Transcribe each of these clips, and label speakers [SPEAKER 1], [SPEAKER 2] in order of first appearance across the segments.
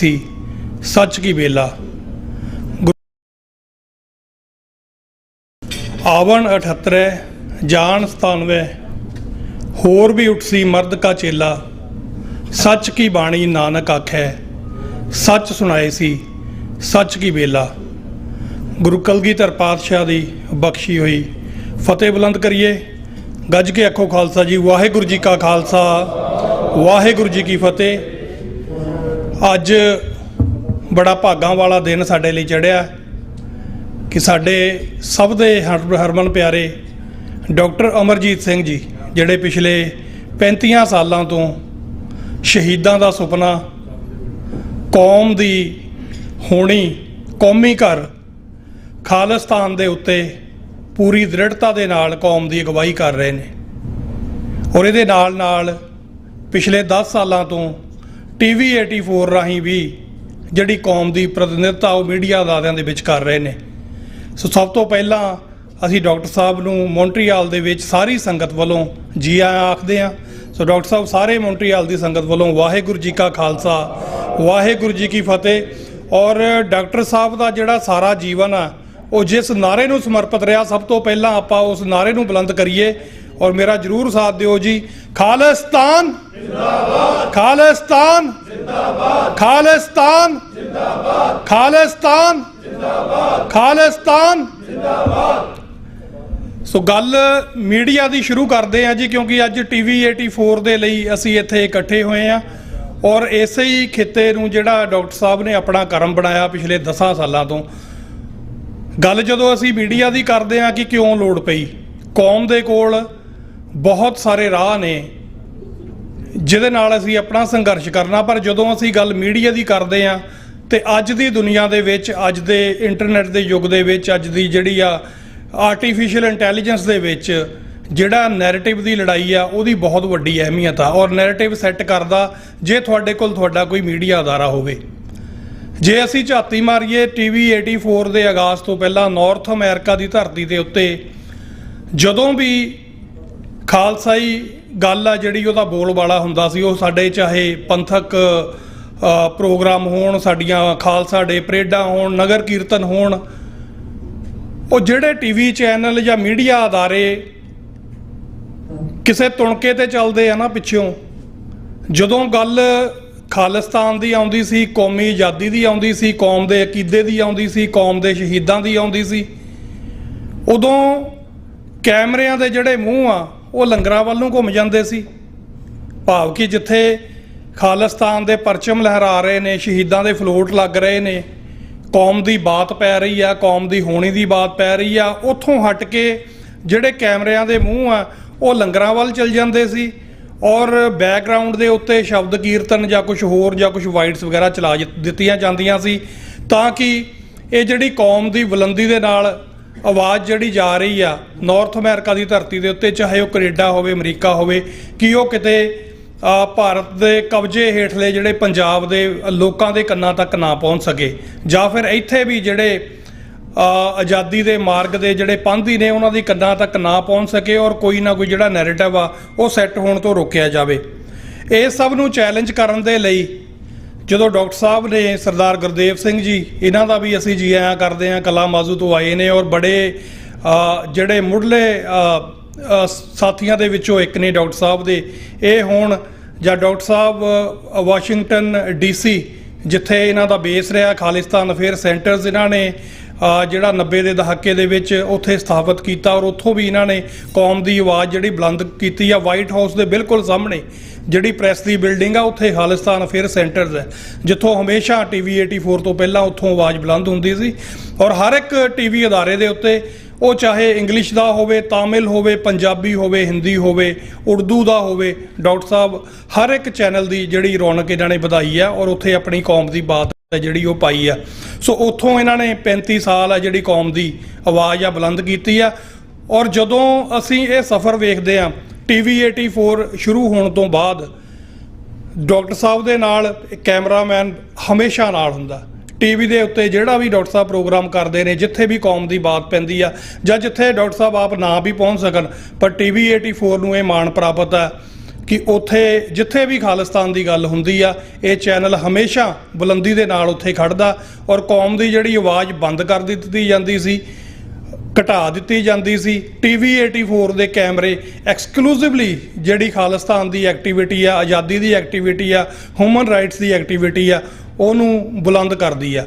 [SPEAKER 1] सी सच की बेला। आवन 78 जान 97 होर भी उठसी मर्द का चेला। सच की बाणी नानक आखै सच सुनाए सी सच की बेला। गुरु कलगीधर पातशाह दी बख्शी हुई फतेह बुलंद करिए। गज के आखो खालसा जी। वाहिगुरू जी का खालसा वाहिगुरू जी की फतेह। अज बड़ा भागां वाला दिन साडे लई चढ़िया कि साडे सब दे हरमन प्यारे डॉक्टर अमरजीत सिंह जी जिहड़े पिछले 35 सालों तो शहीदां दा सुपना कौम दी होनी कौमी घर खालिस्तान दे उत्ते पूरी दृढ़ता दे नाल कौम दी अगवाई कर रहे हैं। और इहदे नाल नाल पिछले 10 सालों तो TV 84 राही भी जिहड़ी कौम दी प्रतिनिधिता वो मीडिया अदारियां दे विच कर रहे हैं। सो सब तो पहला असी डॉक्टर साहब नूं मॉन्ट्रियल दे विच सारी संगत वालों जी आया आखदे आ। सो डॉक्टर साहब सारे मॉन्ट्रियल दी संगत वालों वाहिगुरू जी का खालसा वाहिगुरू जी की फतेह। और डॉक्टर साहब का जिहड़ा सारा जीवन आ वो जिस नारे नूं समर्पित रहा, सब तो पहला आपां उस नारे नूं बुलंद करिए और मेरा जरूर साथ दिओ जी। खालिस्तान जिंदाबाद, खालिस्तान जिंदाबाद, खालिस्तान जिंदाबाद, खालिस्तान जिंदाबाद, खालिस्तान जिंदाबाद। सो गल मीडिया की शुरू करते हैं जी, क्योंकि अज TV 84 दे लई असीं इत्थे इकट्ठे होए हैं और इसे ही खिते नूं जिहड़ा डॉक्टर साहब ने अपना कर्म बनाया पिछले 10 सालों तो। गल जदों असीं मीडिया की करते हैं कि क्यों लोड़ पई, कौम दे कोल बहुत सारे राह ने जिहदे नाल असीं अपना संघर्ष करना, पर जदों असीं गल मीडिया की करते हैं तो अज दी दुनिया दे विच अज दे इंटरनेट के युग दे विच अज दी जिहड़ी आ आर्टिफिशियल इंटैलीजेंस दे विच जिहड़ा नैरेटिव की लड़ाई आ उहदी बहुत वड्डी अहमियत आ। और नैरेटिव सैट करदा जे तुहाडे कोल तुहाडा कोई मीडिया अदारा होवे। जे असीं झाती मारीए TV 84 के आगाज़ तो पहला नॉर्थ अमेरिका की धरती के उत्ते जदों भी खालसाई गल आ जिहड़ी उहदा बोलबाला हुंदा सी, वो साडे चाहे पंथक प्रोग्राम होण, साडियां खालसा डे परेडां होण, नगर कीर्तन होण, वो जिहड़े TV चैनल या मीडिया अदारे किसे तुणके ते चलदे आ ना पिछों, जदों गल खालिस्तान की आउंदी सी, कौमी आज़ादी की आउंदी सी, कौम के अकीदे की आउंदी सी, कौम के शहीदां की आउंदी सी, उदों कैमरिਆਂ ਦੇ ਜਿਹੜੇ ਮੂੰਹ ਆ ਉਹ ਲੰਗਰਾਂ ਵੱਲ ਨੂੰ ਘੁੰਮ ਜਾਂਦੇ ਸੀ। ਭਾਵ कि ਜਿੱਥੇ ਖਾਲਿਸਤਾਨ ਦੇ ਪਰਚਮ ਲਹਿਰਾ ਰਹੇ ਨੇ, ਸ਼ਹੀਦਾਂ ਦੇ ਫਲੋਟ ਲੱਗ ਰਹੇ ਨੇ, ਕੌਮ ਦੀ ਬਾਤ ਪੈ ਰਹੀ ਆ, ਕੌਮ ਦੀ ਹੋਣੀ ਦੀ ਬਾਤ ਪੈ ਰਹੀ ਆ, ਉੱਥੋਂ ਹਟ ਕੇ ਜਿਹੜੇ ਕੈਮਰਿਆਂ ਦੇ ਮੂੰਹ ਆ ਉਹ ਲੰਗਰਾਂ ਵੱਲ ਚਲ ਜਾਂਦੇ ਸੀ और बैकग्राउंड के उत्ते शब्द कीर्तन या कुछ होर या कुछ वाइट्स वगैरह चला दित्तियां जांदियां सी, ताकि ये जिहड़ी कौम की बुलंदी दे नाल आवाज़ जिहड़ी जा रही आ नॉर्थ अमेरिका की धरती के उत्ते, चाहे वो कनेडा होवे अमरीका होवे, कि वो किते भारत के कब्जे हेठले जिहड़े पंजाब के लोगों के कन्नां तक ना पहुँच सके, जां फिर इत्थे भी जिहड़े आज़ादी के मार्ग के जिहड़े पांधी ने उन्हां दी कन्नां तक ना पहुँच सके और कोई ना कोई जिहड़ा नैरेटिव आ वो सैट होण तो रोकिया जाए। इस सब नूं चैलेंज करन दे लई जदों डॉक्टर साहब ने सरदार गुरदेव सिंह जी इन्हां दा भी असीं जी आया करदे हां, कला माजू तो आए ने और बड़े जिहड़े मुढ़ले साथियां दे विचों एक ने डॉक्टर साहब दे ये होण, जां डॉक्टर साहब वाशिंगटन DC जिथे इन्हां दा बेस रहा खालिस्तान अफेयर सेंटर्स इन्हां ने जिहड़ा 90 के दहाके दे विच उत्थे स्थापित किया और उत्थों भी इन्हां ने कौम की आवाज़ जिहड़ी बुलंद की आ। वाइट हाउस के बिल्कुल सामने जिहड़ी प्रेस की बिल्डिंग आ उत्थे खालिस्तान अफेयर सेंटर्स है, जिथों हमेशा TV 84 तो पहला उत्थों आवाज़ बुलंद हुंदी सी। और हर एक TV अदारे दे उत्ते वो चाहे इंग्लिश का होवे, तामिल होवे, पंजाबी होवे, हिंदी होवे, उर्दू का होवे, डॉक्टर साहब हर एक चैनल की जिहड़ी रौनक इन्हां ने वधाई आ और उत्थे अपनी कौम की बात जिहड़ी वो पाई आ। सो उत्थों इन्हां ने 35 साल आ जिहड़ी कौम की आवाज़ आ बुलंद कीती आ। और जदों असीं ये सफ़र वेखदे आ TV 84 शुरू होने तो बाद डॉक्टर साहब दे नाल कैमरामैन हमेशा नाल हुंदा। TV के उत्ते जिहड़ा भी डॉक्टर साहब प्रोग्राम करते हैं, जिथे भी कौम की बात पैंदी आ जां जिथे डॉक्टर साहब आप ना भी पहुँच सकन, पर TV 84 नूं ये माण प्राप्त है कि उत्थे जिथे भी खालिस्तान की गल हुंदी आ, ये चैनल हमेशा बुलंदी दे नाल उत्थे खड़दा और कौम की जिहड़ी आवाज़ बंद कर दित्ती जाती सी, घटा दित्ती जाती सी। TV 84 दे कैमरे एक्सक्लूसिवली जिहड़ी खालिस्तान की एक्टिविटी आ, आज़ादी की एक्टिविटी आ, ह्यूमन राइट्स की एक्टिविटी आ, उहनूं बुलंद करदी आ।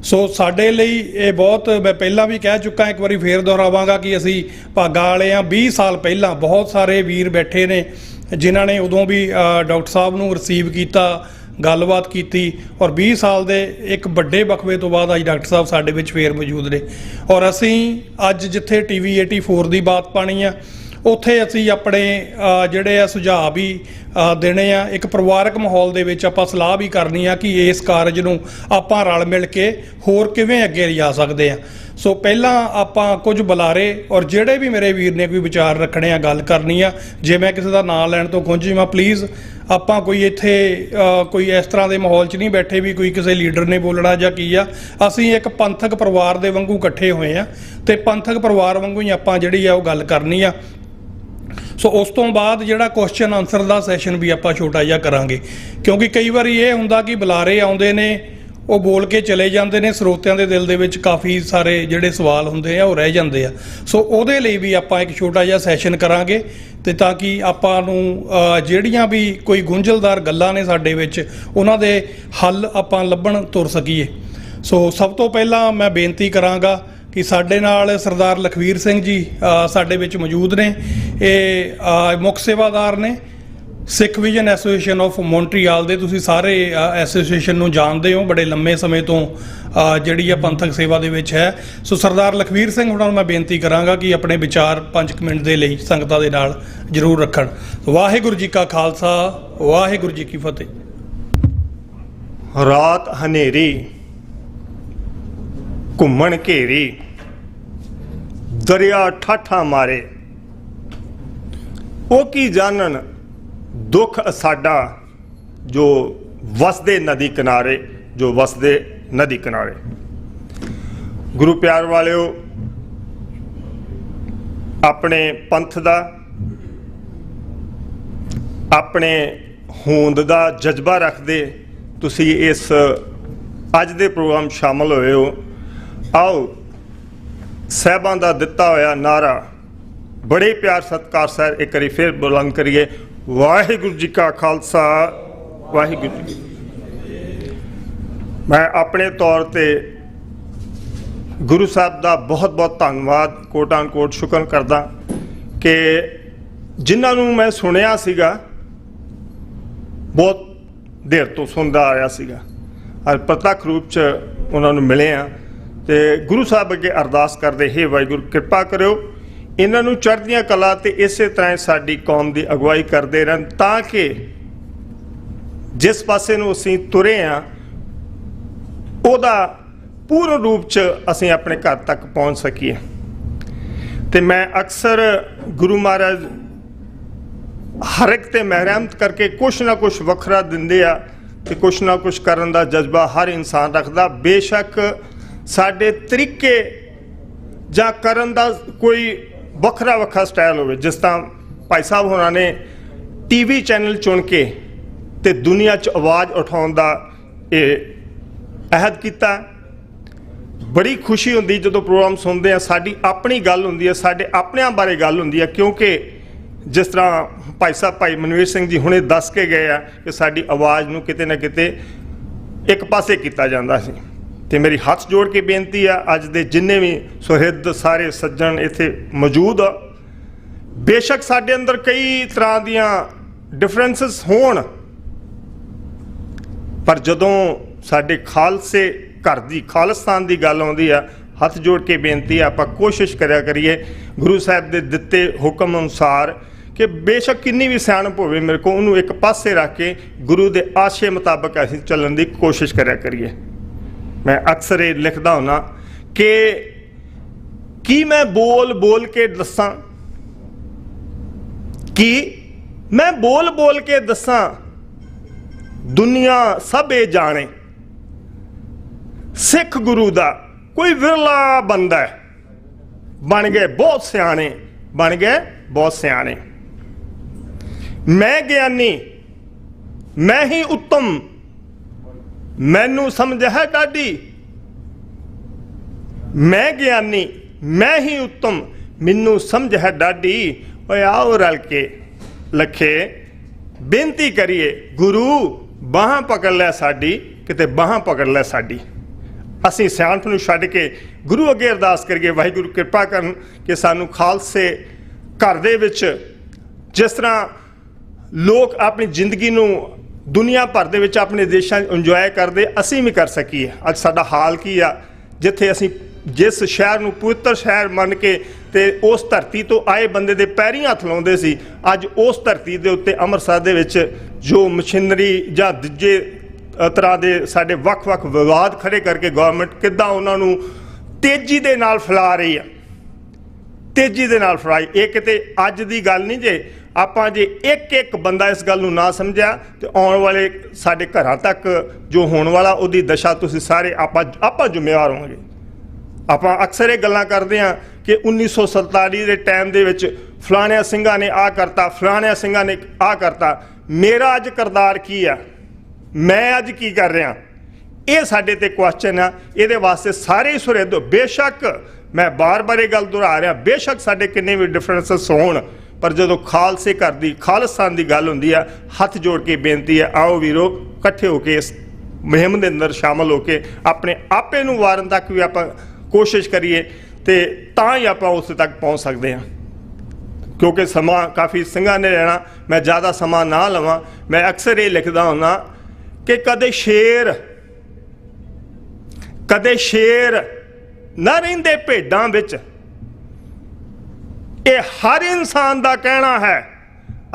[SPEAKER 1] सो साडे लई ये बहुत, मैं पहला भी कह चुका, एक बारी फेर दोहरावांगा कि असी भागां वाले आ। 20 साल पहला बहुत सारे वीर बैठे ने जिन्हां ने उदों भी डॉक्टर साहब नूं रिसीव किया, गलबात की, और 20 साल दे एक बड़े वकफे तो बाद अज डॉक्टर साहब साडे विच फेर मौजूद ने। और असी अज जिथे TV 84 की बात पानी आ, उत्थे असी अपने जिहड़े आ सुझाव भी देने आ। एक परिवारक माहौल दे विच आपां सलाह भी करनी आ कि इस कारज नूं आपां रल मिल के होर किवें अगे लिजा सकदे आ। सो पहला आपां कुछ बुलारे और जिहड़े भी मेरे वीर ने कोई विचार रखने आ, गल करनी आ, जे मैं किसी का नाम लैण तो खुंझवां प्लीज़, आपां कोई इत्थे कोई इस तरह के माहौल च नहीं बैठे भी कोई किसी लीडर ने बोलना जां की आ। असीं एक पंथक परिवार दे वांगू इकट्ठे होए आ ते पंथक परिवार वांगू ही आपां जिहड़ी आ ओह गल करनी आ। सो उस तो बाद जिहड़ा क्वेश्चन आंसर का सैशन भी आपां छोटा जिहा करांगे, क्योंकि कई बार ये हुंदा कि बुलारे आउंदे ने, वो बोल के चले जाते हैं, ਸਰੋਤਿਆਂ के दिल के काफ़ी सारे जोड़े सवाल होंगे आ, रह जाते हैं। सो ਉਹਦੇ ਲਈ भी आप एक छोटा जिहा सैशन करांगे ਤੇ ताकि ਆਪਾਂ ਨੂੰ ਜਿਹੜੀਆਂ भी कोई गुंझलदार ਗੱਲਾਂ ने ਸਾਡੇ ਵਿੱਚ ਉਹਨਾਂ ਦੇ ਹੱਲ ਆਪਾਂ ਲੱਭਣ ਤੁਰ ਸਕੀਏ। सो सब तो पहला मैं बेनती करांगा कि ਸਾਡੇ ਨਾਲ सरदार लखवीर सिंह जी ਸਾਡੇ ਵਿੱਚ मौजूद ने, ये मुख सेवादार ने Sikh vision association of Montreal ਦੇ। ਤੁਸੀਂ ਸਾਰੇ ਐਸੋਸੀਏਸ਼ਨ ਨੂੰ ਜਾਣਦੇ ਹੋ, ਬੜੇ ਲੰਮੇ ਸਮੇਂ ਤੋਂ ਜਿਹੜੀ ਆ ਪੰਥਕ ਸੇਵਾ ਦੇ ਵਿੱਚ ਹੈ। ਸੋ ਸਰਦਾਰ ਲਖਵੀਰ ਸਿੰਘ ਹੁਣਾਂ ਨੂੰ ਮੈਂ ਬੇਨਤੀ ਕਰਾਂਗਾ ਕਿ ਆਪਣੇ ਵਿਚਾਰ 5 ਮਿੰਟ ਦੇ ਲਈ ਸੰਗਤਾਂ ਦੇ ਨਾਲ ਜ਼ਰੂਰ ਰੱਖਣ। ਵਾਹਿਗੁਰੂ ਜੀ ਕਾ ਖਾਲਸਾ, ਵਾਹਿਗੁਰੂ ਜੀ ਕੀ ਫਤਿਹ।
[SPEAKER 2] ਰਾਤ ਹਨੇਰੀ ਘੁੰਮਣ ਘੇਰੀ, ਦਰਿਆ ਠਾਠਾਂ ਮਾਰੇ, ਉਹ ਕੀ ਜਾਣਨ दुख साडा जो वसदे नदी किनारे, जो वसदे नदी किनारे। गुरु प्यार वालिओ, अपने पंथ दा, अपने होंद दा जज्बा रखदे तुसी इस अज दे प्रोग्राम शामिल होए हो। आओ साहिबां दा दिता होया नारा बड़े प्यार सत्कार सर एक बारी फिर बुलंद करिए। वाहिगुरू जी का खालसा, वाहिगुरू जी। मैं अपने तौर पे गुरु साहब का बहुत बहुत धन्यवाद कोट आन कोट शुक्र करदा कि जिन्होंने मैं सुनिया सीगा, बहुत देर तो सुनता आया सीगा, और प्रत्यक्ष रूप च उन्होंने मिले हाँ। तो गुरु साहब अगे अरदास करते, हे वाहिगुरू कृपा करो इन्हों चढ़दियां कला ते इस तरह साडी कौम की अगवाई करते रहन, ताकि जिस पासे नूं असीं तुरे हाँ उहदा पूर्ण रूप च असीं अपने घर तक पहुँच सकीए। ते मैं अक्सर गुरु महाराज हर एक ते महरमत करके कुछ ना कुछ वखरा दिंदे आ ते कुछ ना कुछ करन दा जज्बा हर इंसान रखदा। बेशक साडे तरीके जां करन दा कोई ਵੱਖਰਾ ਵੱਖਰਾ ਸਟਾਈਲ ਹੋਵੇ, ਜਿਸ ਤਰ੍ਹਾਂ ਭਾਈ ਸਾਹਿਬ ਹੋਰਾਂ ਨੇ TV ਚੈਨਲ ਚੁਣ ਕੇ ਤੇ ਦੁਨੀਆ 'ਚ ਆਵਾਜ਼ ਉਠਾਉਣ ਦਾ ਇਹ ਅਹਿਦ ਕੀਤਾ। ਬੜੀ ਖੁਸ਼ੀ ਹੁੰਦੀ ਜਦੋਂ ਪ੍ਰੋਗਰਾਮ ਸੁਣਦੇ ਆ, ਸਾਡੀ ਆਪਣੀ ਗੱਲ ਹੁੰਦੀ ਹੈ, ਸਾਡੇ ਆਪਣਿਆਂ ਬਾਰੇ ਗੱਲ ਹੁੰਦੀ ਹੈ, ਕਿਉਂਕਿ ਜਿਸ ਤਰ੍ਹਾਂ ਭਾਈ ਸਾਹਿਬ ਭਾਈ ਮਨਵੀਰ ਸਿੰਘ ਜੀ ਹੁਣੇ ਦੱਸ ਕੇ ਗਏ ਆ ਕਿ ਸਾਡੀ ਆਵਾਜ਼ ਨੂੰ ਕਿਤੇ ਨਾ ਕਿਤੇ ਇੱਕ ਪਾਸੇ ਕੀਤਾ ਜਾਂਦਾ ਸੀ। तो मेरी हथ जोड़ के बेनती है, अज दे जिन्ने भी सुहिरद सारे सज्जन इत्थे मौजूद आ, बेशक साडे अंदर कई तरह दियां डिफरेंसिस होण, पर जदों साडे खालसे घर दी खालिस्तान दी गल आउंदी आ, हथ जोड़ के बेनती है आपां कोशिश करिया करिए गुरु साहब दे दिते हुक्म अनुसार कि बेशक किन्नी भी सियाणप होवे मेरे को उन्होंने एक पासे रख के गुरु दे आशे मुताबिक असीं चलण दी कोशिश करिया करिए। मैं अक्सर ये लिखता होना कि मैं बोल बोल के दसा, कि मैं बोल बोल के दसा दुनिया सब ये जाने, सिख गुरु दा कोई विरला बंदा है, बन गए बहुत सियाने, बन गए बहुत सियाने। मैं ज्ञानी मैं ही उत्तम मैनू समझ है डाडी। मैं ज्ञानी मैं ही उत्तम मैनू समझ है डाडी। ओए आओ रल के लखे बेनती करिए गुरु बाहां पकड़ लै साडी किते बाहां पकड़ लै साडी। ਅਸੀਂ ਸਿਆਣਪ ਨੂੰ ਛੱਡ ਕੇ ਗੁਰੂ ਅੱਗੇ ਅਰਦਾਸ ਕਰੀਏ ਵਾਹਿਗੁਰੂ ਕਿਰਪਾ ਕਰਨ ਕਿ ਸਾਨੂੰ ਖਾਲਸੇ ਘਰ ਦੇ ਵਿੱਚ ਜਿਸ ਤਰ੍ਹਾਂ ਲੋਕ ਆਪਣੀ ਜ਼ਿੰਦਗੀ ਨੂੰ ਦੁਨੀਆ ਭਰ ਦੇ ਵਿੱਚ ਆਪਣੇ ਦੇਸ਼ਾਂ 'ਚ ਇੰਜੋਏ ਕਰਦੇ ਅਸੀਂ ਵੀ ਕਰ ਸਕੀਏ। ਅੱਜ ਸਾਡਾ ਹਾਲ ਕੀ ਆ ਜਿੱਥੇ ਅਸੀਂ ਜਿਸ ਸ਼ਹਿਰ ਨੂੰ ਪਵਿੱਤਰ ਸ਼ਹਿਰ ਮੰਨ ਕੇ ਤੇ ਉਸ ਧਰਤੀ ਤੋਂ ਆਏ ਬੰਦੇ ਦੇ ਪੈਰੀਂ ਹੱਥ ਲਾਉਂਦੇ ਸੀ, ਅੱਜ ਉਸ ਧਰਤੀ ਦੇ ਉੱਤੇ ਅੰਮ੍ਰਿਤਸਰ ਦੇ ਵਿੱਚ ਜੋ ਮਸ਼ੀਨਰੀ ਜਾਂ ਦੂਜੇ ਤਰ੍ਹਾਂ ਦੇ ਸਾਡੇ ਵੱਖ-ਵੱਖ ਵਿਵਾਦ ਖੜੇ ਕਰਕੇ ਗਵਰਨਮੈਂਟ ਕਿੱਦਾਂ ਉਹਨਾਂ ਨੂੰ ਤੇਜ਼ੀ ਦੇ ਨਾਲ ਫੈਲਾ ਰਹੀ ਆ, ਤੇਜ਼ੀ ਦੇ ਨਾਲ ਫੈਲਾਈ। ਇਹ ਕਿਤੇ ਅੱਜ ਦੀ ਗੱਲ ਨਹੀਂ ਜੇ ਆਪਾਂ ਜੇ ਇੱਕ ਬੰਦਾ ਇਸ ਗੱਲ ਨੂੰ ਨਾ ਸਮਝਿਆ ਤੇ ਆਉਣ ਵਾਲੇ ਸਾਡੇ ਘਰਾਂ ਤੱਕ ਜੋ ਹੋਣ ਵਾਲਾ ਉਹਦੀ ਦਸ਼ਾ ਤੁਸੀਂ ਸਾਰੇ ਆਪਾਂ ਜ਼ਿੰਮੇਵਾਰ ਹੋਵਾਂਗੇ। ਆਪਾਂ ਅਕਸਰ ਇਹ ਗੱਲਾਂ ਕਰਦੇ ਹਾਂ ਕਿ 1947 ਦੇ ਟਾਈਮ ਦੇ ਵਿੱਚ ਫਲਾਣਿਆਂ ਸਿੰਘਾਂ ਨੇ ਆਹ ਕਰਤਾ, ਫਲਾਣਿਆਂ ਸਿੰਘਾਂ ਨੇ ਆਹ ਕਰਤਾ। ਮੇਰਾ ਅੱਜ ਕਿਰਦਾਰ ਕੀ ਆ, ਮੈਂ ਅੱਜ ਕੀ ਕਰ ਰਿਹਾ, ਇਹ ਸਾਡੇ ਤੇ ਕੁਐਸਚਨ ਆ। ਇਹਦੇ ਵਾਸਤੇ ਸਾਰੇ ਹੀ ਸੁਰੇਦ ਬੇਸ਼ੱਕ ਮੈਂ ਬਾਰ-ਬਾਰ ਇਹ ਗੱਲ ਦੁਹਰਾ ਰਿਹਾ, ਬੇਸ਼ੱਕ ਸਾਡੇ ਕਿੰਨੇ ਵੀ ਡਿਫਰੈਂਸਸ ਹੋਣ ਪਰ ਜਦੋਂ ਖਾਲਸੇ ਘਰ ਦੀ ਖਾਲਿਸਤਾਨ ਦੀ ਗੱਲ ਹੁੰਦੀ ਆ ਹੱਥ ਜੋੜ ਕੇ ਬੇਨਤੀ ਹੈ ਆਓ ਵੀਰੋ ਇਕੱਠੇ ਹੋ ਕੇ ਇਸ ਮੁਹਿੰਮ ਦੇ ਅੰਦਰ ਸ਼ਾਮਲ ਹੋ ਕੇ ਆਪਣੇ ਆਪੇ ਨੂੰ ਵਾਰਨ ਤੱਕ ਵੀ ਆਪਾਂ ਕੋਸ਼ਿਸ਼ ਕਰੀਏ ਤੇ ਤਾਂ ਹੀ ਆਪਾਂ ਉਸ ਤੱਕ ਪਹੁੰਚ ਸਕਦੇ ਹਾਂ। ਕਿਉਂਕਿ ਸਮਾਂ ਕਾਫੀ ਸਿੰਘਾਂ ਨੇ ਰਹਿਣਾ, ਮੈਂ ਜ਼ਿਆਦਾ ਸਮਾਂ ਨਾ ਲਵਾਂ। ਮੈਂ ਅਕਸਰ ਇਹ ਲਿਖਦਾ ਹੁੰਦਾ ਕਿ ਕਦੇ ਸ਼ੇਰ ਨਾ ਰਹਿੰਦੇ ਭੇਡਾਂ ਵਿੱਚ। ਇਹ ਹਰ ਇਨਸਾਨ ਦਾ ਕਹਿਣਾ ਹੈ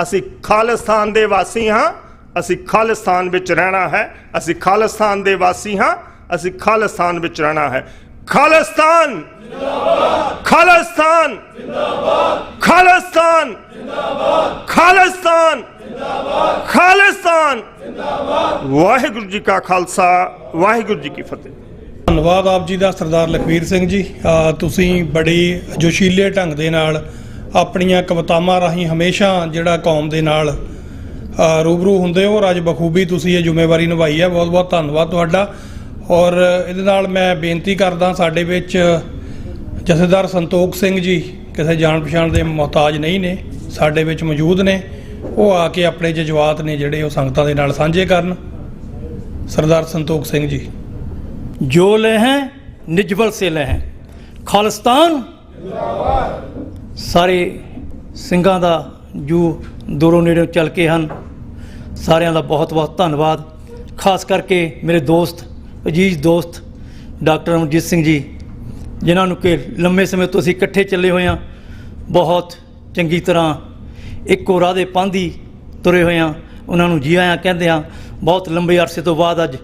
[SPEAKER 2] ਅਸੀਂ ਖਾਲਿਸਤਾਨ ਦੇ ਵਾਸੀ ਹਾਂ, ਅਸੀਂ ਖਾਲਿਸਤਾਨ ਵਿੱਚ ਰਹਿਣਾ ਹੈ, ਅਸੀਂ ਖਾਲਿਸਤਾਨ ਦੇ ਵਾਸੀ ਹਾਂ, ਅਸੀਂ ਖਾਲਿਸਤਾਨ ਵਿੱਚ ਰਹਿਣਾ ਹੈ। ਖਾਲਿਸਤਾਨ ਜਿੰਦਾਬਾਦ, ਖਾਲਿਸਤਾਨ ਜਿੰਦਾਬਾਦ, ਖਾਲਿਸਤਾਨ ਜਿੰਦਾਬਾਦ, ਖਾਲਿਸਤਾਨ ਜਿੰਦਾਬਾਦ, ਖਾਲਿਸਤਾਨ ਜਿੰਦਾਬਾਦ। ਵਾਹਿਗੁਰੂ ਜੀ ਕਾ ਖਾਲਸਾ ਵਾਹਿਗੁਰੂ ਜੀ ਕੀ ਫਤਿਹ।
[SPEAKER 1] ਧੰਨਵਾਦ ਆਪ ਜੀ ਦਾ ਸਰਦਾਰ ਲਖਵੀਰ ਸਿੰਘ ਜੀ। ਤੁਸੀਂ ਬੜੀ ਜੋਸ਼ੀਲੇ ਢੰਗ ਦੇ ਨਾਲ ਆਪਣੀਆਂ ਕਵਿਤਾਵਾਂ ਰਾਹੀਂ ਹਮੇਸ਼ਾ ਜਿਹੜਾ ਕੌਮ ਦੇ ਨਾਲ ਰੂਬਰੂ ਹੁੰਦੇ ਹੋ ਔਰ ਅੱਜ ਬਖੂਬੀ ਤੁਸੀਂ ਇਹ ਜ਼ਿੰਮੇਵਾਰੀ ਨਿਭਾਈ ਹੈ। ਬਹੁਤ ਬਹੁਤ ਧੰਨਵਾਦ ਤੁਹਾਡਾ। ਔਰ ਇਹਦੇ ਨਾਲ ਮੈਂ ਬੇਨਤੀ ਕਰਦਾ ਸਾਡੇ ਵਿੱਚ ਜਥੇਦਾਰ ਸੰਤੋਖ ਸਿੰਘ ਜੀ ਕਿਸੇ ਜਾਣ ਪਛਾਣ ਦੇ ਮੁਹਤਾਜ ਨਹੀਂ ਨੇ, ਸਾਡੇ ਵਿੱਚ ਮੌਜੂਦ ਨੇ। ਉਹ ਆ ਕੇ ਆਪਣੇ ਜਜ਼ਬਾਤ ਨੇ ਜਿਹੜੇ ਉਹ ਸੰਗਤਾਂ ਦੇ ਨਾਲ ਸਾਂਝੇ ਕਰਨ। ਸਰਦਾਰ ਸੰਤੋਖ ਸਿੰਘ ਜੀ।
[SPEAKER 3] जो लहें निजबल से लहें खालिस्तान ਸਾਰੇ ਸਿੰਘਾਂ ਦਾ ਜੋ ਦੂਰੋਂ ਨੇੜੋਂ ਚੱਲ ਕੇ ਹਨ ਸਾਰਿਆਂ ਦਾ ਬਹੁਤ ਬਹੁਤ ਧੰਨਵਾਦ। ਖਾਸ ਕਰਕੇ ਮੇਰੇ ਦੋਸਤ ਅਜੀਜ਼ ਦੋਸਤ ਡਾਕਟਰ ਅਮਰਜੀਤ ਸਿੰਘ ਜੀ ਜਿਨ੍ਹਾਂ ਨੂੰ ਕਿ ਲੰਮੇ ਸਮੇਂ ਤੋਂ ਅਸੀਂ ਇਕੱਠੇ ਚੱਲੇ ਹੋਏ ਹਾਂ, ਬਹੁਤ ਚੰਗੀ ਤਰ੍ਹਾਂ ਇੱਕੋ ਰਾਹ ਦੇ ਪਾਂਧੀ ਤੁਰੇ ਹੋਏ ਹਾਂ, ਉਹਨਾਂ ਨੂੰ ਜੀ ਆਇਆਂ ਕਹਿੰਦੇ ਹਾਂ। ਬਹੁਤ ਲੰਬੇ ਅਰਸੇ ਤੋਂ ਬਾਅਦ ਅੱਜ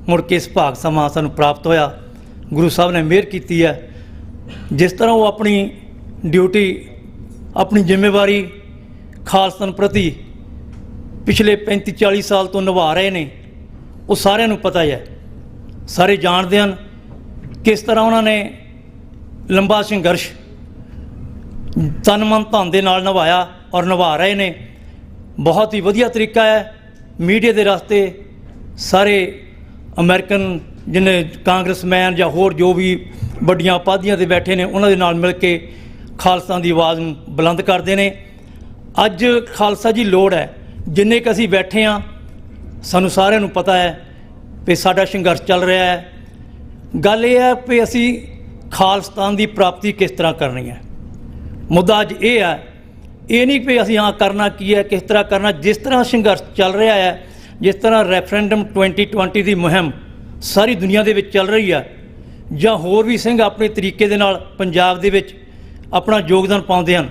[SPEAKER 3] ਮੁੜ ਕੇ ਇਸ ਭਾਗ ਸਮਾਂ ਸਾਨੂੰ ਪ੍ਰਾਪਤ ਹੋਇਆ। ਗੁਰੂ ਸਾਹਿਬ ਨੇ ਮਿਹਰ ਕੀਤੀ ਹੈ। ਜਿਸ ਤਰ੍ਹਾਂ ਉਹ ਆਪਣੀ ਡਿਊਟੀ ਆਪਣੀ ਜ਼ਿੰਮੇਵਾਰੀ ਖਾਲਸਤਾਨ ਪ੍ਰਤੀ ਪਿਛਲੇ 35-40 ਸਾਲ ਤੋਂ ਨਿਭਾ ਰਹੇ ਨੇ, ਉਹ ਸਾਰਿਆਂ ਨੂੰ ਪਤਾ ਹੀ ਹੈ, ਸਾਰੇ ਜਾਣਦੇ ਹਨ ਕਿਸ ਤਰ੍ਹਾਂ ਉਹਨਾਂ ਨੇ ਲੰਬਾ ਸੰਘਰਸ਼ ਤਨ ਮਨ ਧਨ ਦੇ ਨਾਲ ਨਿਭਾਇਆ ਔਰ ਨਿਭਾ ਰਹੇ ਨੇ। ਬਹੁਤ ਹੀ ਵਧੀਆ ਤਰੀਕਾ ਹੈ। ਮੀਡੀਆ ਦੇ ਰਸਤੇ ਸਾਰੇ ਅਮਰੀਕਨ ਜਿਹਨੇ ਕਾਂਗਰਸਮੈਨ ਜਾਂ ਹੋਰ ਜੋ ਵੀ ਵੱਡੀਆਂ ਉਪਾਧੀਆਂ 'ਤੇ ਬੈਠੇ ਨੇ ਉਹਨਾਂ ਦੇ ਨਾਲ ਮਿਲ ਕੇ ਖਾਲਸਾ ਦੀ ਆਵਾਜ਼ ਨੂੰ ਬੁਲੰਦ ਕਰਦੇ ਨੇ। ਅੱਜ ਖਾਲਸਾ ਜੀ ਲੋੜ ਹੈ। ਜਿੰਨੇ ਕੁ ਅਸੀਂ ਬੈਠੇ ਹਾਂ ਸਾਨੂੰ ਸਾਰਿਆਂ ਨੂੰ ਪਤਾ ਹੈ ਵੀ ਸਾਡਾ ਸੰਘਰਸ਼ ਚੱਲ ਰਿਹਾ ਹੈ। ਗੱਲ ਇਹ ਹੈ ਵੀ ਅਸੀਂ ਖਾਲਿਸਤਾਨ ਦੀ ਪ੍ਰਾਪਤੀ ਕਿਸ ਤਰ੍ਹਾਂ ਕਰਨੀ ਹੈ। ਮੁੱਦਾ ਅੱਜ ਇਹ ਹੈ, ਇਹ ਨਹੀਂ ਵੀ ਅਸੀਂ ਕਰਨਾ ਕੀ ਹੈ, ਕਿਸ ਤਰ੍ਹਾਂ ਕਰਨਾ। ਜਿਸ ਤਰ੍ਹਾਂ ਸੰਘਰਸ਼ ਚੱਲ ਰਿਹਾ ਹੈ, ਜਿਸ ਤਰ੍ਹਾਂ ਰੈਫਰੈਂਡਮ 2020 ਦੀ ਮੁਹਿੰਮ ਸਾਰੀ ਦੁਨੀਆ ਦੇ ਵਿੱਚ ਚੱਲ ਰਹੀ ਹੈ, ਜਾਂ ਹੋਰ ਵੀ ਸਿੰਘ ਆਪਣੇ ਤਰੀਕੇ ਦੇ ਨਾਲ ਪੰਜਾਬ ਦੇ ਵਿੱਚ ਆਪਣਾ ਯੋਗਦਾਨ ਪਾਉਂਦੇ ਹਨ,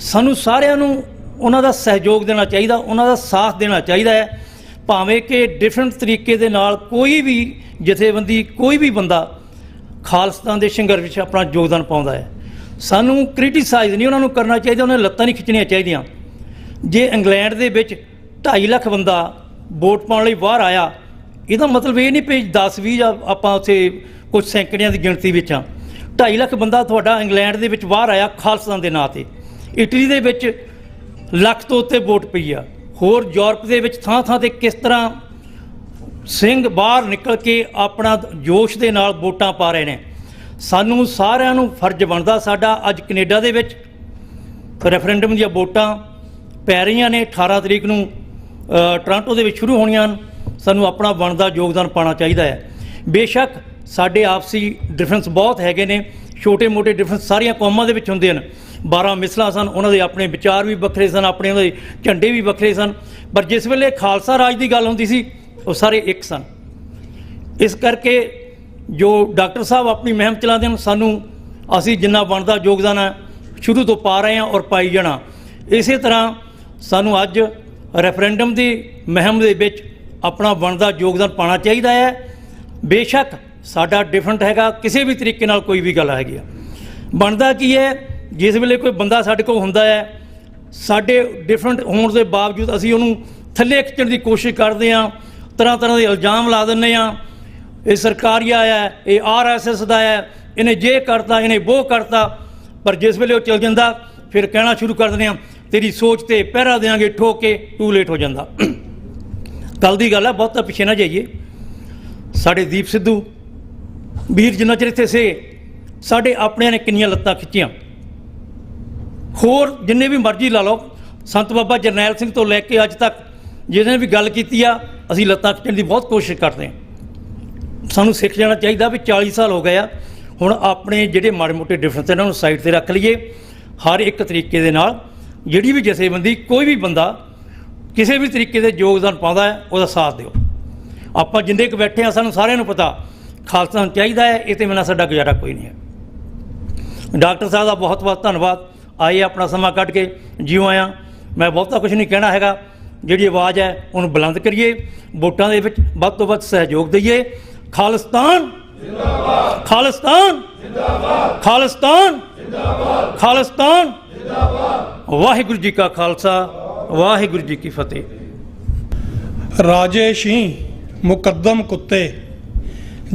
[SPEAKER 3] ਸਾਨੂੰ ਸਾਰਿਆਂ ਨੂੰ ਉਹਨਾਂ ਦਾ ਸਹਿਯੋਗ ਦੇਣਾ ਚਾਹੀਦਾ, ਉਹਨਾਂ ਦਾ ਸਾਥ ਦੇਣਾ ਚਾਹੀਦਾ ਹੈ। ਭਾਵੇਂ ਕਿ ਡਿਫਰੈਂਟ ਤਰੀਕੇ ਦੇ ਨਾਲ ਕੋਈ ਵੀ ਜਥੇਬੰਦੀ ਕੋਈ ਵੀ ਬੰਦਾ ਖਾਲਿਸਤਾਨ ਦੇ ਸੰਘਰਸ਼ ਵਿੱਚ ਆਪਣਾ ਯੋਗਦਾਨ ਪਾਉਂਦਾ ਹੈ, ਸਾਨੂੰ ਕ੍ਰਿਟੀਸਾਈਜ਼ ਨਹੀਂ ਉਹਨਾਂ ਨੂੰ ਕਰਨਾ ਚਾਹੀਦਾ, ਉਹਨਾਂ ਲੱਤਾਂ ਨਹੀਂ ਖਿੱਚਣੀਆਂ ਚਾਹੀਦੀਆਂ। ਜੇ ਇੰਗਲੈਂਡ ਦੇ ਵਿੱਚ 2.5 ਲੱਖ ਬੰਦਾ ਵੋਟ ਪਾਉਣ ਲਈ ਬਾਹਰ ਆਇਆ, ਇਹਦਾ ਮਤਲਬ ਇਹ ਨਹੀਂ ਵੀ 10-20 ਜਾਂ ਆਪਾਂ ਉੱਥੇ ਕੁਝ ਸੈਂਕੜਿਆਂ ਦੀ ਗਿਣਤੀ ਵਿੱਚ ਹਾਂ। 2.5 ਲੱਖ ਬੰਦਾ ਤੁਹਾਡਾ ਇੰਗਲੈਂਡ ਦੇ ਵਿੱਚ ਬਾਹਰ ਆਇਆ ਖਾਲਿਸਤਾਨ ਦੇ ਨਾਂ 'ਤੇ। ਇਟਲੀ ਦੇ ਵਿੱਚ ਲੱਖ ਤੋਂ ਉੱਤੇ ਵੋਟ ਪਈ ਆ। ਹੋਰ ਯੂਰਪ ਦੇ ਵਿੱਚ ਥਾਂ ਥਾਂ ਤੇ ਕਿਸ ਤਰ੍ਹਾਂ ਸਿੰਘ ਬਾਹਰ ਨਿਕਲ ਕੇ ਆਪਣਾ ਜੋਸ਼ ਦੇ ਨਾਲ ਵੋਟਾਂ ਪਾ ਰਹੇ ਨੇ। ਸਾਨੂੰ ਸਾਰਿਆਂ ਨੂੰ ਫਰਜ਼ ਬਣਦਾ ਸਾਡਾ। ਅੱਜ ਕੈਨੇਡਾ ਦੇ ਵਿੱਚ ਰੈਫਰੈਂਡਮ ਦੀਆਂ ਵੋਟਾਂ ਪੈ ਰਹੀਆਂ ਨੇ, 18 ਤਰੀਕ ਨੂੰ ਟੋਰਾਂਟੋ ਦੇ ਵਿੱਚ ਸ਼ੁਰੂ ਹੋਣੀਆਂ ਹਨ। ਸਾਨੂੰ ਆਪਣਾ ਬਣਦਾ ਯੋਗਦਾਨ ਪਾਉਣਾ ਚਾਹੀਦਾ ਹੈ। ਬੇਸ਼ੱਕ ਸਾਡੇ ਆਪਸੀ ਡਿਫਰੈਂਸ ਬਹੁਤ ਹੈਗੇ ਨੇ, ਛੋਟੇ ਮੋਟੇ ਡਿਫਰੈਂਸ ਸਾਰੀਆਂ ਕੌਮਾਂ ਦੇ ਵਿੱਚ ਹੁੰਦੇ ਹਨ। 12 ਮਿਸਲਾਂ ਸਨ, ਉਹਨਾਂ ਦੇ ਆਪਣੇ ਵਿਚਾਰ ਵੀ ਵੱਖਰੇ ਸਨ, ਆਪਣੇ ਉਹਨਾਂ ਦੇ ਝੰਡੇ ਵੀ ਵੱਖਰੇ ਸਨ, ਪਰ ਜਿਸ ਵੇਲੇ ਖਾਲਸਾ ਰਾਜ ਦੀ ਗੱਲ ਹੁੰਦੀ ਸੀ ਉਹ ਸਾਰੇ ਇੱਕ ਸਨ। ਇਸ ਕਰਕੇ ਜੋ ਡਾਕਟਰ ਸਾਹਿਬ ਆਪਣੀ ਮੁਹਿੰਮ ਚਲਾਉਂਦੇ ਹਨ, ਸਾਨੂੰ ਅਸੀਂ ਜਿੰਨਾ ਬਣਦਾ ਯੋਗਦਾਨ ਹੈ ਸ਼ੁਰੂ ਤੋਂ ਪਾ ਰਹੇ ਹਾਂ ਔਰ ਪਾਈ ਜਾਣਾ। ਇਸੇ ਤਰ੍ਹਾਂ ਸਾਨੂੰ ਅੱਜ ਰੈਫਰੈਂਡਮ ਦੀ ਮੁਹਿੰਮ ਦੇ ਵਿੱਚ ਆਪਣਾ ਬਣਦਾ ਯੋਗਦਾਨ ਪਾਉਣਾ ਚਾਹੀਦਾ ਹੈ। ਬੇਸ਼ੱਕ ਸਾਡਾ ਡਿਫਰੈਂਟ ਹੈਗਾ, ਕਿਸੇ ਵੀ ਤਰੀਕੇ ਨਾਲ ਕੋਈ ਵੀ ਗੱਲ ਹੈਗੀ ਆ। ਬਣਦਾ ਕੀ ਹੈ, ਜਿਸ ਵੇਲੇ ਕੋਈ ਬੰਦਾ ਸਾਡੇ ਕੋਲ ਹੁੰਦਾ ਹੈ, ਸਾਡੇ ਡਿਫਰੈਂਟ ਹੋਣ ਦੇ ਬਾਵਜੂਦ ਅਸੀਂ ਉਹਨੂੰ ਥੱਲੇ ਖਿੱਚਣ ਦੀ ਕੋਸ਼ਿਸ਼ ਕਰਦੇ ਹਾਂ, ਤਰ੍ਹਾਂ ਤਰ੍ਹਾਂ ਦੇ ਇਲਜ਼ਾਮ ਲਾ ਦਿੰਦੇ ਹਾਂ। ਇਹ ਸਰਕਾਰੀਆ ਹੈ, ਇਹ RSS ਦਾ ਹੈ, ਇਹਨੇ ਜੇ ਕਰਤਾ, ਇਹਨੇ ਉਹ ਕਰਤਾ। ਪਰ ਜਿਸ ਵੇਲੇ ਉਹ ਚਲ ਜਾਂਦਾ ਫਿਰ ਕਹਿਣਾ ਸ਼ੁਰੂ ਕਰ ਦਿੰਦੇ ਹਾਂ ਤੇਰੀ ਸੋਚ ਤੇ ਪਹਿਰਾ ਦੇਵਾਂਗੇ, ਠੋਕ ਕੇ ਟੂ ਲੇਟ ਹੋ ਜਾਂਦਾ। ਕੱਲ੍ਹ ਦੀ ਗੱਲ ਹੈ, ਬਹੁਤਾ ਪਿੱਛੇ ਨਾ ਜਾਈਏ। ਸਾਡੇ ਦੀਪ ਸਿੱਧੂ ਵੀਰ ਜਿੰਨਾ ਚਿਰ ਇੱਥੇ ਸੇ, ਸਾਡੇ ਆਪਣਿਆਂ ਨੇ ਕਿੰਨੀਆਂ ਲੱਤਾਂ ਖਿੱਚੀਆਂ। ਹੋਰ ਜਿੰਨੇ ਵੀ ਮਰਜ਼ੀ ਲਾ ਲਓ, ਸੰਤ ਬਾਬਾ ਜਰਨੈਲ ਸਿੰਘ ਤੋਂ ਲੈ ਕੇ ਅੱਜ ਤੱਕ ਜਿਹਨੇ ਵੀ ਗੱਲ ਕੀਤੀ ਆ, ਅਸੀਂ ਲੱਤਾਂ ਖਿੱਚਣ ਦੀ ਬਹੁਤ ਕੋਸ਼ਿਸ਼ ਕਰਦੇ ਹਾਂ। ਸਾਨੂੰ ਸਿੱਖ ਜਾਣਾ ਚਾਹੀਦਾ ਵੀ 40 ਸਾਲ ਹੋ ਗਏ ਆ, ਹੁਣ ਆਪਣੇ ਜਿਹੜੇ ਮਾੜੇ ਮੋਟੇ ਡਿਫਰੈਂਸ ਇਹਨਾਂ ਨੂੰ ਸਾਈਡ 'ਤੇ ਰੱਖ ਲਈਏ। ਹਰ ਇੱਕ ਤਰੀਕੇ ਦੇ ਨਾਲ ਜਿਹੜੀ ਵੀ ਜਥੇਬੰਦੀ, ਕੋਈ ਵੀ ਬੰਦਾ ਕਿਸੇ ਵੀ ਤਰੀਕੇ ਦੇ ਯੋਗਦਾਨ ਪਾਉਂਦਾ ਹੈ, ਉਹਦਾ ਸਾਥ ਦਿਓ। ਆਪਾਂ ਜਿੰਨੇ ਕੁ ਬੈਠੇ ਹਾਂ, ਸਾਨੂੰ ਸਾਰਿਆਂ ਨੂੰ ਪਤਾ ਖਾਲਸਾ ਨੂੰ ਚਾਹੀਦਾ ਹੈ, ਇਹ 'ਤੇ ਬਿਨਾਂ ਸਾਡਾ ਗੁਜ਼ਾਰਾ ਕੋਈ ਨਹੀਂ ਹੈ। ਡਾਕਟਰ ਸਾਹਿਬ ਦਾ ਬਹੁਤ ਬਹੁਤ ਧੰਨਵਾਦ, ਆਏ ਆਪਣਾ ਸਮਾਂ ਕੱਢ ਕੇ, ਜਿਉਂ ਆਇਆ। ਮੈਂ ਬਹੁਤਾ ਕੁਝ ਨਹੀਂ ਕਹਿਣਾ ਹੈਗਾ। ਜਿਹੜੀ ਆਵਾਜ਼ ਹੈ ਉਹਨੂੰ ਬੁਲੰਦ ਕਰੀਏ, ਵੋਟਾਂ ਦੇ ਵਿੱਚ ਵੱਧ ਤੋਂ ਵੱਧ ਸਹਿਯੋਗ ਦਈਏ। ਖਾਲਿਸਤਾਨ ਜਿੰਦਾਬਾਦ, ਖਾਲਿਸਤਾਨ ਜਿੰਦਾਬਾਦ, ਖਾਲਿਸਤਾਨ ਜਿੰਦਾਬਾਦ, ਖਾਲਿਸਤਾਨ ਜਿੰਦਾਬਾਦ। ਵਾਹਿਗੁਰੂ ਜੀ ਕਾ ਖਾਲਸਾ, ਵਾਹਿਗੁਰੂ ਜੀ ਕੀ ਫਤਿਹ।
[SPEAKER 1] ਰਾਜੇ ਸ਼ੀਂਹ ਮੁਕੱਦਮ ਕੁੱਤੇ,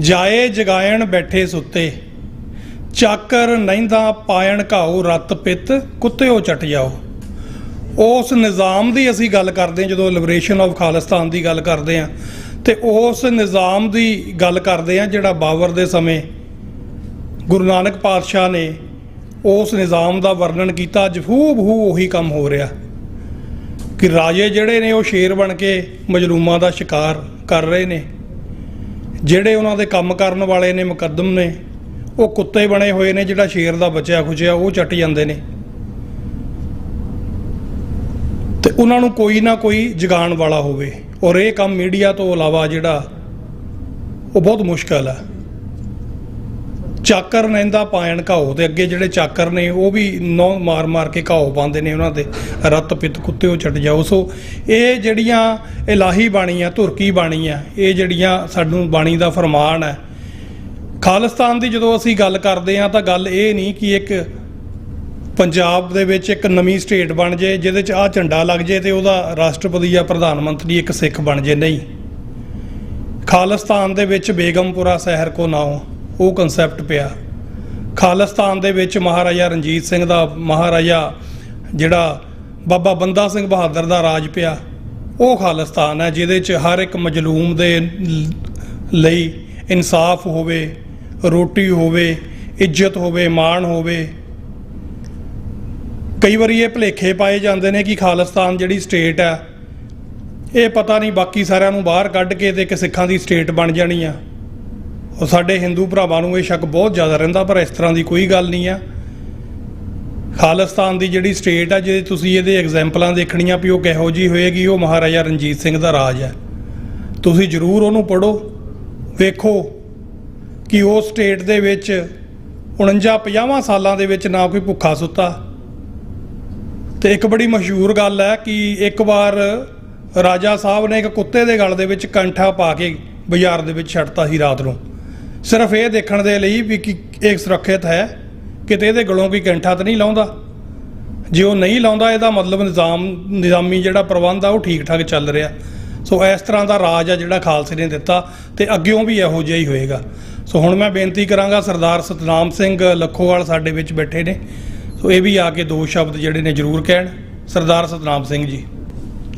[SPEAKER 1] ਜਾਏ ਜਗਾਇਣ ਬੈਠੇ ਸੁੱਤੇ, ਚਾਕਰ ਨਹਿੰਦਾ ਪਾਇਣ ਘਾਓ, ਰੱਤ ਪਿੱਤ ਕੁੱਤਿਓ ਚੱਟ ਜਾਓ। ਉਸ ਨਿਜ਼ਾਮ ਦੀ ਅਸੀਂ ਗੱਲ ਕਰਦੇ ਹਾਂ, ਜਦੋਂ ਲਿਬਰੇਸ਼ਨ ਆਫ ਖਾਲਿਸਤਾਨ ਦੀ ਗੱਲ ਕਰਦੇ ਹਾਂ, ਤੇ ਉਸ ਨਿਜ਼ਾਮ ਦੀ ਗੱਲ ਕਰਦੇ ਹਾਂ ਜਿਹੜਾ ਬਾਬਰ ਦੇ ਸਮੇਂ ਗੁਰੂ ਨਾਨਕ ਪਾਤਸ਼ਾਹ ਨੇ ਉਸ ਨਿਜ਼ਾਮ ਦਾ ਵਰਣਨ ਕੀਤਾ। ਅੱਜ ਹੂ ਉਹੀ ਕੰਮ ਹੋ ਰਿਹਾ ਕਿ ਰਾਜੇ ਜਿਹੜੇ ਨੇ ਉਹ ਸ਼ੇਰ ਬਣ ਕੇ ਮਜਲੂਮਾਂ ਦਾ ਸ਼ਿਕਾਰ ਕਰ ਰਹੇ ਨੇ, ਜਿਹੜੇ ਉਹਨਾਂ ਦੇ ਕੰਮ ਕਰਨ ਵਾਲੇ ਨੇ, ਮੁਕੱਦਮ ਨੇ, ਉਹ ਕੁੱਤੇ ਬਣੇ ਹੋਏ ਨੇ। ਜਿਹੜਾ ਸ਼ੇਰ ਦਾ ਬਚਿਆ ਖੁਚਿਆ ਉਹ ਚੱਟ ਜਾਂਦੇ ਨੇ, ਤੇ ਉਹਨਾਂ ਨੂੰ ਕੋਈ ਨਾ ਕੋਈ ਜਗਾਉਣ ਵਾਲਾ ਹੋਵੇ। ਔਰ ਇਹ ਕੰਮ ਮੀਡੀਆ ਤੋਂ ਇਲਾਵਾ ਜਿਹੜਾ ਉਹ ਬਹੁਤ ਮੁਸ਼ਕਲ ਹੈ। ਚਾਕਰ ਨਹਿੰਦਾ ਪਾਇਣ ਘਾਓ, ਤੇ ਅੱਗੇ ਜਿਹੜੇ ਚਾਕਰ ਨੇ ਉਹ ਵੀ ਨੌ ਮਾਰ ਮਾਰ ਕੇ ਘਾਓ ਪਾਉਂਦੇ ਨੇ ਉਹਨਾਂ ਦੇ, ਰੱਤ ਪਿੱਤ ਕੁੱਤਿਓ ਚੱਟ ਜਾਓ। ਸੋ ਇਹ ਜਿਹੜੀਆਂ ਇਲਾਹੀ ਬਾਣੀ ਆ, ਧੁਰਕੀ ਬਾਣੀ ਆ, ਇਹ ਜਿਹੜੀਆਂ ਸਾਨੂੰ ਬਾਣੀ ਦਾ ਫਰਮਾਨ ਹੈ। ਖਾਲਿਸਤਾਨ ਦੀ ਜਦੋਂ ਅਸੀਂ ਗੱਲ ਕਰਦੇ ਹਾਂ ਤਾਂ ਗੱਲ ਇਹ ਨਹੀਂ ਕਿ ਇੱਕ ਪੰਜਾਬ ਦੇ ਵਿੱਚ ਇੱਕ ਨਵੀਂ ਸਟੇਟ ਬਣ ਜੇ ਜਿਹਦੇ 'ਚ ਆਹ ਝੰਡਾ ਲੱਗ ਜੇ ਤੇ ਉਹਦਾ ਰਾਸ਼ਟਰਪਤੀ ਜਾਂ ਪ੍ਰਧਾਨ ਮੰਤਰੀ ਇੱਕ ਸਿੱਖ ਬਣ ਜੇ। ਨਹੀਂ, ਖਾਲਿਸਤਾਨ ਦੇ ਵਿੱਚ ਬੇਗਮਪੁਰਾ ਸ਼ਹਿਰ ਕੋ ਨਾਉ, ਉਹ ਕਨਸੈਪਟ ਪਿਆ। ਖਾਲਿਸਤਾਨ ਦੇ ਵਿੱਚ ਮਹਾਰਾਜਾ ਰਣਜੀਤ ਸਿੰਘ ਦਾ, ਮਹਾਰਾਜਾ ਜਿਹੜਾ ਬਾਬਾ ਬੰਦਾ ਸਿੰਘ ਬਹਾਦਰ ਦਾ ਰਾਜ ਪਿਆ। ਉਹ ਖਾਲਿਸਤਾਨ ਹੈ ਜਿਹਦੇ 'ਚ ਹਰ ਇੱਕ ਮਜਲੂਮ ਦੇ ਲਈ ਇਨਸਾਫ ਹੋਵੇ, ਰੋਟੀ ਹੋਵੇ, ਇੱਜ਼ਤ ਹੋਵੇ, ਮਾਣ ਹੋਵੇ। ਕਈ ਵਾਰੀ ਇਹ ਭੁਲੇਖੇ ਪਾਏ ਜਾਂਦੇ ਨੇ ਕਿ ਖਾਲਿਸਤਾਨ ਜਿਹੜੀ ਸਟੇਟ ਆ, ਇਹ ਪਤਾ ਨਹੀਂ ਬਾਕੀ ਸਾਰਿਆਂ ਨੂੰ ਬਾਹਰ ਕੱਢ ਕੇ ਤੇ ਇੱਕ ਸਿੱਖਾਂ ਦੀ ਸਟੇਟ ਬਣ ਜਾਣੀ ਆ। ਉਹ ਸਾਡੇ ਹਿੰਦੂ ਭਰਾਵਾਂ ਨੂੰ ਇਹ ਸ਼ੱਕ ਬਹੁਤ ਜ਼ਿਆਦਾ ਰਹਿੰਦਾ, ਪਰ ਇਸ ਤਰ੍ਹਾਂ ਦੀ ਕੋਈ ਗੱਲ ਨਹੀਂ ਆ। ਖਾਲਿਸਤਾਨ ਦੀ ਜਿਹੜੀ ਸਟੇਟ ਆ, ਜੇ ਤੁਸੀਂ ਇਹਦੇ ਐਗਜ਼ਾਮਪਲਾਂ ਦੇਖਣੀਆਂ ਵੀ ਉਹ ਕਿਹੋ ਜਿਹੀ ਹੋਏਗੀ, ਉਹ ਮਹਾਰਾਜਾ ਰਣਜੀਤ ਸਿੰਘ ਦਾ ਰਾਜ ਹੈ। ਤੁਸੀਂ ਜ਼ਰੂਰ ਉਹਨੂੰ ਪੜ੍ਹੋ, ਵੇਖੋ ਕਿ ਉਹ ਸਟੇਟ ਦੇ ਵਿੱਚ 49-50 ਸਾਲਾਂ ਦੇ ਵਿੱਚ ਨਾ ਕੋਈ ਭੁੱਖਾ ਸੁੱਤਾ। ਤੇ ਇੱਕ ਬੜੀ ਮਸ਼ਹੂਰ ਗੱਲ ਹੈ ਕਿ ਇੱਕ ਵਾਰ ਰਾਜਾ ਸਾਹਿਬ ਨੇ ਇੱਕ ਕੁੱਤੇ ਦੇ ਗਲ ਦੇ ਵਿੱਚ ਕੰਠਾ ਪਾ ਕੇ ਬਾਜ਼ਾਰ ਦੇ ਵਿੱਚ ਛੱਡਤਾ ਸੀ ਰਾਤ ਨੂੰ, ਸਿਰਫ ਇਹ ਦੇਖਣ ਦੇ ਲਈ ਵੀ ਕਿ ਇਹ ਸੁਰੱਖਿਅਤ ਹੈ, ਕਿਤੇ ਇਹਦੇ ਗਲੋਂ ਕੋਈ ਕੰਠਾ ਤਾਂ ਨਹੀਂ ਲਾਉਂਦਾ। ਜੇ ਉਹ ਨਹੀਂ ਲਾਉਂਦਾ, ਇਹਦਾ ਮਤਲਬ ਨਿਜ਼ਾਮੀ ਜਿਹੜਾ ਪ੍ਰਬੰਧ ਆ ਉਹ ਠੀਕ ਠਾਕ ਚੱਲ ਰਿਹਾ। ਸੋ ਇਸ ਤਰ੍ਹਾਂ ਦਾ ਰਾਜ ਆ ਜਿਹੜਾ ਖਾਲਸੇ ਨੇ ਦਿੱਤਾ, ਤੇ ਅੱਗਿਓਂ ਵੀ ਇਹੋ ਜਿਹਾ ਹੀ ਹੋਏਗਾ। ਸੋ ਹੁਣ ਮੈਂ ਬੇਨਤੀ ਕਰਾਂਗਾ, ਸਰਦਾਰ ਸਤਨਾਮ ਸਿੰਘ ਲੱਖੋਵਾਲ ਸਾਡੇ ਵਿੱਚ ਬੈਠੇ ਨੇ, ਸੋ ਇਹ ਵੀ ਆ ਕੇ ਦੋ ਸ਼ਬਦ ਜਿਹੜੇ ਨੇ ਜ਼ਰੂਰ ਕਹਿਣ। ਸਰਦਾਰ ਸਤਨਾਮ ਸਿੰਘ ਜੀ।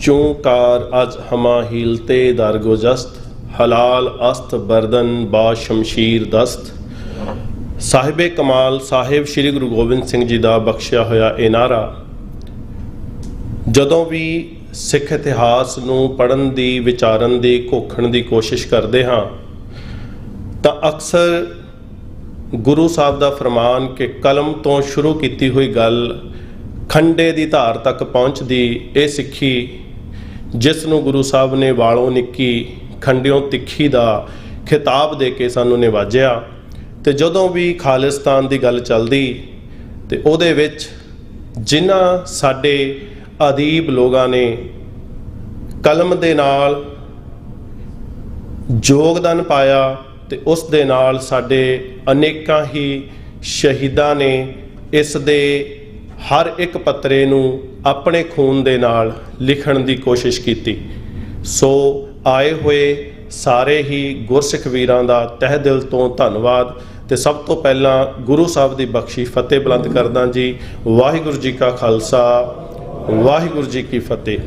[SPEAKER 4] चूंकार अज हमा हीलते दरगुजस्त हलाल अस्त बर्दन बा शमशीर दस्त। साहिबे कमाल साहिब श्री गुरु गोबिंद सिंह जी का बख्शिया होया ये नारा जदों भी सिख इतिहास नूं पढ़न दी विचारन दी घोखण दी कोशिश करते हाँ तो अक्सर गुरु साहब का फरमान कि कलम तो शुरू की हुई गल खंडे की धार तक पहुँचती ये सिੱਖੀ जिस नूं गुरु साहब ने वालों निक्की खंडियों तिखी का खिताब दे के सानू निवाजिया। तो जदों भी खालिस्तान की गल चलती तो उहदे विच जिन्हां साडे अदीब लोगां ने कलम दे नाल योगदान पाया तो उस दे नाल साडे अनेकां ही शहीदां ने इस दे हर एक पत्रे नूं अपने खून दे नाल लिखण दी कोशिश की। सो आए हुए सारे ही गुरसिख वीरां दा तह दिल तो धन्नवाद। ते सब तो पहला गुरु साहब की बख्शी फतेह बुलंद करदा जी। वाहिगुरू जी का खालसा वाहिगुरू जी की फतेह।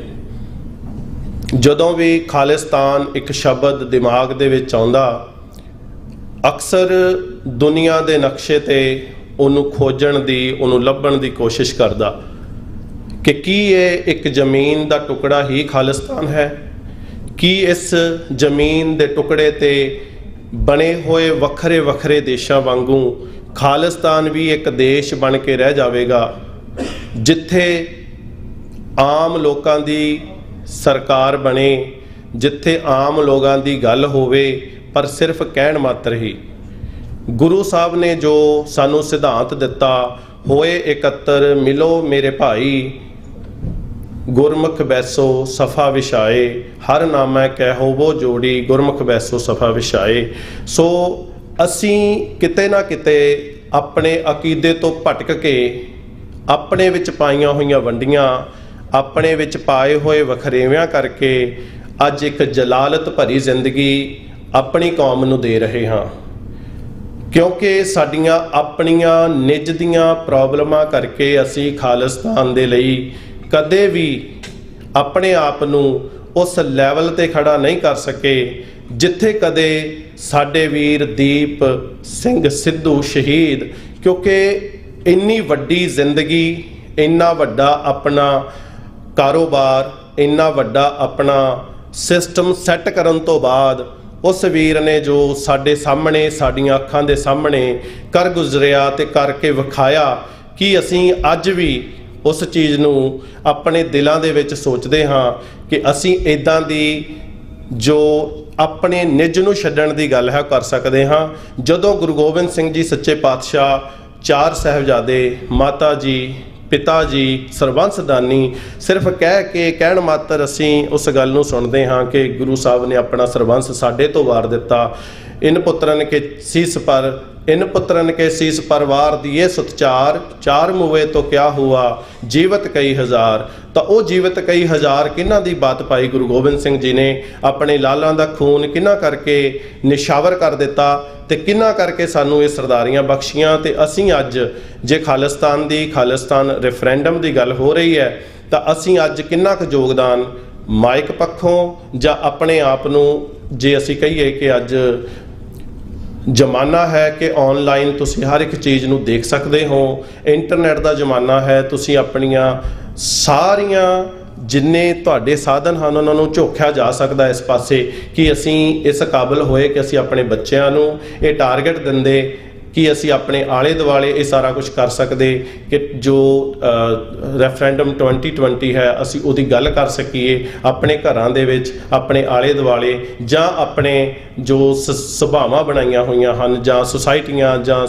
[SPEAKER 4] जदों भी खालिस्तान एक शब्द दिमाग दे विच आउंदा अक्सर दुनिया दे नक्शे ते उन्हों खोजण दी उन्हों लभण दी कोशिश करदा कि की ये एक जमीन का टुकड़ा ही खालिस्तान है, कि इस जमीन के टुकड़े ते बने हुए वखरे वखरे देशों वांगू खालिस्तान भी एक देश बन के रह जाएगा जिथे आम लोगों की सरकार बने, जिथे आम लोगों की गल होवे पर सिर्फ कहण मात्र ही। गुरु साहब ने जो सानू सिद्धांत दिता होए इकत्तर मिलो मेरे भाई गुरमुख बैसो सफ़ा विछाए हर नामै कहो वो जोड़ी गुरमुख बैसो सफ़ा विछाए। सो असी किते ना किते अपने अकीदे तो भटक के अपने विच पाईयां होईयां वंडियां अपने विच पाए हुए वखरेवियां करके अज एक जलालत भरी जिंदगी अपनी कौम नूं दे रहे हाँ। क्योंकि साडियां अपनियां निज दियां प्रॉब्लमां करके असी खालिस्तान दे लई कदे भी अपने आप नूं उस लैवल ते खड़ा नहीं कर सके जिथे कदे साडे वीर दीप सिंह सिद्धू शहीद, क्योंकि इन्नी वड्डी जिंदगी इन्ना वड्डा अपना कारोबार इन्ना वड्डा अपना सिस्टम सैट करन तो बाद उस वीर ने जो साडे सामने साडियां अखां दे सामने कर गुजरिया ते करके विखाया कि असीं अज भी उस चीज़ नूं अपने दिलों दे विच सोचते हाँ कि असीं इदां दी जो अपने निज नूं छड्डण दी गल है कर सकते हाँ। जदों गुरु गोबिंद सिंह जी सच्चे पातशाह चार साहिबजादे माता जी पिता जी सरबंस दानी सिर्फ कह के कहण मात्र असीं उस गल नूं सुणदे हाँ कि गुरु साहब ने अपना सरबंस साडे तो वार दिता। इन पुत्रन के शीस पर इन पुत्रन के शीस पर वार दिए सुतचार चार मुए तो क्या हुआ जीवत कई हजार। तो वो जीवत कई हजार किन्हां दी बात पाई गुरु गोबिंद सिंह जी ने अपने लालां दा खून किन्हां करके निशावर कर दिता ते किन्हां करके सानू ये सरदारियां बख्शियां। ते असीं अज जे खालिस्तान रेफरेंडम की गल हो रही है तो असीं अज किन्ना क योगदान माइक पक्षों जां अपने आप नूं जे असीं कहीए कि अज जमाना है कि ऑनलाइन तुसी हर एक चीज़ नूं देख सकते हो, इंटरनेट का जमाना है, तुसी अपनियां सारियां जिन्ने तुहाडे साधन हैं उन्हां नूं झोकिया जा सकता इस पासे कि असीं इस काबिल होए कि असीं अपने बच्चों नूं ये टारगेट दिंदे कि असी अपने आले दुआले ये सारा कुछ कर सकते कि जो रेफरेंडम 2020 है असी उहदी गल कर सकीए अपने घरां दे विच अपने आले दुआले जां अपने जो सभावां बनाईयां होईयां हन जां सोसाइटियां जां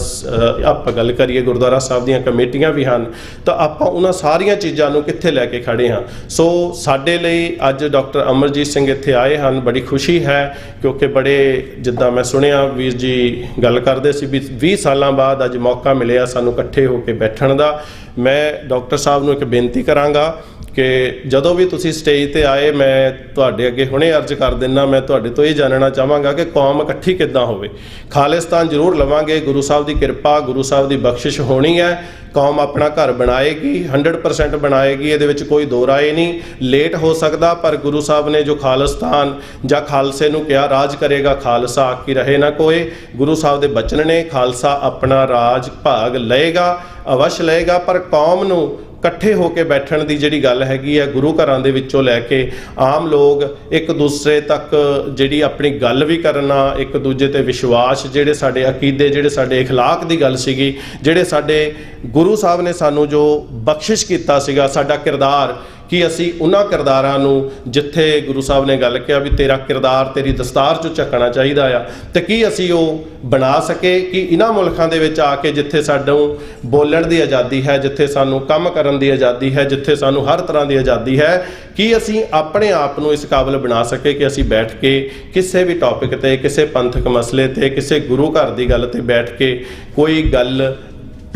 [SPEAKER 4] आपां गल करिए गुरुद्वारा साहब दीयां कमेटियां भी हन तो आपां उन्हां सारियां चीज़ां नूं कित्थे लैके खड़े हाँ। सो साडे लई अज डॉक्टर अमरजीत सिंह इत्थे आए हन, बड़ी खुशी है क्योंकि बड़े जिद्दां मैं सुनिया वीर जी गल करदे सी भी 20 सालों बाद अज मौका मिले सानू इकट्ठे होकर बैठण का। ਮੈਂ ਡਾਕਟਰ ਸਾਹਿਬ ਨੂੰ ਇੱਕ ਬੇਨਤੀ ਕਰਾਂਗਾ ਕਿ ਜਦੋਂ ਵੀ ਤੁਸੀਂ ਸਟੇਜ ਤੇ ਆਏ, ਮੈਂ ਤੁਹਾਡੇ ਅੱਗੇ ਹੁਣੇ ਅਰਜ਼ ਕਰ ਦਿੰਦਾ, ਮੈਂ ਤੁਹਾਡੇ ਤੋਂ ਇਹ ਜਾਣਨਾ ਚਾਹਾਂਗਾ ਕਿ ਕੌਮ ਇਕੱਠੀ ਕਿੱਦਾਂ ਹੋਵੇ। ਖਾਲਿਸਤਾਨ ਜ਼ਰੂਰ ਲਵਾਂਗੇ, ਗੁਰੂ ਸਾਹਿਬ ਦੀ ਕਿਰਪਾ, ਗੁਰੂ ਸਾਹਿਬ ਦੀ ਬਖਸ਼ਿਸ਼ ਹੋਣੀ ਹੈ। ਕੌਮ ਆਪਣਾ ਘਰ ਬਣਾਏਗੀ, 100% ਬਣਾਏਗੀ, ਇਹਦੇ ਵਿੱਚ ਕੋਈ ਦੋ ਰਾਏ ਨਹੀਂ। ਲੇਟ ਹੋ ਸਕਦਾ, ਪਰ ਗੁਰੂ ਸਾਹਿਬ ਨੇ ਜੋ ਖਾਲਿਸਤਾਨ ਜਾਂ ਖਾਲਸੇ ਨੂੰ ਕਿਹਾ, ਰਾਜ ਕਰੇਗਾ ਖਾਲਸਾ ਆਕੀ ਰਹੇ ਨਾ ਕੋਏ, ਗੁਰੂ ਸਾਹਿਬ ਦੇ ਬਚਨ ਨੇ। ਖਾਲਸਾ ਆਪਣਾ ਰਾਜ ਭਾਗ ਲਏਗਾ, ਅਵਸ਼ ਲਏਗਾ, ਪਰ ਕੌਮ ਨੂੰ ਇਕੱਠੇ ਹੋ ਕੇ ਬੈਠਣ ਦੀ ਜਿਹੜੀ ਗੱਲ ਹੈਗੀ ਹੈ, ਗੁਰੂ ਘਰਾਂ ਦੇ ਵਿੱਚੋਂ ਲੈ ਕੇ ਆਮ ਲੋਕ ਇੱਕ ਦੂਸਰੇ ਤੱਕ ਜਿਹੜੀ ਆਪਣੀ ਗੱਲ ਵੀ ਕਰਨਾ, ਇੱਕ ਦੂਜੇ ਤੇ ਵਿਸ਼ਵਾਸ, ਜਿਹੜੇ ਸਾਡੇ ਅਕੀਦੇ, ਜਿਹੜੇ ਸਾਡੇ ਇਖਲਾਕ ਦੀ ਗੱਲ ਸੀਗੀ, ਜਿਹੜੇ ਸਾਡੇ ਗੁਰੂ ਸਾਹਿਬ ਨੇ ਸਾਨੂੰ ਜੋ ਬਖਸ਼ਿਸ਼ ਕੀਤਾ ਸੀਗਾ, ਸਾਡਾ ਕਿਰਦਾਰ, ਕਿ ਅਸੀਂ ਉਹਨਾਂ ਕਿਰਦਾਰਾਂ ਨੂੰ, ਜਿੱਥੇ ਗੁਰੂ ਸਾਹਿਬ ਨੇ ਗੱਲ ਕਿਹਾ ਵੀ ਤੇਰਾ ਕਿਰਦਾਰ ਤੇਰੀ ਦਸਤਾਰ 'ਚੋਂ ਝੱਕਣਾ ਚਾਹੀਦਾ ਆ, ਤੇ ਕੀ ਅਸੀਂ ਉਹ ਬਣਾ ਸਕੇ ਕਿ ਇਹਨਾਂ ਮੁਲਕਾਂ ਦੇ ਵਿੱਚ ਆ ਕੇ ਜਿੱਥੇ ਸਾਨੂੰ ਬੋਲਣ ਦੀ ਆਜ਼ਾਦੀ ਹੈ, ਜਿੱਥੇ ਸਾਨੂੰ ਕੰਮ ਕਰਨ ਦੀ ਆਜ਼ਾਦੀ ਹੈ, ਜਿੱਥੇ ਸਾਨੂੰ ਹਰ ਤਰ੍ਹਾਂ ਦੀ ਆਜ਼ਾਦੀ ਹੈ, ਕੀ ਅਸੀਂ ਆਪਣੇ ਆਪ ਨੂੰ ਇਸ ਕਾਬਲ ਬਣਾ ਸਕੇ ਕਿ ਅਸੀਂ ਬੈਠ ਕੇ ਕਿਸੇ ਵੀ ਟੌਪਿਕ ਤੇ, ਕਿਸੇ ਪੰਥਕ ਮਸਲੇ ਤੇ, ਕਿਸੇ ਗੁਰੂ ਘਰ ਦੀ ਗੱਲ ਤੇ ਬੈਠ ਕੇ ਕੋਈ ਗੱਲ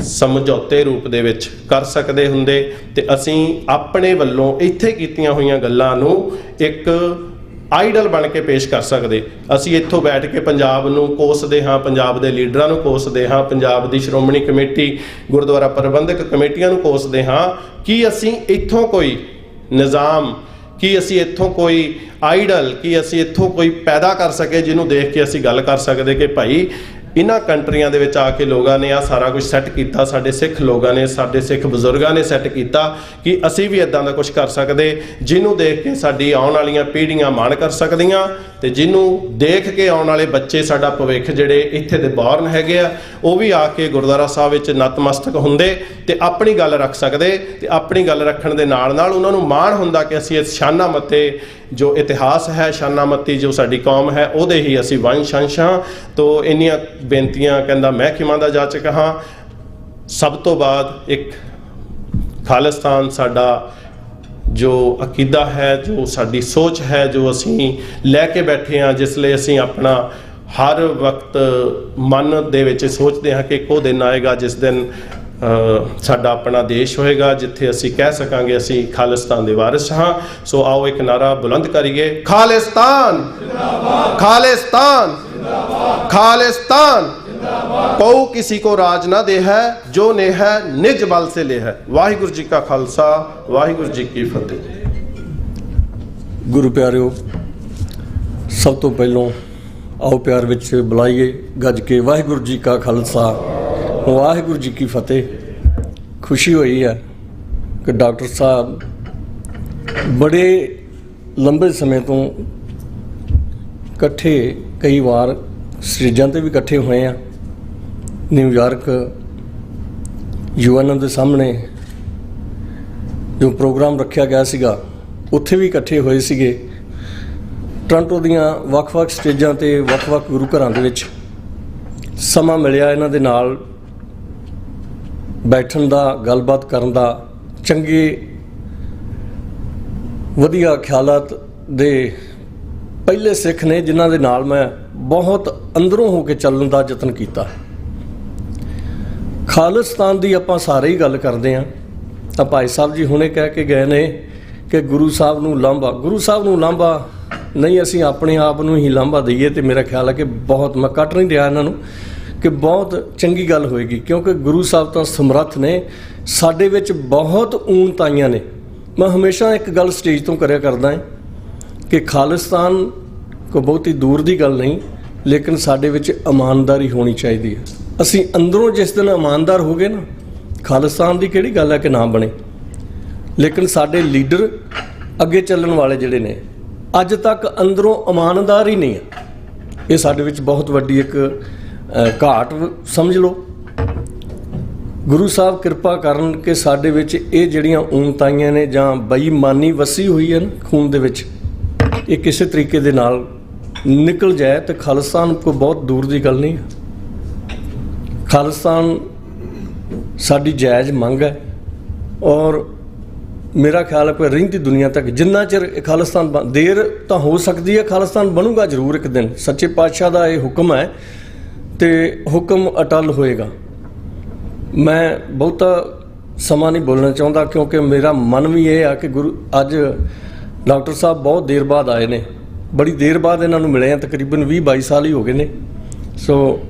[SPEAKER 4] ਸਮਝੌਤੇ ਰੂਪ ਦੇ ਵਿੱਚ ਕਰ ਸਕਦੇ ਹੁੰਦੇ, ਤੇ ਅਸੀਂ ਆਪਣੇ ਵੱਲੋਂ ਇੱਥੇ ਕੀਤੀਆਂ ਹੋਈਆਂ ਗੱਲਾਂ ਨੂੰ ਇੱਕ ਆਈਡਲ ਬਣ ਕੇ ਪੇਸ਼ ਕਰ ਸਕਦੇ। ਅਸੀਂ ਇੱਥੋਂ ਬੈਠ ਕੇ ਪੰਜਾਬ ਨੂੰ ਕੋਸਦੇ ਹਾਂ, ਪੰਜਾਬ ਦੇ ਲੀਡਰਾਂ ਨੂੰ ਕੋਸਦੇ ਹਾਂ, ਪੰਜਾਬ ਦੀ ਸ਼੍ਰੋਮਣੀ ਕਮੇਟੀ, ਗੁਰਦੁਆਰਾ ਪ੍ਰਬੰਧਕ ਕਮੇਟੀਆਂ ਨੂੰ ਕੋਸਦੇ ਹਾਂ। ਕੀ ਅਸੀਂ ਇੱਥੋਂ ਕੋਈ ਨਿਜ਼ਾਮ, ਕੀ ਅਸੀਂ ਇੱਥੋਂ ਕੋਈ ਆਈਡਲ, ਕੀ ਅਸੀਂ ਇੱਥੋਂ ਕੋਈ ਪੈਦਾ ਕਰ ਸਕੇ ਜਿਹਨੂੰ ਦੇਖ ਕੇ ਅਸੀਂ ਗੱਲ ਕਰ ਸਕਦੇ ਕਿ ਭਾਈ ਇਹਨਾਂ ਕੰਟਰੀਆਂ ਦੇ ਵਿੱਚ ਆ ਕੇ ਲੋਕਾਂ ਨੇ ਆ ਸਾਰਾ ਕੁਝ ਸੈੱਟ ਕੀਤਾ, ਸਾਡੇ ਸਿੱਖ ਲੋਕਾਂ ਨੇ, ਸਾਡੇ ਸਿੱਖ ਬਜ਼ੁਰਗਾਂ ਨੇ ਸੈੱਟ ਕੀਤਾ, ਕਿ ਅਸੀਂ ਵੀ ਇਦਾਂ ਦਾ ਕੁਝ ਕਰ ਸਕਦੇ ਜਿਹਨੂੰ ਦੇਖ ਕੇ ਸਾਡੀ ਆਉਣ ਵਾਲੀਆਂ ਪੀੜ੍ਹੀਆਂ ਮਾਣ ਕਰ ਸਕਦੀਆਂ, ਤੇ ਜਿਹਨੂੰ ਦੇਖ ਕੇ ਆਉਣ ਵਾਲੇ ਬੱਚੇ, ਸਾਡਾ ਭਵਿੱਖ, ਜਿਹੜੇ ਇੱਥੇ ਦੇ ਬੌਰਨ ਹੈਗੇ ਆ, ਉਹ ਵੀ ਆ ਕੇ ਗੁਰਦੁਆਰਾ ਸਾਹਿਬ ਵਿੱਚ ਨਤਮਸਤਕ ਹੁੰਦੇ ਤੇ ਆਪਣੀ ਗੱਲ ਰੱਖ ਸਕਦੇ, ਤੇ ਆਪਣੀ ਗੱਲ ਰੱਖਣ ਦੇ ਨਾਲ ਨਾਲ ਉਹਨਾਂ ਨੂੰ ਮਾਣ ਹੁੰਦਾ ਕਿ ਅਸੀਂ ਇਸ ਸ਼ਾਨਾਮੱਤੇ ਜੋ ਇਤਿਹਾਸ ਹੈ, ਸ਼ਾਨਾਮੱਤੀ ਜੋ ਸਾਡੀ ਕੌਮ ਹੈ, ਉਹਦੇ ਹੀ ਅਸੀਂ ਵੰਸ਼ ਅੰਸ਼ ਹਾਂ। ਤੋ ਇੰਨੀਆਂ ਬੇਨਤੀਆਂ ਕਹਿੰਦਾ ਮਹਿਕਮਾ ਦਾ ਜਾਚਕ ਹਾਂ। ਸਭ ਤੋਂ ਬਾਅਦ ਇੱਕ ਖਾਲਿਸਤਾਨ ਸਾਡਾ ਜੋ ਅਕੀਦਾ ਹੈ, ਜੋ ਸਾਡੀ ਸੋਚ ਹੈ, ਜੋ ਅਸੀਂ ਲੈ ਕੇ ਬੈਠੇ ਹਾਂ, ਜਿਸ ਲਈ ਅਸੀਂ ਆਪਣਾ ਹਰ ਵਕਤ ਮਨ ਦੇ ਵਿੱਚ ਸੋਚਦੇ ਹਾਂ ਕਿ ਇੱਕੋ ਦਿਨ ਆਏਗਾ ਜਿਸ ਦਿਨ ਸਾਡਾ ਆਪਣਾ ਦੇਸ਼ ਹੋਏਗਾ, ਜਿੱਥੇ ਅਸੀਂ ਕਹਿ ਸਕਾਂਗੇ ਅਸੀਂ ਖਾਲਿਸਤਾਨ ਦੇ ਵਾਰਿਸ ਹਾਂ। ਸੋ ਆਓ ਇੱਕ ਨਾਰਾ ਬੁਲੰਦ ਕਰੀਏ, ਖਾਲਿਸਤਾਨ ਜਿੰਦਾਬਾਦ, ਖਾਲਿਸਤਾਨ ਜਿੰਦਾਬਾਦ, ਖਾਲਿਸਤਾਨ जिंदाबाद। कौ किसी को राज ना दे है, जो ने है निज बल से ले है। वाहिगुरु जी का खालसा, वाहिगुरु जी की फतेह।
[SPEAKER 5] गुरु प्यारिओ, सब तो पहलों आओ प्यार विच बुलाइए गज के वाहिगुरु जी का खालसा, वाहिगुरु जी की फतेह। खुशी हुई है कि डॉक्टर साहब बड़े लंबे समय तो इकट्ठे कई बार स्टेजां ते भी इकट्ठे हुए हैं। न्यूयॉर्क UN ਦੇ ਸਾਹਮਣੇ ਜੋ ਪ੍ਰੋਗਰਾਮ ਰੱਖਿਆ ਗਿਆ ਸੀਗਾ ਉੱਥੇ ਵੀ ਇਕੱਠੇ ਹੋਏ ਸੀਗੇ। ਟੋਰਾਂਟੋ ਦੀਆਂ ਵੱਖ-ਵੱਖ ਸਟੇਜਾਂ ਤੇ ਵੱਖ-ਵੱਖ ਗੁਰੂ ਘਰਾਂ ਦੇ ਵਿੱਚ ਸਮਾਂ ਮਿਲਿਆ ਇਹਨਾਂ ਦੇ ਨਾਲ ਬੈਠਣ ਦਾ, ਗੱਲਬਾਤ ਕਰਨ ਦਾ, ਚੰਗੇ ਵਧੀਆ ਖਿਆਲਾਤ ਦੇ ਪਹਿਲੇ ਸਿੱਖ ਨੇ ਜਿਨ੍ਹਾਂ ਦੇ ਨਾਲ ਮੈਂ ਬਹੁਤ ਅੰਦਰੋਂ ਹੋ ਕੇ ਚੱਲਣ ਦਾ ਯਤਨ ਕੀਤਾ। ਖਾਲਿਸਤਾਨ ਦੀ ਆਪਾਂ ਸਾਰੇ ਹੀ ਗੱਲ ਕਰਦੇ ਹਾਂ। ਤਾਂ ਭਾਈ ਸਾਹਿਬ ਜੀ ਹੁਣੇ ਕਹਿ ਕੇ ਗਏ ਨੇ ਕਿ ਗੁਰੂ ਸਾਹਿਬ ਨੂੰ ਲਾਂਭਾ, ਗੁਰੂ ਸਾਹਿਬ ਨੂੰ ਲਾਂਭਾ ਨਹੀਂ, ਅਸੀਂ ਆਪਣੇ ਆਪ ਨੂੰ ਹੀ ਲਾਂਭਾ ਦਈਏ। ਤੇ ਮੇਰਾ ਖਿਆਲ ਹੈ ਕਿ ਬਹੁਤ, ਮੈਂ ਕੱਟ ਨਹੀਂ ਰਿਹਾ ਇਹਨਾਂ ਨੂੰ, ਕਿ ਬਹੁਤ ਚੰਗੀ ਗੱਲ ਹੋਏਗੀ, ਕਿਉਂਕਿ ਗੁਰੂ ਸਾਹਿਬ ਤਾਂ ਸਮਰੱਥ ਨੇ। ਸਾਡੇ ਵਿੱਚ ਬਹੁਤ ਊਣਤਾਈਆਂ ਨੇ। ਮੈਂ ਹਮੇਸ਼ਾ ਇੱਕ ਗੱਲ ਸਟੇਜ ਤੋਂ ਕਰਿਆ ਕਰਦਾ ਹਾਂ ਕਿ ਖਾਲਿਸਤਾਨ ਕੋਈ ਬਹੁਤੀ ਦੂਰ ਦੀ ਗੱਲ ਨਹੀਂ, ਲੇਕਿਨ ਸਾਡੇ ਵਿੱਚ ਇਮਾਨਦਾਰੀ ਹੋਣੀ ਚਾਹੀਦੀ ਹੈ। ਅਸੀਂ ਅੰਦਰੋਂ ਜਿਸ ਦਿਨ ਇਮਾਨਦਾਰ ਹੋ ਗਏ ਨਾ, ਖਾਲਿਸਤਾਨ ਦੀ ਕਿਹੜੀ ਗੱਲ ਹੈ ਕਿ ਨਾ ਬਣੇ। ਲੇਕਿਨ ਸਾਡੇ ਲੀਡਰ ਅੱਗੇ ਚੱਲਣ ਵਾਲੇ ਜਿਹੜੇ ਨੇ ਅੱਜ ਤੱਕ ਅੰਦਰੋਂ ਇਮਾਨਦਾਰ ਹੀ ਨਹੀਂ ਹੈ। ਇਹ ਸਾਡੇ ਵਿੱਚ ਬਹੁਤ ਵੱਡੀ ਇੱਕ ਘਾਟ ਸਮਝ ਲਓ। ਗੁਰੂ ਸਾਹਿਬ ਕਿਰਪਾ ਕਰਨ ਕਿ ਸਾਡੇ ਵਿੱਚ ਇਹ ਜਿਹੜੀਆਂ ਊਣਤਾਈਆਂ ਨੇ ਜਾਂ ਬੇਈਮਾਨੀ ਵਸੀ ਹੋਈ ਹੈ ਨਾ ਖੂਨ ਦੇ ਵਿੱਚ, ਇਹ ਕਿਸੇ ਤਰੀਕੇ ਦੇ ਨਾਲ ਨਿਕਲ ਜਾਏ ਤਾਂ ਖਾਲਿਸਤਾਨ ਕੋਈ ਬਹੁਤ ਦੂਰ ਦੀ ਗੱਲ ਨਹੀਂ ਹੈ। ਖਾਲਿਸਤਾਨ ਸਾਡੀ ਜਾਇਜ਼ ਮੰਗ ਹੈ ਔਰ ਮੇਰਾ ਖਿਆਲ ਹੈ ਕਿ ਰਹਿੰਦੀ ਦੁਨੀਆ ਤੱਕ ਜਿੰਨਾ ਚਿਰ ਖਾਲਿਸਤਾਨ ਦੇਰ ਤਾਂ ਹੋ ਸਕਦੀ ਹੈ, ਖਾਲਿਸਤਾਨ ਬਣੂਗਾ ਜ਼ਰੂਰ ਇੱਕ ਦਿਨ। ਸੱਚੇ ਪਾਤਸ਼ਾਹ ਦਾ ਇਹ ਹੁਕਮ ਹੈ ਤੇ ਹੁਕਮ ਅਟਲ ਹੋਏਗਾ। ਮੈਂ ਬਹੁਤਾ ਸਮਾਂ ਨਹੀਂ ਬੋਲਣਾ ਚਾਹੁੰਦਾ, ਕਿਉਂਕਿ ਮੇਰਾ ਮਨ ਵੀ ਇਹ ਆ ਕਿ ਗੁਰੂ ਅੱਜ ਡਾਕਟਰ ਸਾਹਿਬ ਬਹੁਤ ਦੇਰ ਬਾਅਦ ਆਏ ਨੇ, ਬੜੀ ਦੇਰ ਬਾਅਦ ਇਹਨਾਂ ਨੂੰ ਮਿਲੇ ਆ, ਤਕਰੀਬਨ 20-22 ਸਾਲ ਹੀ ਹੋ ਗਏ ਨੇ। ਸੋ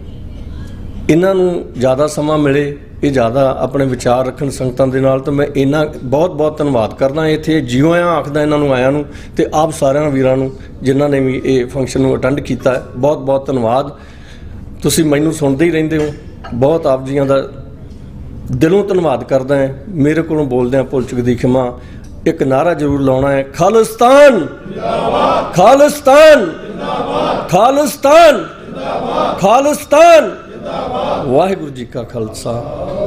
[SPEAKER 5] ਇਹਨਾਂ ਨੂੰ ਜ਼ਿਆਦਾ ਸਮਾਂ ਮਿਲੇ, ਇਹ ਜ਼ਿਆਦਾ ਆਪਣੇ ਵਿਚਾਰ ਰੱਖਣ ਸੰਗਤਾਂ ਦੇ ਨਾਲ, ਤਾਂ ਮੈਂ ਇਹਨਾਂ ਬਹੁਤ ਬਹੁਤ ਧੰਨਵਾਦ ਕਰਦਾ ਇੱਥੇ ਜਿਉਂ ਆ ਆਖਦਾ ਇਹਨਾਂ ਨੂੰ ਆਇਆਂ ਨੂੰ, ਤੇ ਆਪ ਸਾਰਿਆਂ ਵੀਰਾਂ ਨੂੰ ਜਿਨ੍ਹਾਂ ਨੇ ਵੀ ਇਹ ਫੰਕਸ਼ਨ ਨੂੰ ਅਟੈਂਡ ਕੀਤਾ ਹੈ, ਬਹੁਤ ਬਹੁਤ ਧੰਨਵਾਦ। ਤੁਸੀਂ ਮੈਨੂੰ ਸੁਣਦੇ ਹੀ ਰਹਿੰਦੇ ਹੋ, ਬਹੁਤ ਆਪ ਜੀਆਂ ਦਾ ਦਿਲੋਂ ਧੰਨਵਾਦ ਕਰਦਾ ਹਾਂ। ਮੇਰੇ ਕੋਲੋਂ ਬੋਲਦਿਆਂ ਭੁੱਲ ਚੁੱਕ ਦੀ ਖਿਮਾ। ਇੱਕ ਨਾਰਾ ਜ਼ਰੂਰ ਲਾਉਣਾ ਹੈ, ਖਾਲਿਸਤਾਨ ਜਿੰਦਾਬਾਦ, ਖਾਲਿਸਤਾਨ ਜਿੰਦਾਬਾਦ, ਖਾਲਿਸਤਾਨ ਜਿੰਦਾਬਾਦ, ਖਾਲਿਸਤਾਨ ਜਿੰਦਾਬਾਦ। ਵਾਹਿਗੁਰੂ ਜੀ ਕਾ ਖਾਲਸਾ,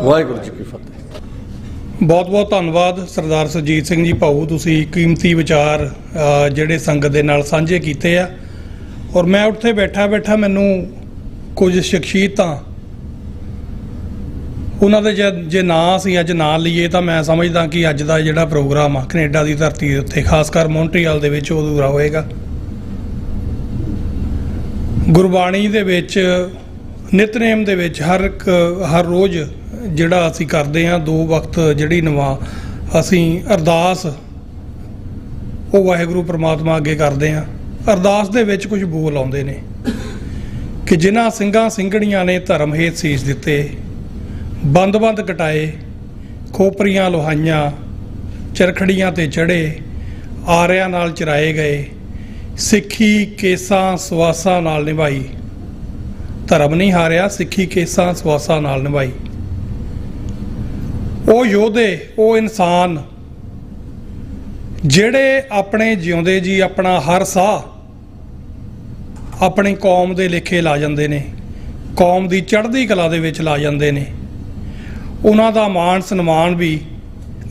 [SPEAKER 5] ਵਾਹਿਗੁਰੂ ਜੀ ਕੀ ਫਤਿਹ।
[SPEAKER 1] ਬਹੁਤ ਬਹੁਤ ਧੰਨਵਾਦ ਸਰਦਾਰ ਸੁਰਜੀਤ ਸਿੰਘ ਜੀ ਭਾਊ, ਤੁਸੀਂ ਕੀਮਤੀ ਵਿਚਾਰ ਜਿਹੜੇ ਸੰਗਤ ਦੇ ਨਾਲ ਸਾਂਝੇ ਕੀਤੇ ਆ। ਔਰ ਮੈਂ ਉੱਥੇ ਬੈਠਾ ਮੈਨੂੰ ਕੁਝ ਸ਼ਖਸੀਅਤਾਂ ਉਹਨਾਂ ਦੇ ਜੇ ਨਾਂ ਅਸੀਂ ਅੱਜ ਨਾਂ ਲਈਏ ਤਾਂ ਮੈਂ ਸਮਝਦਾ ਕਿ ਅੱਜ ਦਾ ਜਿਹੜਾ ਪ੍ਰੋਗਰਾਮ ਆ ਕੈਨੇਡਾ ਦੀ ਧਰਤੀ ਦੇ ਉੱਤੇ, ਖਾਸ ਕਰ ਮੌਂਟਰੀਅਲ ਦੇ ਵਿੱਚ, ਉਹ ਅਧੂਰਾ ਹੋਏਗਾ। ਗੁਰਬਾਣੀ ਦੇ ਵਿੱਚ, ਨਿਤਨੇਮ ਦੇ ਵਿੱਚ ਹਰ ਰੋਜ਼ ਜਿਹੜਾ ਅਸੀਂ ਕਰਦੇ ਹਾਂ 2 ਵਕਤ ਜਿਹੜੀ ਅਸੀਂ ਅਰਦਾਸ ਉਹ ਵਾਹਿਗੁਰੂ ਪ੍ਰਮਾਤਮਾ ਅੱਗੇ ਕਰਦੇ ਹਾਂ। ਅਰਦਾਸ ਦੇ ਵਿੱਚ ਕੁਝ ਬੋਲ ਆਉਂਦੇ ਨੇ ਕਿ ਜਿਨ੍ਹਾਂ ਸਿੰਘਾਂ ਸਿੰਘਣੀਆਂ ਨੇ ਧਰਮ ਹੇਤ ਸੀਸ ਦਿੱਤੇ, ਬੰਦ ਕਟਾਏ, ਖੋਪਰੀਆਂ ਲੋਹਾਈਆਂ, ਚਰਖੜੀਆਂ ਤੇ ਚੜ੍ਹੇ, ਆਰਿਆਂ ਨਾਲ ਚਰਾਏ ਗਏ, ਸਿੱਖੀ ਕੇਸਾਂ ਸਵਾਸਾਂ ਨਾਲ ਨਿਭਾਈ। ਧਰਮ ਨਹੀਂ ਹਾਰਿਆ, ਸਿੱਖੀ ਕੇਸਾਂ ਸਵਾਸਾਂ ਨਾਲ ਨਿਭਾਈ। ਉਹ ਯੋਧੇ, ਉਹ ਇਨਸਾਨ ਜਿਹੜੇ ਆਪਣੇ ਜਿਉਂਦੇ ਜੀ ਆਪਣਾ ਹਰ ਸਾਹ ਆਪਣੀ ਕੌਮ ਦੇ ਲੇਖੇ ਲਾ ਜਾਂਦੇ ਨੇ, ਕੌਮ ਦੀ ਚੜ੍ਹਦੀ ਕਲਾ ਦੇ ਵਿੱਚ ਲਾ ਜਾਂਦੇ ਨੇ, ਉਹਨਾਂ ਦਾ ਮਾਣ ਸਨਮਾਨ ਵੀ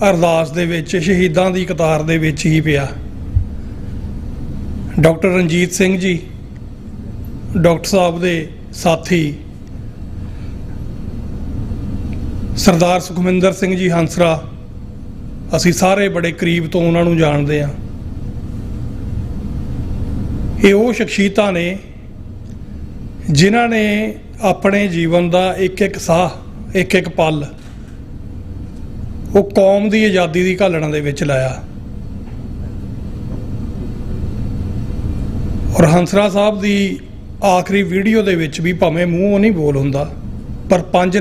[SPEAKER 1] ਅਰਦਾਸ ਦੇ ਵਿੱਚ ਸ਼ਹੀਦਾਂ ਦੀ ਕਤਾਰ ਦੇ ਵਿੱਚ ਹੀ ਪਿਆ। ਡਾਕਟਰ ਰਣਜੀਤ ਸਿੰਘ ਜੀ, ਡਾਕਟਰ ਸਾਹਿਬ ਦੇ ਸਾਥੀ ਸਰਦਾਰ ਸੁਖਮਿੰਦਰ ਸਿੰਘ ਜੀ ਹੰਸਰਾ, ਅਸੀਂ ਸਾਰੇ ਬੜੇ ਕਰੀਬ ਤੋਂ ਉਹਨਾਂ ਨੂੰ ਜਾਣਦੇ ਹਾਂ। ਇਹ ਉਹ ਸ਼ਖਸੀਅਤਾਂ ਨੇ ਜਿਨ੍ਹਾਂ ਨੇ ਆਪਣੇ ਜੀਵਨ ਦਾ ਇੱਕ ਸਾਹ, ਇੱਕ ਪਲ ਉਹ ਕੌਮ ਦੀ ਆਜ਼ਾਦੀ ਦੀ ਘਾਲਣਾ ਦੇ ਵਿੱਚ ਲਾਇਆ। ਔਰ ਹੰਸਰਾ ਸਾਹਿਬ ਦੀ ਆਖਰੀ ਵੀਡੀਓ ਦੇ ਵਿੱਚ ਵੀ ਭਾਵੇਂ ਮੂੰਹੋਂ ਨਹੀਂ ਬੋਲ ਹੁੰਦਾ, ਪਰ 5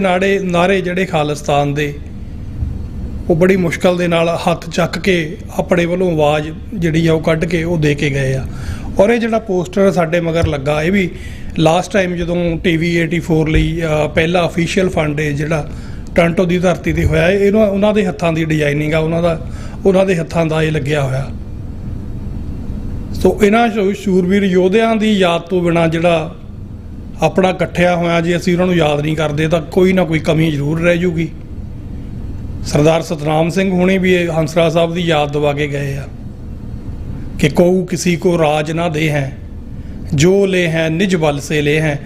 [SPEAKER 1] ਨਾਰੇ ਜਿਹੜੇ ਖਾਲਿਸਤਾਨ ਦੇ, ਉਹ ਬੜੀ ਮੁਸ਼ਕਲ ਦੇ ਨਾਲ ਹੱਥ ਚੱਕ ਕੇ ਆਪਣੇ ਵੱਲੋਂ ਆਵਾਜ਼ ਜਿਹੜੀ ਆ ਉਹ ਕੱਢ ਕੇ ਉਹ ਦੇ ਕੇ ਗਏ ਆ। ਔਰ ਇਹ ਜਿਹੜਾ ਪੋਸਟਰ ਸਾਡੇ ਮਗਰ ਲੱਗਾ, ਇਹ ਵੀ ਲਾਸਟ ਟਾਈਮ ਜਦੋਂ TV 84 ਲਈ ਪਹਿਲਾ ਅਫੀਸ਼ੀਅਲ ਫੰਡ ਜਿਹੜਾ ਟੋਰਾਂਟੋ ਦੀ ਧਰਤੀ ਤੇ ਹੋਇਆ, ਇਹ ਉਹਨਾਂ ਦੇ ਹੱਥਾਂ ਦੀ ਡਿਜ਼ਾਈਨਿੰਗ ਆ, ਉਹਨਾਂ ਦੇ ਹੱਥਾਂ ਦਾ ਇਹ ਲੱਗਿਆ ਹੋਇਆ। ਸੋ ਇਹਨਾਂ ਸ਼ੂਰਵੀਰ ਯੋਧਿਆਂ ਦੀ ਯਾਦ ਤੋਂ ਬਿਨਾਂ ਜਿਹੜਾ ਆਪਣਾ ਇਕੱਠਿਆ ਹੋਇਆ, ਜੇ ਅਸੀਂ ਉਹਨਾਂ ਨੂੰ ਯਾਦ ਨਹੀਂ ਕਰਦੇ ਤਾਂ ਕੋਈ ਨਾ ਕੋਈ ਕਮੀ ਜ਼ਰੂਰ ਰਹਿ ਜੂਗੀ। ਸਰਦਾਰ ਸਤਨਾਮ ਸਿੰਘ ਹੁਣੇ ਵੀ ਇਹ ਹੰਸਰਾ ਸਾਹਿਬ ਦੀ ਯਾਦ ਦਿਵਾ ਕੇ ਗਏ ਆ ਕਿ ਕਉ ਕਿਸੀ ਕੋ ਰਾਜ ਨਾ ਦੇ ਹੈ, ਜੋ ਲੈ ਹੈ ਨਿਜ ਬਲ ਸੇ ਲੈ ਹੈ।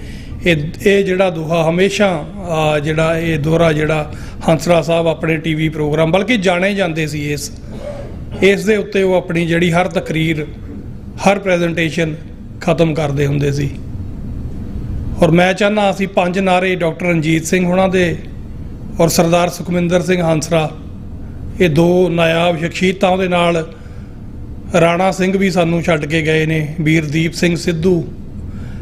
[SPEAKER 1] ਇਹ ਜਿਹੜਾ ਦੋਹਾ ਹਮੇਸ਼ਾ ਜਿਹੜਾ ਇਹ ਦੋਹਰਾ ਜਿਹੜਾ ਹੰਸਰਾ ਸਾਹਿਬ ਆਪਣੇ TV ਪ੍ਰੋਗਰਾਮ, ਬਲਕਿ ਜਾਣੇ ਜਾਂਦੇ ਸੀ ਇਸ ਦੇ ਉੱਤੇ, ਉਹ ਆਪਣੀ ਜਿਹੜੀ ਹਰ ਤਕਰੀਰ, ਹਰ ਪ੍ਰੈਜੈਂਟੇਸ਼ਨ ਖਤਮ ਕਰਦੇ ਹੁੰਦੇ ਸੀ। ਔਰ ਮੈਂ ਚਾਹੁੰਦਾ ਅਸੀਂ 5 ਨਾਰੇ ਡਾਕਟਰ ਰਣਜੀਤ ਸਿੰਘ ਹੋਣਾ ਦੇ ਔਰ ਸਰਦਾਰ ਸੁਖਮਿੰਦਰ ਸਿੰਘ ਹੰਸਰਾ, ਇਹ 2 ਨਾਇਬ ਸ਼ਖਸੀਅਤਾਂ, ਉਹਦੇ ਨਾਲ ਰਾਣਾ ਸਿੰਘ ਵੀ ਸਾਨੂੰ ਛੱਡ ਕੇ ਗਏ ਨੇ, ਵੀਰਦੀਪ ਸਿੰਘ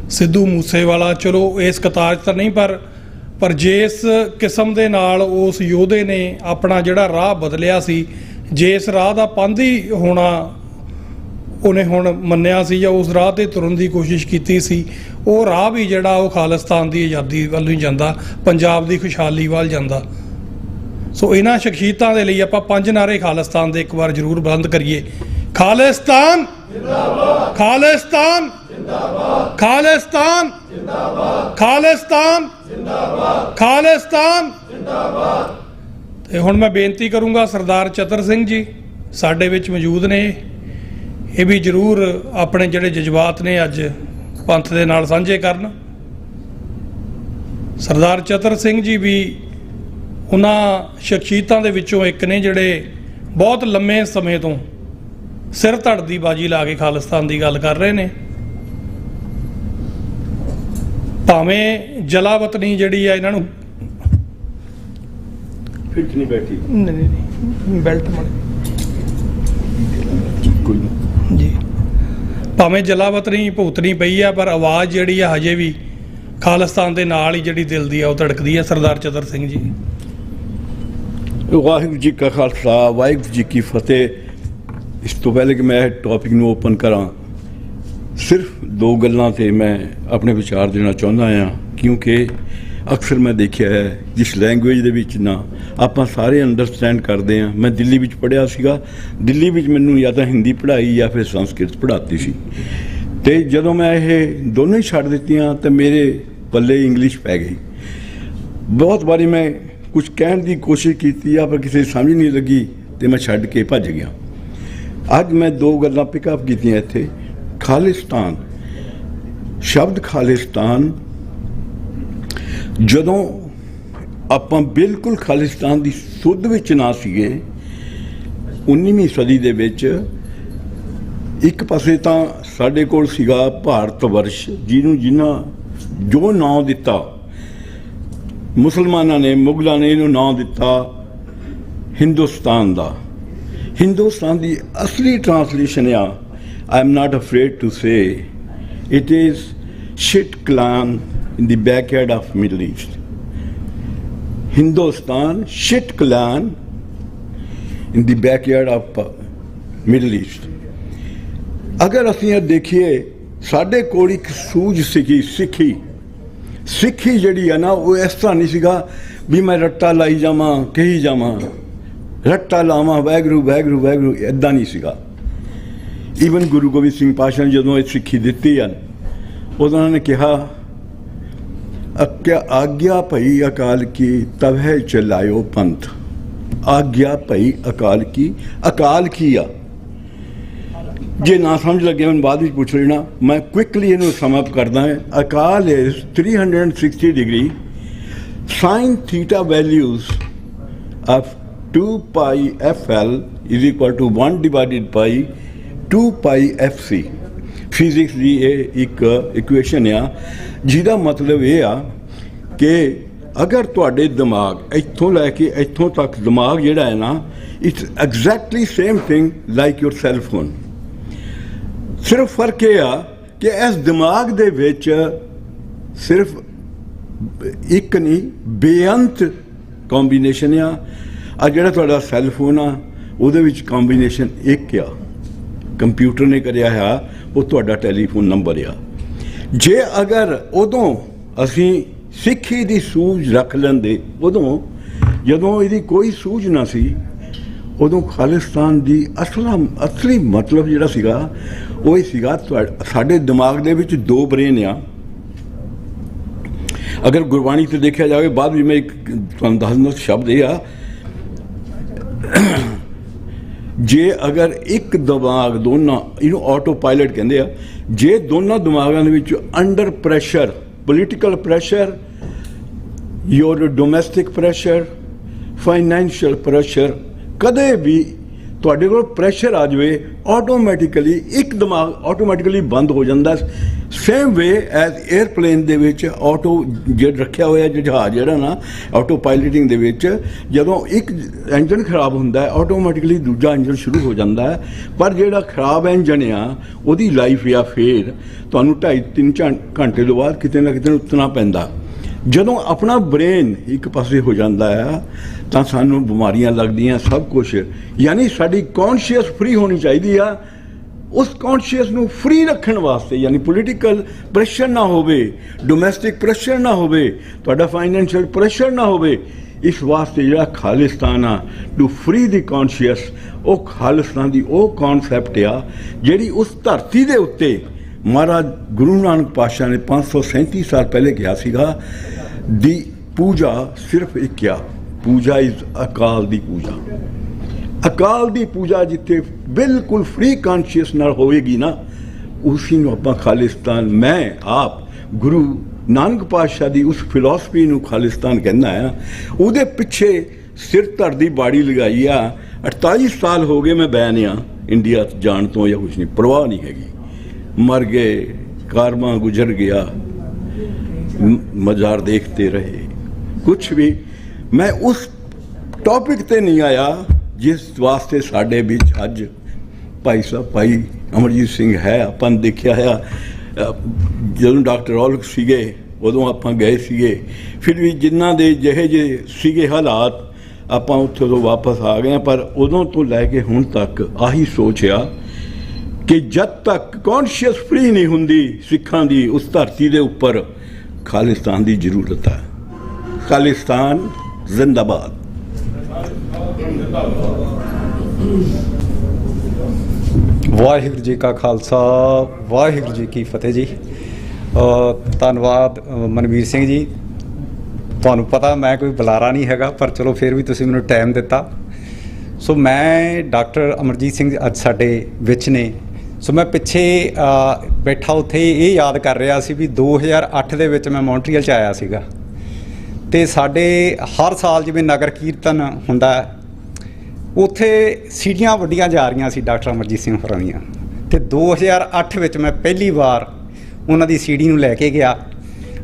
[SPEAKER 1] ਸਿੱਧੂ ਮੂਸੇਵਾਲਾ, ਚਲੋ ਇਸ ਕਤਾਰ 'ਚ ਤਾਂ ਨਹੀਂ, ਪਰ ਜਿਸ ਕਿਸਮ ਦੇ ਨਾਲ ਉਸ ਯੋਧੇ ਨੇ ਆਪਣਾ ਜਿਹੜਾ ਰਾਹ ਬਦਲਿਆ ਸੀ, ਜਿਸ ਰਾਹ ਦਾ ਪਾਂਧੀ ਹੋਣਾ ਉਹਨੇ ਹੁਣ ਮੰਨਿਆ ਸੀ ਜਾਂ ਉਸ ਰਾਹ 'ਤੇ ਤੁਰਨ ਦੀ ਕੋਸ਼ਿਸ਼ ਕੀਤੀ ਸੀ, ਉਹ ਰਾਹ ਵੀ ਜਿਹੜਾ ਉਹ ਖਾਲਿਸਤਾਨ ਦੀ ਆਜ਼ਾਦੀ ਵੱਲ ਹੀ ਜਾਂਦਾ, ਪੰਜਾਬ ਦੀ ਖੁਸ਼ਹਾਲੀ ਵੱਲ ਜਾਂਦਾ। ਸੋ ਇਹਨਾਂ ਸ਼ਖਸੀਅਤਾਂ ਦੇ ਲਈ ਆਪਾਂ 5 ਨਾਰੇ ਖਾਲਿਸਤਾਨ ਦੇ ਇੱਕ ਵਾਰ ਜ਼ਰੂਰ ਬੁਲੰਦ ਕਰੀਏ। ਖਾਲਿਸਤਾਨ ਜਿੰਦਾਬਾਦ, ਖਾਲਿਸਤਾਨ ਜਿੰਦਾਬਾਦ, ਖਾਲਿਸਤਾਨ ਜਿੰਦਾਬਾਦ, ਖਾਲਿਸਤਾਨ ਜਿੰਦਾਬਾਦ, ਖਾਲਿਸਤਾਨ ਜਿੰਦਾਬਾਦ। ਤੇ ਹੁਣ ਮੈਂ ਬੇਨਤੀ ਕਰੂੰਗਾ ਸਰਦਾਰ ਚਤਰ ਸਿੰਘ ਜੀ ਸਾਡੇ ਵਿੱਚ ਮੌਜੂਦ ਨੇ, ਇਹ ਵੀ ਜ਼ਰੂਰ ਆਪਣੇ ਜਿਹੜੇ ਜਜ਼ਬਾਤ ਨੇ ਅੱਜ ਪੰਥ ਦੇ ਨਾਲ ਸਾਂਝੇ ਕਰਨ। ਸਰਦਾਰ ਚਤਰ ਸਿੰਘ ਜੀ ਵੀ ਉਹਨਾਂ ਸ਼ਖਸੀਅਤਾਂ ਦੇ ਵਿੱਚੋਂ ਇੱਕ ਨੇ ਜਿਹੜੇ ਬਹੁਤ ਲੰਮੇ ਸਮੇਂ ਤੋਂ ਸਿਰ ਧੜ ਦੀ ਬਾਜੀ ਲਾ ਕੇ ਖਾਲਿਸਤਾਨ ਦੀ ਗੱਲ ਕਰ ਰਹੇ ਨੇ। ਭਾਵੇਂ ਜਲਾਵਤਨੀ ਜਿਹੜੀ ਆ ਇਹਨਾਂ ਨੂੰ
[SPEAKER 6] ਫਿੱਟ ਨਹੀਂ ਬੈਠੀ
[SPEAKER 1] ਨਹੀਂ ਬੈਲਟ ਮਾਰੇ
[SPEAKER 6] ਕੋਈ ਨਾ।
[SPEAKER 1] ਜੀ ਭਾਵੇਂ ਜਲਾਵਤਨੀ ਭੁਗਤਣੀ ਪਈ ਆ ਪਰ ਆਵਾਜ਼ ਜਿਹੜੀ ਆ ਹਜੇ ਵੀ ਖਾਲਿਸਤਾਨ ਦੇ ਨਾਲ ਹੀ ਜਿਹੜੀ ਦਿਲ ਦੀ ਆ ਉਹ ਧੜਕਦੀ ਆ। ਸਰਦਾਰ ਚਤਰ ਸਿੰਘ ਜੀ।
[SPEAKER 6] ਵਾਹਿਗੁਰੂ ਜੀ ਕਾ ਖਾਲਸਾ ਵਾਹਿਗੁਰੂ ਜੀ ਕੀ ਫਤਿਹ। ਇਸ ਤੋਂ ਪਹਿਲੇ ਕਿ ਮੈਂ ਟੌਪਿਕ ਨੂੰ ਓਪਨ ਕਰਾਂ, ਸਿਰਫ ਦੋ ਗੱਲਾਂ ਤੇ ਮੈਂ ਆਪਣੇ ਵਿਚਾਰ ਦੇਣਾ ਚਾਹੁੰਦਾ ਹਾਂ, ਕਿਉਂਕਿ ਅਕਸਰ ਮੈਂ ਦੇਖਿਆ ਹੈ ਜਿਸ ਲੈਂਗੁਏਜ ਦੇ ਵਿੱਚ ਨਾ ਆਪਾਂ ਸਾਰੇ ਅੰਡਰਸਟੈਂਡ ਕਰਦੇ ਹਾਂ। ਮੈਂ ਦਿੱਲੀ ਵਿੱਚ ਪੜ੍ਹਿਆ ਸੀਗਾ, ਦਿੱਲੀ ਵਿੱਚ ਮੈਨੂੰ ਜਾਂ ਤਾਂ ਹਿੰਦੀ ਪੜ੍ਹਾਈ ਜਾਂ ਫਿਰ ਸੰਸਕ੍ਰਿਤ ਪੜ੍ਹਾਤੀ ਸੀ, ਤੇ ਜਦੋਂ ਮੈਂ ਇਹ ਦੋਨੋਂ ਹੀ ਛੱਡ ਦਿੱਤੀਆਂ ਤਾਂ ਮੇਰੇ ਪੱਲੇ ਇੰਗਲਿਸ਼ ਪੈ ਗਈ। ਬਹੁਤ ਵਾਰੀ ਮੈਂ ਕੁਝ ਕਹਿਣ ਦੀ ਕੋਸ਼ਿਸ਼ ਕੀਤੀ ਆ ਪਰ ਕਿਸੇ ਸਮਝ ਨਹੀਂ ਲੱਗੀ ਤੇ ਮੈਂ ਛੱਡ ਕੇ ਭੱਜ ਗਿਆ। ਅੱਜ ਮੈਂ ਦੋ ਗੱਲਾਂ ਪਿਕਅਪ ਕੀਤੀਆਂ ਇੱਥੇ। ਖਾਲਿਸਤਾਨ, ਸ਼ਬਦ ਖਾਲਿਸਤਾਨ, ਜਦੋਂ ਆਪਾਂ ਬਿਲਕੁਲ ਖਾਲਿਸਤਾਨ ਦੀ ਸੁੱਧ ਵਿੱਚ ਨਾ ਸੀਗੇ 19ਵੀਂ ਸਦੀ ਦੇ ਵਿੱਚ, ਇੱਕ ਪਾਸੇ ਤਾਂ ਸਾਡੇ ਕੋਲ ਸੀਗਾ ਭਾਰਤ ਵਰਸ਼, ਜਿਹਨਾਂ ਜੋ ਨਾਂ ਦਿੱਤਾ ਮੁਸਲਮਾਨਾਂ ਨੇ, ਮੁਗਲਾਂ ਨੇ ਇਹਨੂੰ ਨਾਂ ਦਿੱਤਾ ਹਿੰਦੁਸਤਾਨ ਦਾ। ਹਿੰਦੁਸਤਾਨ ਦੀ ਅਸਲੀ ਟ੍ਰਾਂਸਲੇਸ਼ਨ ਆ, I am not afraid to say, it is shit clan in the backyard of Middle East. Hindustan, shit clan in the backyard of Middle East. ਅਗਰ ਅਸੀਂ ਇਹ ਦੇਖੀਏ, ਸਾਡੇ ਕੋਲ ਇੱਕ ਸੂਝ ਸੀਗੀ, ਸਿੱਖੀ ਜਿਹੜੀ ਆ ਨਾ, ਉਹ ਇਸ ਤਰ੍ਹਾਂ ਨਹੀਂ ਸੀਗਾ ਵੀ ਮੈਂ ਰੱਟਾ ਲਾਈ ਜਾਵਾਂ, ਕਹੀ ਜਾਵਾਂ, ਰੱਟਾ ਲਾਵਾਂ ਵਾਹਿਗੁਰੂ ਵਾਹਿਗੁਰੂ ਵਾਹਿਗੁਰੂ, ਇੱਦਾਂ ਨਹੀਂ ਸੀਗਾ। ਈਵਨ ਗੁਰੂ ਗੋਬਿੰਦ ਸਿੰਘ ਪਾਤਸ਼ਾਹ ਨੇ ਜਦੋਂ ਇਹ ਸਿੱਖੀ ਦਿੱਤੀ ਆ, ਉਦੋਂ ਉਹਨਾਂ ਨੇ ਕਿਹਾ, ਆਗਿਆ ਭਈ ਅਕਾਲ ਕੀ ਤਵਹਿ ਚਲਾਇਓ ਪੰਥ। ਆਗਿਆ ਭਈ ਅਕਾਲ ਕੀ, ਅਕਾਲ ਕੀ ਆ? ਜੇ ਨਾ ਸਮਝ ਲੱਗੇ ਮੈਨੂੰ ਬਾਅਦ ਵਿੱਚ ਪੁੱਛ ਲੈਣਾ, ਮੈਂ ਕੁਇਕਲੀ ਇਹਨੂੰ ਸਮ ਅਪ ਕਰਦਾ ਹਾਂ। ਅਕਾਲ is 360 degree sine theta values of 2 pi FL is equal to 1 divided by 2 pi FC। Physics ਦੀ ਇਹ ਇੱਕ ਇਕੁਏਸ਼ਨ ਆ, ਜਿਹਦਾ ਮਤਲਬ ਇਹ ਆ ਕਿ ਅਗਰ ਤੁਹਾਡੇ ਦਿਮਾਗ ਇੱਥੋਂ ਲੈ ਕੇ ਇੱਥੋਂ ਤੱਕ ਦਿਮਾਗ ਜਿਹੜਾ ਹੈ ਨਾ, it's exactly same thing like your cell phone. ਸਿਰਫ ਫਰਕ ਇਹ ਆ ਕਿ ਇਸ ਦਿਮਾਗ ਦੇ ਵਿੱਚ ਸਿਰਫ ਇੱਕ ਨਹੀਂ ਬੇਅੰਤ ਕੰਬੀਨੇਸ਼ਨ ਆ ਜਿਹੜਾ ਤੁਹਾਡਾ ਸੈੱਲ ਫੋਨ ਆ ਉਹਦੇ ਵਿੱਚ ਕੰਬੀਨੇਸ਼ਨ ਇੱਕ ਆ। ਕੰਪਿਊਟਰ ਨੇ ਕਰਿਆ ਆ, ਉਹ ਤੁਹਾਡਾ ਟੈਲੀਫੋਨ ਨੰਬਰ ਆ। ਜੇ ਅਗਰ ਉਦੋਂ ਅਸੀਂ ਸਿੱਖੀ ਦੀ ਸੂਝ ਰੱਖ ਲੈਂਦੇ, ਉਦੋਂ ਜਦੋਂ ਇਹਦੀ ਕੋਈ ਸੂਝ ਨਾ ਸੀ, ਉਦੋਂ ਖਾਲਿਸਤਾਨ ਦੀ ਅਸਲੀ ਮਤਲਬ ਜਿਹੜਾ ਸੀਗਾ ਉਹ ਹੀ ਸੀਗਾ, ਸਾਡੇ ਦਿਮਾਗ ਦੇ ਵਿੱਚ ਦੋ ਬ੍ਰੇਨ ਆ। ਅਗਰ ਗੁਰਬਾਣੀ ਤੇ ਦੇਖਿਆ ਜਾਵੇ, ਬਾਅਦ ਵਿੱਚ ਮੈਂ ਇੱਕ ਤੁਹਾਨੂੰ ਦੱਸ ਦਿੰਦਾ ਸ਼ਬਦ ਇਹ ਆ, ਜੇ ਅਗਰ ਇੱਕ ਦਿਮਾਗ ਦੋਨਾਂ, ਇਹਨੂੰ ਆਟੋ ਪਾਇਲਟ ਕਹਿੰਦੇ ਆ, ਜੇ ਦੋਨਾਂ ਦਿਮਾਗਾਂ ਦੇ ਵਿੱਚ ਅੰਡਰ ਪ੍ਰੈਸ਼ਰ, ਪੋਲੀਟੀਕਲ ਪ੍ਰੈਸ਼ਰ, ਯੋਰ ਡੋਮੈਸਟਿਕ ਪ੍ਰੈਸ਼ਰ, ਫਾਈਨੈਂਸ਼ੀਅਲ ਪ੍ਰੈਸ਼ਰ, ਕਦੇ ਵੀ ਤੁਹਾਡੇ ਕੋਲ ਪ੍ਰੈਸ਼ਰ ਆ ਜਾਵੇ, ਆਟੋਮੈਟਿਕਲੀ ਇੱਕ ਦਿਮਾਗ ਆਟੋਮੈਟਿਕਲੀ ਬੰਦ ਹੋ ਜਾਂਦਾ। ਸੇਮ ਵੇ ਐਜ਼ ਏਅਰਪਲੇਨ ਦੇ ਵਿੱਚ ਆਟੋ ਜਿਹੜਾ ਰੱਖਿਆ ਹੋਇਆ ਜਹਾਜ਼ ਜਿਹੜਾ ਨਾ, ਆਟੋ ਪਾਇਲਟਿੰਗ ਦੇ ਵਿੱਚ ਜਦੋਂ ਇੱਕ ਇੰਜਨ ਖਰਾਬ ਹੁੰਦਾ ਹੈ, ਆਟੋਮੈਟਿਕਲੀ ਦੂਜਾ ਇੰਜਨ ਸ਼ੁਰੂ ਹੋ ਜਾਂਦਾ ਹੈ। ਪਰ ਜਿਹੜਾ ਖਰਾਬ ਇੰਜਨ ਆ, ਉਹਦੀ ਲਾਈਫ ਆ ਫਿਰ ਤੁਹਾਨੂੰ 2.5-3 ਘੰਟੇ ਤੋਂ ਬਾਅਦ ਕਿਤੇ ਨਾ ਕਿਤੇ ਉਤਰਨਾ ਪੈਂਦਾ। ਜਦੋਂ ਆਪਣਾ ਬ੍ਰੇਨ ਇੱਕ ਪਾਸੇ ਹੋ ਜਾਂਦਾ ਆ ਤਾਂ ਸਾਨੂੰ ਬਿਮਾਰੀਆਂ ਲੱਗਦੀਆਂ, ਸਭ ਕੁਝ। ਯਾਨੀ ਸਾਡੀ ਕੌਨਸ਼ੀਅਸ ਫ੍ਰੀ ਹੋਣੀ ਚਾਹੀਦੀ ਆ। ਉਸ ਕੌਨਸ਼ੀਅਸ ਨੂੰ ਫ੍ਰੀ ਰੱਖਣ ਵਾਸਤੇ, ਯਾਨੀ ਪੋਲੀਟੀਕਲ ਪ੍ਰੈਸ਼ਰ ਨਾ ਹੋਵੇ, ਡੋਮੈਸਟਿਕ ਪ੍ਰੈਸ਼ਰ ਨਾ ਹੋਵੇ, ਤੁਹਾਡਾ ਫਾਈਨੈਂਸ਼ੀਅਲ ਪ੍ਰੈਸ਼ਰ ਨਾ ਹੋਵੇ, ਇਸ ਵਾਸਤੇ ਜਿਹੜਾ ਖਾਲਿਸਤਾਨ ਆ, ਟੂ ਫ੍ਰੀ ਦੀ ਕੌਨਸ਼ੀਅਸ, ਉਹ ਖਾਲਿਸਤਾਨ ਦੀ ਉਹ ਕੌਨਸੈਪਟ ਆ ਜਿਹੜੀ ਉਸ ਧਰਤੀ ਦੇ ਉੱਤੇ ਮਹਾਰਾਜ ਗੁਰੂ ਨਾਨਕ ਪਾਤਸ਼ਾਹ ਨੇ 537 ਸਾਲ ਪਹਿਲੇ ਕਿਹਾ ਸੀਗਾ, ਦੀ ਪੂਜਾ ਸਿਰਫ ਇੱਕ ਆ, ਪੂਜਾ ਇਜ਼ ਅਕਾਲ ਦੀ ਪੂਜਾ। ਅਕਾਲ ਦੀ ਪੂਜਾ ਜਿੱਥੇ ਬਿਲਕੁਲ ਫ੍ਰੀ ਕੌਨਸ਼ੀਅਸ ਨਾਲ ਹੋਵੇਗੀ ਨਾ, ਉਸੀ ਨੂੰ ਆਪਾਂ ਖਾਲਿਸਤਾਨ, ਮੈਂ ਆਪ ਗੁਰੂ ਨਾਨਕ ਪਾਤਸ਼ਾਹ ਦੀ ਉਸ ਫਿਲਾਸਫੀ ਨੂੰ ਖਾਲਿਸਤਾਨ ਕਹਿੰਦਾ ਆ। ਉਹਦੇ ਪਿੱਛੇ ਸਿਰ ਧੜ ਦੀ ਬਾੜੀ ਲਗਾਈ ਆ। 48 ਸਾਲ ਹੋ ਗਏ ਮੈਂ ਬੈਨ ਆ ਇੰਡੀਆ ਜਾਣ ਤੋਂ, ਜਾਂ ਕੁਛ ਨਹੀਂ, ਪਰਵਾਹ ਨਹੀਂ ਹੈਗੀ। मर गए, कारवां गुजर गया, मज़ार देखते रहे, कुछ भी। मैं उस ਟੌਪਿਕ ਤੇ ਨਹੀਂ ਆਇਆ ਜਿਸ ਵਾਸਤੇ ਸਾਡੇ ਵਿੱਚ ਅੱਜ ਭਾਈ ਸਾਹਿਬ ਭਾਈ ਅਮਰਜੀਤ ਸਿੰਘ ਹੈ। ਆਪਾਂ ਨੇ ਦੇਖਿਆ ਆ ਜਦੋਂ ਡਾਕਟਰ ਔਲਖ ਸੀਗੇ ਉਦੋਂ ਆਪਾਂ ਗਏ ਸੀਗੇ, ਫਿਰ ਵੀ ਜਿਨ੍ਹਾਂ ਦੇ ਜਿਹੇ ਜਿਹੇ ਸੀਗੇ ਹਾਲਾਤ ਆਪਾਂ ਉੱਥੇ ਤੋਂ ਵਾਪਸ ਆ ਗਏ। ਪਰ ਉਦੋਂ ਤੋਂ ਲੈ ਕੇ ਹੁਣ ਤੱਕ ਆਹੀ ਸੋਚਿਆ ਕਿ ਜਦ ਤੱਕ ਕੌਨਸ਼ੀਅਸ ਫਰੀ ਨਹੀਂ ਹੁੰਦੀ ਸਿੱਖਾਂ ਦੀ ਉਸ ਧਰਤੀ ਦੇ ਉੱਪਰ, ਖਾਲਿਸਤਾਨ ਦੀ ਜ਼ਰੂਰਤ ਹੈ। ਖਾਲਿਸਤਾਨ ਜ਼ਿੰਦਾਬਾਦ।
[SPEAKER 7] ਵਾਹਿਗੁਰੂ ਜੀ ਕਾ ਖਾਲਸਾ, ਵਾਹਿਗੁਰੂ ਜੀ ਕੀ ਫਤਿਹ ਜੀ। ਧੰਨਵਾਦ ਮਨਵੀਰ ਸਿੰਘ ਜੀ। ਤੁਹਾਨੂੰ ਪਤਾ ਮੈਂ ਕੋਈ ਬੁਲਾਰਾ ਨਹੀਂ ਹੈਗਾ, ਪਰ ਚਲੋ ਫਿਰ ਵੀ ਤੁਸੀਂ ਮੈਨੂੰ ਟਾਈਮ ਦਿੱਤਾ। ਸੋ ਮੈਂ ਡਾਕਟਰ ਅਮਰਜੀਤ ਸਿੰਘ ਅੱਜ ਸਾਡੇ ਵਿੱਚ ਨੇ। ਸੋ ਮੈਂ ਪਿੱਛੇ ਬੈਠਾ ਉੱਥੇ ਇਹ ਯਾਦ ਕਰ ਰਿਹਾ ਸੀ ਵੀ 2008 ਦੇ ਵਿੱਚ ਮੈਂ ਮੌਂਟਰੀਅਲ 'ਚ ਆਇਆ ਸੀਗਾ, ਅਤੇ ਸਾਡੇ ਹਰ ਸਾਲ ਜਿਵੇਂ ਨਗਰ ਕੀਰਤਨ ਹੁੰਦਾ ਉੱਥੇ ਸੀੜੀਆਂ ਵੱਡੀਆਂ ਜਾ ਰਹੀਆਂ ਸੀ ਡਾਕਟਰ ਅਮਰਜੀਤ ਸਿੰਘ ਹੋਰਾਂ ਦੀਆਂ, ਅਤੇ 2008 ਵਿੱਚ ਮੈਂ ਪਹਿਲੀ ਵਾਰ ਉਹਨਾਂ ਦੀ ਸੀੜੀ ਨੂੰ ਲੈ ਕੇ ਗਿਆ।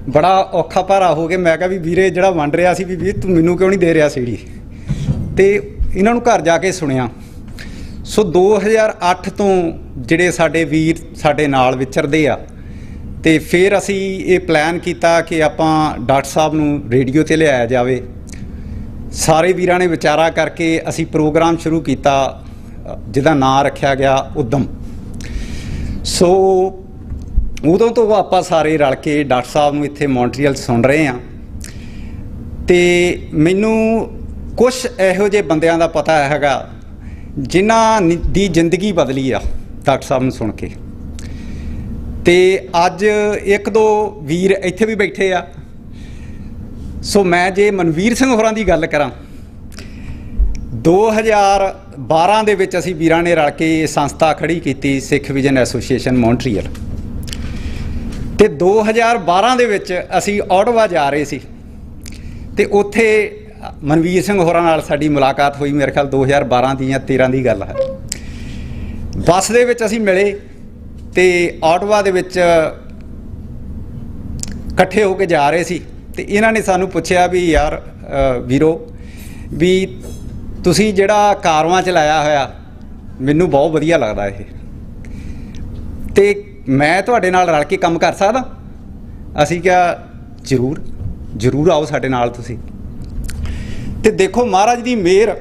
[SPEAKER 7] ਬੜਾ ਔਖਾ ਭਾਰਾ ਹੋ ਕੇ ਮੈਂ ਕਿਹਾ ਵੀ ਵੀਰੇ ਜਿਹੜਾ ਵੰਡ ਰਿਹਾ ਸੀ ਵੀ ਵੀਰ ਤੂੰ ਮੈਨੂੰ ਕਿਉਂ ਨਹੀਂ ਦੇ ਰਿਹਾ ਸੀੜੀ, ਅਤੇ ਇਹਨਾਂ ਨੂੰ ਘਰ ਜਾ ਕੇ ਸੁਣਿਆ। ਸੋ 2008 ਤੋਂ ਜਿਹੜੇ ਸਾਡੇ ਵੀਰ ਸਾਡੇ ਨਾਲ ਵਿਚਰਦੇ ਆ, ਅਤੇ ਫਿਰ ਅਸੀਂ ਇਹ ਪਲਾਨ ਕੀਤਾ ਕਿ ਆਪਾਂ ਡਾਕਟਰ ਸਾਹਿਬ ਨੂੰ ਰੇਡੀਓ 'ਤੇ ਲਿਆਇਆ ਜਾਵੇ। ਸਾਰੇ ਵੀਰਾਂ ਨੇ ਵਿਚਾਰਾ ਕਰਕੇ ਅਸੀਂ ਪ੍ਰੋਗਰਾਮ ਸ਼ੁਰੂ ਕੀਤਾ ਜਿਹਦਾ ਨਾਂ ਰੱਖਿਆ ਗਿਆ ਉੱਦਮ। ਸੋ ਉਦੋਂ ਤੋਂ ਆਪਾਂ ਸਾਰੇ ਰਲ ਕੇ ਡਾਕਟਰ ਸਾਹਿਬ ਨੂੰ ਇੱਥੇ ਮੌਂਟਰੀਅਲ ਸੁਣ ਰਹੇ ਹਾਂ, ਅਤੇ ਮੈਨੂੰ ਕੁਛ ਇਹੋ ਜਿਹੇ ਬੰਦਿਆਂ ਦਾ ਪਤਾ ਹੈਗਾ ਜਿਨ੍ਹਾਂ ਦੀ ਜ਼ਿੰਦਗੀ ਬਦਲੀ ਆ ਡਾਕਟਰ ਸਾਹਿਬ ਨੂੰ ਸੁਣ ਕੇ। ਅਤੇ ਅੱਜ ਇੱਕ ਦੋ ਵੀਰ ਇੱਥੇ ਵੀ ਬੈਠੇ ਆ। ਸੋ ਮੈਂ ਜੇ ਮਨਵੀਰ ਸਿੰਘ ਹੋਰਾਂ ਦੀ ਗੱਲ ਕਰਾਂ, 2012 ਦੇ ਵਿੱਚ ਅਸੀਂ ਵੀਰਾਂ ਨੇ ਰਲ ਕੇ ਸੰਸਥਾ ਖੜੀ ਕੀਤੀ ਸਿੱਖ ਵਿਜ਼ਨ ਐਸੋਸੀਏਸ਼ਨ ਮੌਂਟਰੀਅਲ, ਅਤੇ 2012 ਦੇ ਵਿੱਚ ਅਸੀਂ ਓਟਾਵਾ ਜਾ ਰਹੇ ਸੀ, ਅਤੇ ਉੱਥੇ ਮਨਵੀਰ ਸਿੰਘ ਹੋਰਾਂ ਨਾਲ ਸਾਡੀ ਮੁਲਾਕਾਤ ਹੋਈ। ਮੇਰੇ ਖਿਆਲ 2012 ਦੀ ਜਾਂ 13 ਦੀ ਗੱਲ ਹੈ। ਬੱਸ ਦੇ ਵਿੱਚ ਅਸੀਂ ਮਿਲੇ ਅਤੇ ਓਟਾਵਾ ਦੇ ਵਿੱਚ ਇਕੱਠੇ ਹੋ ਕੇ ਜਾ ਰਹੇ ਸੀ, ਅਤੇ ਇਹਨਾਂ ਨੇ ਸਾਨੂੰ ਪੁੱਛਿਆ ਵੀ ਯਾਰ ਵੀਰੋ ਵੀ ਤੁਸੀਂ ਜਿਹੜਾ ਕਾਰਵਾਂ ਚਲਾਇਆ ਹੋਇਆ ਮੈਨੂੰ ਬਹੁਤ ਵਧੀਆ ਲੱਗਦਾ ਇਹ, ਅਤੇ ਮੈਂ ਤੁਹਾਡੇ ਨਾਲ ਰਲ ਕੇ ਕੰਮ ਕਰ ਸਕਦਾ। ਅਸੀਂ ਕਿਹਾ ਜ਼ਰੂਰ ਜ਼ਰੂਰ ਆਓ ਸਾਡੇ ਨਾਲ ਤੁਸੀਂ। ਅਤੇ ਦੇਖੋ ਮਹਾਰਾਜ ਦੀ ਮਿਹਰ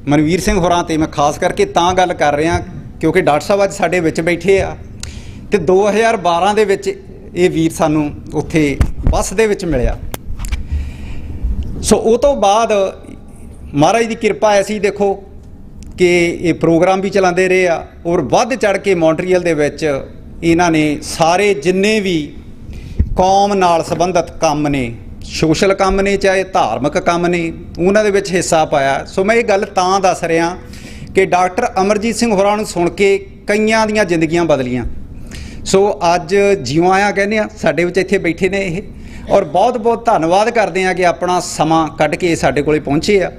[SPEAKER 7] ਮਨਵੀਰ ਸਿੰਘ ਹੋਰਾਂ 'ਤੇ ਮੈਂ ਖਾਸ ਕਰਕੇ ਤਾਂ ਗੱਲ ਕਰ ਰਿਹਾ ਕਿਉਂਕਿ ਡਾਕਟਰ ਸਾਹਿਬ ਅੱਜ ਸਾਡੇ ਵਿੱਚ ਬੈਠੇ ਆ, ਅਤੇ 2012 ਦੇ ਵਿੱਚ ਇਹ ਵੀਰ ਸਾਨੂੰ ਉੱਥੇ ਬੱਸ ਦੇ ਵਿੱਚ ਮਿਲਿਆ। ਸੋ ਉਹ ਤੋਂ ਬਾਅਦ ਮਹਾਰਾਜ ਦੀ ਕਿਰਪਾ ਐਸੀ ਦੇਖੋ ਕਿ ਇਹ ਪ੍ਰੋਗਰਾਮ ਵੀ ਚਲਾਉਂਦੇ ਰਹੇ ਆ, ਔਰ ਵੱਧ ਚੜ੍ਹ ਕੇ ਮੌਂਟਰੀਅਲ ਦੇ ਵਿੱਚ ਇਹਨਾਂ ਨੇ ਸਾਰੇ ਜਿੰਨੇ ਵੀ ਕੌਮ ਨਾਲ ਸੰਬੰਧਿਤ ਕੰਮ ਨੇ, ਸੋਸ਼ਲ ਕੰਮ ਨੇ ਚਾਹੇ ਧਾਰਮਿਕ ਕੰਮ ਨੇ, ਉਹਨਾਂ ਦੇ ਵਿੱਚ ਹਿੱਸਾ ਪਾਇਆ। ਸੋ ਮੈਂ ਇਹ ਗੱਲ ਤਾਂ ਦੱਸ ਰਿਹਾ ਕਿ ਡਾਕਟਰ ਅਮਰਜੀਤ ਸਿੰਘ ਹੋਰਾਂ ਨੂੰ ਸੁਣ ਕੇ ਕਈਆਂ ਦੀਆਂ ਜ਼ਿੰਦਗੀਆਂ ਬਦਲੀਆਂ। ਸੋ ਅੱਜ ਜਿਉਂ ਆਇਆ ਕਹਿੰਦੇ ਆ, ਸਾਡੇ ਵਿੱਚ ਇੱਥੇ ਬੈਠੇ ਨੇ ਇਹ, ਔਰ ਬਹੁਤ ਬਹੁਤ ਧੰਨਵਾਦ ਕਰਦੇ ਹਾਂ ਕਿ ਆਪਣਾ ਸਮਾਂ ਕੱਢ ਕੇ ਸਾਡੇ ਕੋਲੇ ਪਹੁੰਚੇ ਆ।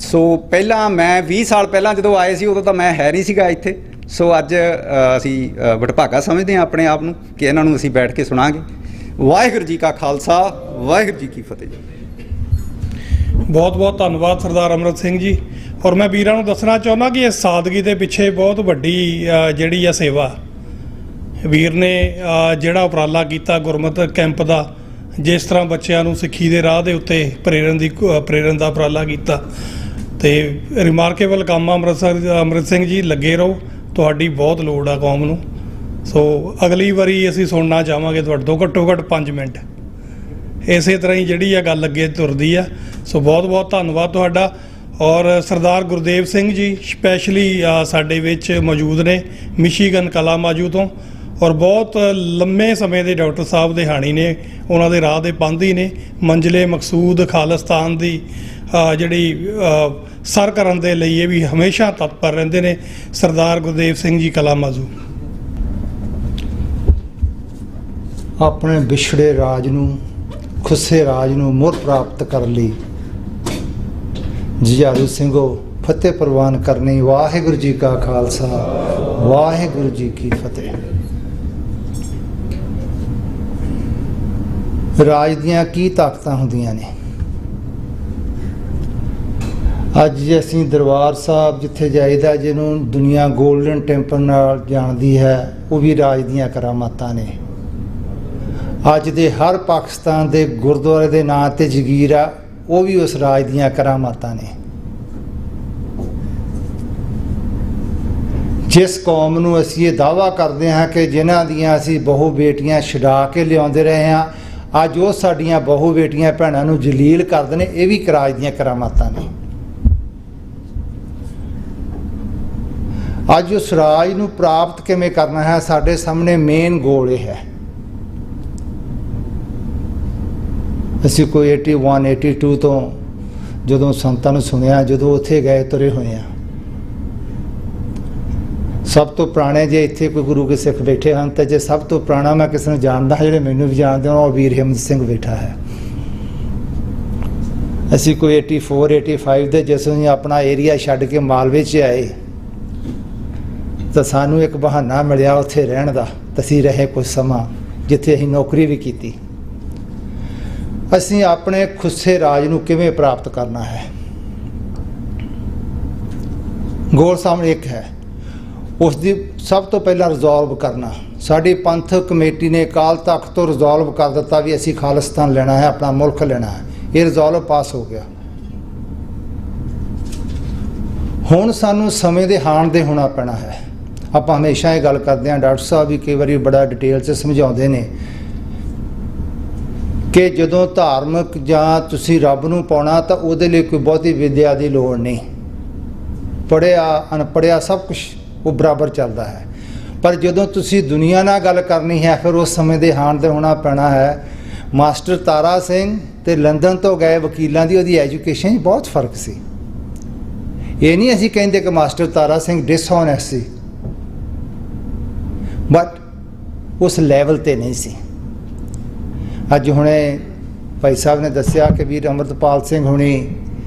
[SPEAKER 7] ਸੋ ਪਹਿਲਾਂ ਮੈਂ 20 ਸਾਲ ਪਹਿਲਾਂ ਜਦੋਂ ਆਏ ਸੀ ਉਦੋਂ ਤਾਂ ਮੈਂ ਹੈ ਨਹੀਂ ਸੀਗਾ ਇੱਥੇ। ਸੋ ਅੱਜ ਅਸੀਂ ਵਡਭਾਗਾ ਸਮਝਦੇ ਹਾਂ ਆਪਣੇ ਆਪ ਨੂੰ ਕਿ ਇਹਨਾਂ ਨੂੰ ਅਸੀਂ ਬੈਠ ਕੇ ਸੁਣਾਂਗੇ। ਵਾਹਿਗੁਰੂ ਜੀ ਕਾ ਖਾਲਸਾ, ਵਾਹਿਗੁਰੂ ਜੀ ਕੀ ਫਤਿਹ ਜੀ।
[SPEAKER 1] ਬਹੁਤ ਬਹੁਤ ਧੰਨਵਾਦ ਸਰਦਾਰ ਅਮਰਤ ਸਿੰਘ ਜੀ। ਔਰ ਮੈਂ ਵੀਰਾਂ ਨੂੰ ਦੱਸਣਾ ਚਾਹੁੰਦਾ ਕਿ ਇਸ ਸਾਦਗੀ ਦੇ ਪਿੱਛੇ ਬਹੁਤ ਵੱਡੀ ਜਿਹੜੀ ਆ ਸੇਵਾ ਵੀਰ ਨੇ ਜਿਹੜਾ ਉਪਰਾਲਾ ਕੀਤਾ ਗੁਰਮਤਿ ਕੈਂਪ ਦਾ, ਜਿਸ ਤਰ੍ਹਾਂ ਬੱਚਿਆਂ ਨੂੰ ਸਿੱਖੀ ਦੇ ਰਾਹ ਦੇ ਉੱਤੇ ਪ੍ਰੇਰਨ ਦਾ ਉਪਰਾਲਾ ਕੀਤਾ, ਅਤੇ ਰਿਮਾਰਕੇਬਲ ਕੰਮ ਆ। ਅਮਰਿਤ ਸਿੰਘ ਜੀ ਲੱਗੇ ਰਹੋ, ਤੁਹਾਡੀ ਬਹੁਤ ਲੋੜ ਆ ਕੌਮ ਨੂੰ। ਸੋ ਅਗਲੀ ਵਾਰੀ ਅਸੀਂ ਸੁਣਨਾ ਚਾਹਾਂਗੇ ਤੁਹਾਡੇ ਤੋਂ ਘੱਟੋ ਘੱਟ 5 ਮਿੰਟ। ਇਸੇ ਤਰ੍ਹਾਂ ਹੀ ਜਿਹੜੀ ਆ ਗੱਲ ਅੱਗੇ ਤੁਰਦੀ ਆ। ਸੋ ਬਹੁਤ ਬਹੁਤ ਧੰਨਵਾਦ ਤੁਹਾਡਾ। ਔਰ ਸਰਦਾਰ ਗੁਰਦੇਵ ਸਿੰਘ ਜੀ ਸਪੈਸ਼ਲੀ ਸਾਡੇ ਵਿੱਚ ਮੌਜੂਦ ਨੇ ਮਿਸ਼ੀਗਨ ਕਲਾਮਾਜੂ ਤੋਂ, ਔਰ ਬਹੁਤ ਲੰਮੇ ਸਮੇਂ ਦੇ ਡਾਕਟਰ ਸਾਹਿਬ ਦੇ ਹਾਣੀ ਨੇ, ਉਹਨਾਂ ਦੇ ਰਾਹ ਦੇ ਪਾਂਧੀ ਨੇ, ਮੰਜ਼ਿਲੇ ਮਕਸੂਦ ਖਾਲਿਸਤਾਨ ਦੀ ਜਿਹੜੀ ਸਰ ਕਰਨ ਦੇ ਲਈ ਇਹ ਵੀ ਹਮੇਸ਼ਾ ਤਤਪਰ ਰਹਿੰਦੇ ਨੇ। ਸਰਦਾਰ ਗੁਰਦੇਵ ਸਿੰਘ ਜੀ ਕਲਾਮਾਜੂ।
[SPEAKER 8] ਆਪਣੇ ਵਿਛੜੇ ਰਾਜ ਨੂੰ, ਖੁੱਸੇ ਰਾਜ ਨੂੰ ਮੁੜ ਪ੍ਰਾਪਤ ਕਰਨ ਲਈ ਜੁਝਾਰੂ ਸਿੰਘੋ ਫਤਿਹ ਪ੍ਰਵਾਨ ਕਰਨੀ। ਵਾਹਿਗੁਰੂ ਜੀ ਕਾ ਖਾਲਸਾ, ਵਾਹਿਗੁਰੂ ਜੀ ਕੀ ਫਤਿਹ। ਰਾਜ ਦੀਆਂ ਕੀ ਤਾਕਤਾਂ ਹੁੰਦੀਆਂ ਨੇ? ਅੱਜ ਅਸੀਂ ਦਰਬਾਰ ਸਾਹਿਬ ਜਿੱਥੇ ਜਾਈਦਾ, ਜਿਹਨੂੰ ਦੁਨੀਆ ਗੋਲਡਨ ਟੈਂਪਲ ਨਾਲ ਜਾਣਦੀ ਹੈ, ਉਹ ਵੀ ਰਾਜ ਦੀਆਂ ਕਰਾਮਾਤਾਂ ਨੇ। ਅੱਜ ਦੇ ਹਰ ਪਾਕਿਸਤਾਨ ਦੇ ਗੁਰਦੁਆਰੇ ਦੇ ਨਾਂ ਤੇ ਜਗੀਰ ਆ, ਉਹ ਵੀ ਉਸ ਰਾਜ ਦੀਆਂ ਕਰਾਮਾਤਾਂ ਨੇ। ਜਿਸ ਕੌਮ ਨੂੰ ਅਸੀਂ ਇਹ ਦਾਅਵਾ ਕਰਦੇ ਹਾਂ ਕਿ ਜਿਨ੍ਹਾਂ ਦੀਆਂ ਅਸੀਂ ਬਹੂ ਬੇਟੀਆਂ ਛਡਾ ਕੇ ਲਿਆਉਂਦੇ ਰਹੇ ਹਾਂ, ਅੱਜ ਉਹ ਸਾਡੀਆਂ ਬਹੂ ਬੇਟੀਆਂ ਭੈਣਾਂ ਨੂੰ ਜਲੀਲ ਕਰਦੇ ਨੇ, ਇਹ ਵੀ ਰਾਜ ਦੀਆਂ ਕਰਾਮਾਤਾਂ ਨੇ। ਅੱਜ ਉਸ ਰਾਜ ਨੂੰ ਪ੍ਰਾਪਤ ਕਿਵੇਂ ਕਰਨਾ ਹੈ, ਸਾਡੇ ਸਾਹਮਣੇ ਮੇਨ ਗੋਲ ਇਹ ਹੈ। ਅਸੀਂ ਕੋਈ 81 82 ਤੋਂ ਜਦੋਂ ਸੰਤਾਂ ਨੂੰ ਸੁਣਿਆ, ਜਦੋਂ ਉੱਥੇ ਗਏ ਤੁਰੇ ਹੋਏ ਆ। ਸਭ ਤੋਂ ਪੁਰਾਣੇ ਜੇ ਇੱਥੇ ਕੋਈ ਗੁਰੂ ਕੇ ਸਿੱਖ ਬੈਠੇ ਹਨ, ਤਾਂ ਜੇ ਸਭ ਤੋਂ ਪੁਰਾਣਾ ਮੈਂ ਕਿਸੇ ਨੂੰ ਜਾਣਦਾ, ਜਿਹੜੇ ਮੈਨੂੰ ਵੀ ਜਾਣਦੇ ਹੋ, ਉਹ ਵੀਰ ਹਿੰਮਤ ਸਿੰਘ ਬੈਠਾ ਹੈ। ਅਸੀਂ ਕੋਈ 84 85 ਦੇ ਜਦੋਂ ਅਸੀਂ ਆਪਣਾ ਏਰੀਆ ਛੱਡ ਕੇ ਮਾਲਵੇ 'ਚ ਆਏ, ਤਾਂ ਸਾਨੂੰ ਇੱਕ ਬਹਾਨਾ ਮਿਲਿਆ ਉੱਥੇ ਰਹਿਣ ਦਾ। ਅਸੀਂ ਰਹੇ ਕੁਝ ਸਮਾਂ, ਜਿੱਥੇ ਅਸੀਂ ਨੌਕਰੀ ਵੀ ਕੀਤੀ। ਅਸੀਂ ਆਪਣੇ ਖੁੱਸੇ ਰਾਜ ਨੂੰ ਕਿਵੇਂ ਪ੍ਰਾਪਤ ਕਰਨਾ ਹੈ, ਗੋਲ ਸਾਹਮਣੇ ਇੱਕ ਹੈ। ਉਸ ਦੀ ਸਭ ਤੋਂ ਪਹਿਲਾਂ ਰਿਜ਼ੋਲਵ ਕਰਨਾ। ਸਾਡੀ ਪੰਥਕ ਕਮੇਟੀ ਨੇ ਅਕਾਲ ਤਖਤ ਤੋਂ ਰਿਜ਼ੋਲਵ ਕਰ ਦਿੱਤਾ ਵੀ ਅਸੀਂ ਖਾਲਿਸਤਾਨ ਲੈਣਾ ਹੈ, ਆਪਣਾ ਮੁਲਕ ਲੈਣਾ ਹੈ। ਇਹ ਰਿਜ਼ੋਲਵ ਪਾਸ ਹੋ ਗਿਆ। ਹੁਣ ਸਾਨੂੰ ਸਮੇਂ ਦੇ ਹਾਣ ਦੇ ਹੋਣਾ ਪੈਣਾ ਹੈ। ਆਪਾਂ ਹਮੇਸ਼ਾ ਇਹ ਗੱਲ ਕਰਦੇ ਹਾਂ, ਡਾਕਟਰ ਸਾਹਿਬ ਵੀ ਕਈ ਵਾਰੀ ਬੜਾ ਡਿਟੇਲ 'ਚ ਸਮਝਾਉਂਦੇ ਨੇ ਕਿ ਜਦੋਂ ਧਾਰਮਿਕ ਜਾਂ ਤੁਸੀਂ ਰੱਬ ਨੂੰ ਪਾਉਣਾ, ਤਾਂ ਉਹਦੇ ਲਈ ਕੋਈ ਬਹੁਤੀ ਵਿਦਿਆ ਦੀ ਲੋੜ ਨਹੀਂ। ਪੜ੍ਹਿਆ ਅਨਪੜ੍ਹਿਆ ਸਭ ਕੁਝ ਉਹ ਬਰਾਬਰ ਚੱਲਦਾ ਹੈ। ਪਰ ਜਦੋਂ ਤੁਸੀਂ ਦੁਨੀਆ ਨਾਲ ਗੱਲ ਕਰਨੀ ਹੈ, ਫਿਰ ਉਸ ਸਮੇਂ ਦੇ ਹਾਣ ਦੇ ਹੋਣਾ ਪੈਣਾ ਹੈ। ਮਾਸਟਰ ਤਾਰਾ ਸਿੰਘ ਤੇ ਲੰਡਨ ਤੋਂ ਗਏ ਵਕੀਲਾਂ ਦੀ ਉਹਦੀ ਐਜੂਕੇਸ਼ਨ 'ਚ ਬਹੁਤ ਫਰਕ ਸੀ। ਇਹ ਨਹੀਂ ਅਸੀਂ ਕਹਿੰਦੇ ਕਿ ਮਾਸਟਰ ਤਾਰਾ ਸਿੰਘ ਡਿਸਹੋਨੈਸਟ ਸੀ, ਬਟ ਉਸ ਲੈਵਲ ਤੇ ਨਹੀਂ ਸੀ। ਅੱਜ ਹੁਣੇ ਭਾਈ ਸਾਹਿਬ ਨੇ ਦੱਸਿਆ ਕਿ ਵੀਰ ਅੰਮ੍ਰਿਤਪਾਲ ਸਿੰਘ ਹੁਣੀ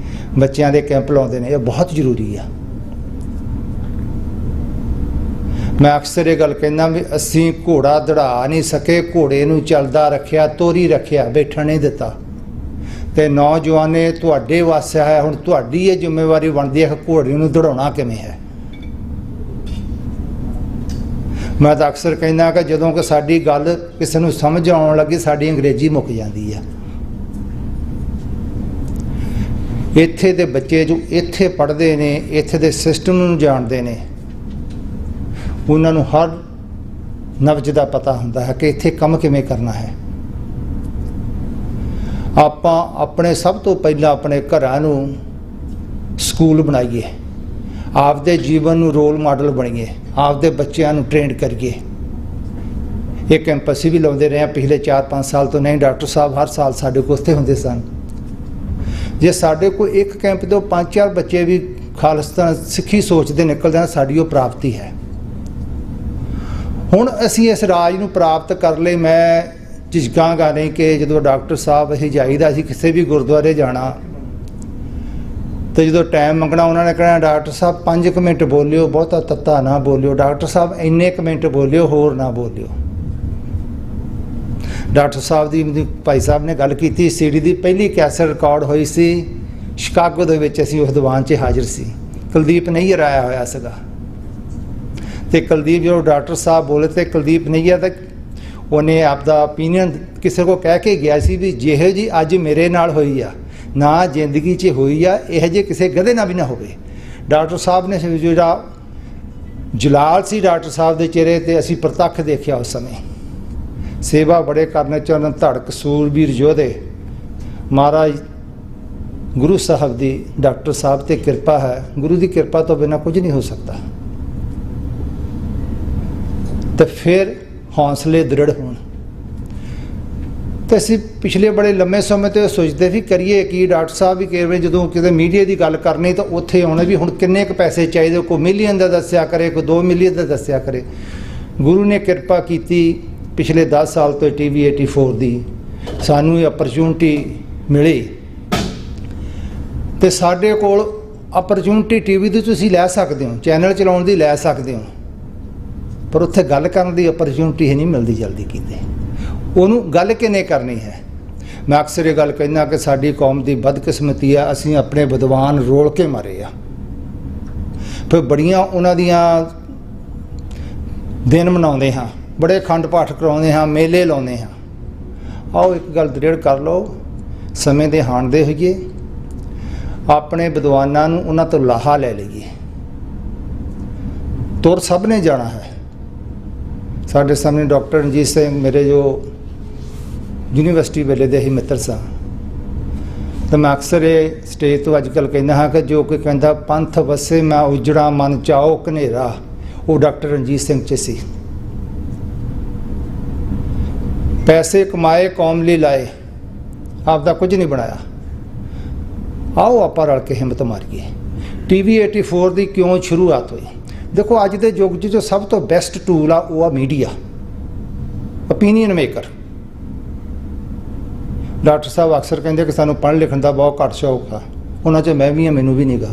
[SPEAKER 8] ਬੱਚਿਆਂ ਦੇ ਕੈਂਪ ਲਾਉਂਦੇ ਨੇ, ਇਹ ਬਹੁਤ ਜ਼ਰੂਰੀ ਆ। ਮੈਂ ਅਕਸਰ ਇਹ ਗੱਲ ਕਹਿੰਦਾ ਵੀ ਅਸੀਂ ਘੋੜਾ ਦੜਾ ਨਹੀਂ ਸਕੇ, ਘੋੜੇ ਨੂੰ ਚੱਲਦਾ ਰੱਖਿਆ, ਤੋਰੀ ਰੱਖਿਆ, ਬੈਠਣ ਨਹੀਂ ਦਿੱਤਾ। ਤੇ ਨੌਜਵਾਨੇ ਤੁਹਾਡੇ ਵਾਸਤੇ ਹੈ, ਹੁਣ ਤੁਹਾਡੀ ਇਹ ਜ਼ਿੰਮੇਵਾਰੀ ਬਣਦੀ ਹੈ ਕਿ ਘੋੜੇ ਨੂੰ ਦੜਾਉਣਾ ਕਿਵੇਂ ਹੈ। ਮੈਂ ਤਾਂ ਅਕਸਰ ਕਹਿੰਦਾ ਕਿ ਜਦੋਂ ਕਿ ਸਾਡੀ ਗੱਲ ਕਿਸੇ ਨੂੰ ਸਮਝ ਆਉਣ ਲੱਗੀ, ਸਾਡੀ ਅੰਗਰੇਜ਼ੀ ਮੁੱਕ ਜਾਂਦੀ ਆ। ਇੱਥੇ ਦੇ ਬੱਚੇ ਜੋ ਇੱਥੇ ਪੜ੍ਹਦੇ ਨੇ, ਇੱਥੇ ਦੇ ਸਿਸਟਮ ਨੂੰ ਜਾਣਦੇ ਨੇ, ਉਹਨਾਂ ਨੂੰ ਹਰ ਨਬਜ਼ ਦਾ ਪਤਾ ਹੁੰਦਾ ਹੈ ਕਿ ਇੱਥੇ ਕੰਮ ਕਿਵੇਂ ਕਰਨਾ ਹੈ। ਆਪਾਂ ਆਪਣੇ ਸਭ ਤੋਂ ਪਹਿਲਾਂ ਆਪਣੇ ਘਰਾਂ ਨੂੰ ਸਕੂਲ ਬਣਾਈਏ, ਆਪਦੇ ਜੀਵਨ ਨੂੰ ਰੋਲ ਮਾਡਲ ਬਣੀਏ, ਆਪਦੇ ਬੱਚਿਆਂ ਨੂੰ ਟ੍ਰੇਨਡ ਕਰੀਏ। ਇਹ ਕੈਂਪ ਅਸੀਂ ਵੀ ਲਾਉਂਦੇ ਰਹੇ ਹਾਂ ਪਿਛਲੇ 4-5 ਸਾਲ ਤੋਂ। ਨਹੀਂ ਡਾਕਟਰ ਸਾਹਿਬ ਹਰ ਸਾਲ ਸਾਡੇ ਕੋਲ ਉੱਥੇ ਹੁੰਦੇ ਸਨ। ਜੇ ਸਾਡੇ ਕੋਲ ਇੱਕ ਕੈਂਪ ਤੋਂ 5-4 ਬੱਚੇ ਵੀ ਖਾਲਿਸਤਾਨ ਸਿੱਖੀ ਸੋਚਦੇ ਨਿਕਲਦੇ ਹਨ, ਸਾਡੀ ਉਹ ਪ੍ਰਾਪਤੀ ਹੈ। ਹੁਣ ਅਸੀਂ ਇਸ ਰਾਜ ਨੂੰ ਪ੍ਰਾਪਤ ਕਰ ਲਈ। ਮੈਂ ਝਿਜਕਾਂਗਾ ਨਹੀਂ ਕਿ ਜਦੋਂ ਡਾਕਟਰ ਸਾਹਿਬ ਅਸੀਂ ਜਾਈਦਾ, ਅਸੀਂ ਕਿਸੇ ਵੀ ਗੁਰਦੁਆਰੇ ਜਾਣਾ ਤੇ ਜਦੋਂ ਟਾਈਮ ਮੰਗਣਾ, ਉਹਨਾਂ ਨੇ ਕਹਿਣਾ ਡਾਕਟਰ ਸਾਹਿਬ 5 ਮਿੰਟ ਬੋਲਿਓ, ਬਹੁਤਾ ਤੱਤਾ ਨਾ ਬੋਲਿਓ, ਡਾਕਟਰ ਸਾਹਿਬ ਇੰਨੇ ਕੁ ਮਿੰਟ ਬੋਲਿਓ, ਹੋਰ ਨਾ ਬੋਲਿਓ। ਡਾਕਟਰ ਸਾਹਿਬ ਦੀ ਭਾਈ ਸਾਹਿਬ ਨੇ ਗੱਲ ਕੀਤੀ, CD ਦੀ ਪਹਿਲੀ ਕੈਸਟ ਰਿਕਾਰਡ ਹੋਈ ਸੀ ਸ਼ਿਕਾਗੋ ਦੇ ਵਿੱਚ। ਅਸੀਂ ਉਸ ਦੀਵਾਨ 'ਚ ਹਾਜ਼ਰ ਸੀ। ਕੁਲਦੀਪ ਨਈਅਰ ਆਇਆ ਹੋਇਆ ਸੀਗਾ। ਤੇ ਕੁਲਦੀਪ ਜਦੋਂ ਡਾਕਟਰ ਸਾਹਿਬ ਬੋਲੇ, ਤੇ ਕੁਲਦੀਪ ਨਈਅਰ ਦਾ ਉਹਨੇ ਆਪਦਾ ਓਪੀਨੀਅਨ ਕਿਸੇ ਕੋਲ ਕਹਿ ਕੇ ਗਿਆ ਸੀ ਵੀ ਜਿਹੋ ਜੀ ਅੱਜ ਮੇਰੇ ਨਾਲ ਹੋਈ ਆ, ਨਾ ਜ਼ਿੰਦਗੀ 'ਚ ਹੋਈ ਆ, ਇਹੋ ਜਿਹੇ ਕਿਸੇ ਗਧੇ ਨਾਲ ਵੀ ਨਾ ਹੋਵੇ। ਡਾਕਟਰ ਸਾਹਿਬ ਨੇ ਜਿਹੜਾ ਜਲਾਲ ਸੀ ਡਾਕਟਰ ਸਾਹਿਬ ਦੇ ਚਿਹਰੇ ਤੇ, ਅਸੀਂ ਪ੍ਰਤੱਖ ਦੇਖਿਆ ਉਸ ਸਮੇਂ। ਸੇਵਾ ਬੜੇ ਕਰਨੇ ਚਾਹੁੰਦੇ, ਧੜਕ ਸੂਰਬੀਰ ਯੋਧੇ। ਮਹਾਰਾਜ ਗੁਰੂ ਸਾਹਿਬ ਦੀ ਡਾਕਟਰ ਸਾਹਿਬ ਤੇ ਕਿਰਪਾ ਹੈ। ਗੁਰੂ ਦੀ ਕਿਰਪਾ ਤੋਂ ਬਿਨਾਂ ਕੁਝ ਨਹੀਂ ਹੋ ਸਕਦਾ। ਤੇ ਫਿਰ ਹੌਸਲੇ ਦ੍ਰਿੜ ਹੋਣ। ਤੇ ਅਸੀਂ ਪਿਛਲੇ ਬੜੇ ਲੰਮੇ ਸਮੇਂ ਤੋਂ ਸੋਚਦੇ ਵੀ ਕਰੀਏ ਕਿ ਡਾਕਟਰ ਸਾਹਿਬ ਵੀ ਕਈ ਵਾਰ ਜਦੋਂ ਕਿਤੇ ਮੀਡੀਆ ਦੀ ਗੱਲ ਕਰਨੀ ਤਾਂ ਉੱਥੇ ਆਉਣਾ ਵੀ ਹੁਣ ਕਿੰਨੇ ਕੁ ਪੈਸੇ ਚਾਹੀਦੇ, ਕੋਈ ਮਿਲੀਅਨ ਦਾ ਦੱਸਿਆ ਕਰੇ, ਕੋਈ 2 ਮਿਲੀਅਨ ਦਾ ਦੱਸਿਆ ਕਰੇ। ਗੁਰੂ ਨੇ ਕਿਰਪਾ ਕੀਤੀ ਪਿਛਲੇ 10 ਸਾਲ ਤੋਂ TV 84 ਦੀ ਸਾਨੂੰ ਇਹ ਅਪਰਚੂਨਿਟੀ ਮਿਲੀ। ਤੇ ਸਾਡੇ ਕੋਲ ਅਪਰਚੂਨਿਟੀ TV ਦੀ ਤੁਸੀਂ ਲੈ ਸਕਦੇ ਹੋ, ਚੈਨਲ ਚਲਾਉਣ ਦੀ ਲੈ ਸਕਦੇ ਹੋ, ਪਰ ਉੱਥੇ ਗੱਲ ਕਰਨ ਦੀ ਅਪਰਚੂਨਿਟੀ ਹੀ ਨਹੀਂ ਮਿਲਦੀ ਜਲਦੀ ਕਿਤੇ। ਉਹਨੂੰ ਗੱਲ ਕਿਵੇਂ ਕਰਨੀ ਹੈ। ਮੈਂ ਅਕਸਰ ਇਹ ਗੱਲ ਕਹਿੰਦਾ ਕਿ ਸਾਡੀ ਕੌਮ ਦੀ ਬਦਕਿਸਮਤੀ ਆ, ਅਸੀਂ ਆਪਣੇ ਵਿਦਵਾਨ ਰੋਲ ਕੇ ਮਾਰੇ ਆ। ਫਿਰ ਬੜੀਆਂ ਉਹਨਾਂ ਦੀਆਂ ਦਿਨ ਮਨਾਉਂਦੇ ਹਾਂ, ਬੜੇ ਅਖੰਡ ਪਾਠ ਕਰਾਉਂਦੇ ਹਾਂ, ਮੇਲੇ ਲਾਉਂਦੇ ਹਾਂ। ਆਓ ਇੱਕ ਗੱਲ ਦ੍ਰਿੜ ਕਰ ਲਓ, ਸਮੇਂ ਦੇ ਹਾਣਦੇ ਹੋਈਏ, ਆਪਣੇ ਵਿਦਵਾਨਾਂ ਨੂੰ ਉਹਨਾਂ ਤੋਂ ਲਾਹਾ ਲੈ ਲਈਏ। ਤੁਰ ਸਭ ਨੇ ਜਾਣਾ ਹੈ। ਸਾਡੇ ਸਾਹਮਣੇ ਡਾਕਟਰ ਰਣਜੀਤ ਸਿੰਘ ਮੇਰੇ ਜੋ ਯੂਨੀਵਰਸਿਟੀ ਵੇਲੇ ਦੇ ਹੀ ਮਿੱਤਰ ਸਨ, ਤਾਂ ਮੈਂ ਅਕਸਰ ਇਹ ਸਟੇਜ ਤੋਂ ਅੱਜ ਕੱਲ੍ਹ ਕਹਿੰਦਾ ਹਾਂ ਕਿ ਜੋ ਕੋਈ ਕਹਿੰਦਾ ਪੰਥ ਵਸੇ ਮੈਂ ਉਜੜਾ ਮਨ ਚਾਓ ਘਨੇਰਾ, ਉਹ ਡਾਕਟਰ ਰਣਜੀਤ ਸਿੰਘ 'ਚ ਸੀ। ਪੈਸੇ ਕਮਾਏ ਕੌਮ ਲਈ ਲਾਏ, ਆਪ ਦਾ ਕੁਝ ਨਹੀਂ ਬਣਾਇਆ। ਆਓ ਆਪਾਂ ਰਲ ਕੇ ਹਿੰਮਤ ਮਾਰੀਏ। TV 84 ਦੀ ਕਿਉਂ ਸ਼ੁਰੂਆਤ ਹੋਈ? ਦੇਖੋ ਅੱਜ ਦੇ ਯੁੱਗ 'ਚ ਜੋ ਸਭ ਤੋਂ ਬੈਸਟ ਟੂਲ ਆ ਉਹ ਆ ਮੀਡੀਆ, ਓਪੀਨੀਅਨ ਮੇਕਰ। ਡਾਕਟਰ ਸਾਹਿਬ ਅਕਸਰ ਕਹਿੰਦੇ ਕਿ ਸਾਨੂੰ ਪੜ੍ਹਨ ਲਿਖਣ ਦਾ ਬਹੁਤ ਘੱਟ ਸ਼ੌਕ ਆ, ਉਹਨਾਂ 'ਚ ਮੈਂ ਵੀ ਹਾਂ, ਮੈਨੂੰ ਵੀ ਨਹੀਂਗਾ।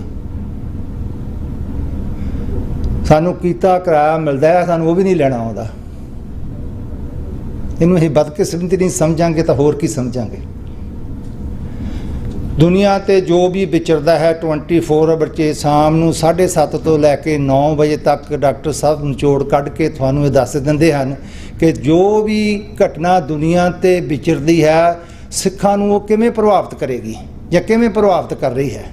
[SPEAKER 8] ਸਾਨੂੰ ਕੀਤਾ ਕਿਰਾਇਆ ਮਿਲਦਾ ਹੈ, ਸਾਨੂੰ ਉਹ ਵੀ ਨਹੀਂ ਲੈਣਾ ਆਉਂਦਾ। ਇਹਨੂੰ ਅਸੀਂ ਬਦਕਿਸਮਤੀ ਨਹੀਂ ਸਮਝਾਂਗੇ ਤਾਂ ਹੋਰ ਕੀ ਸਮਝਾਂਗੇ? ਦੁਨੀਆ ਤੇ ਜੋ ਵੀ ਵਿਚਰਦਾ ਹੈ 24 ਬੱਚੇ ਸ਼ਾਮ ਨੂੰ 7:30 ਤੋਂ ਲੈ ਕੇ 9 ਵਜੇ ਤੱਕ ਡਾਕਟਰ ਸਾਹਿਬ ਨਿਚੋੜ ਕੱਢ ਕੇ ਤੁਹਾਨੂੰ ਇਹ ਦੱਸ ਦਿੰਦੇ ਹਨ ਕਿ ਜੋ ਵੀ ਘਟਨਾ ਦੁਨੀਆ ਤੇ ਵਿਚਰਦੀ ਹੈ ਸਿੱਖਾਂ ਨੂੰ ਉਹ ਕਿਵੇਂ ਪ੍ਰਭਾਵਿਤ ਕਰੇਗੀ ਜਾਂ ਕਿਵੇਂ ਪ੍ਰਭਾਵਿਤ ਕਰ ਰਹੀ ਹੈ।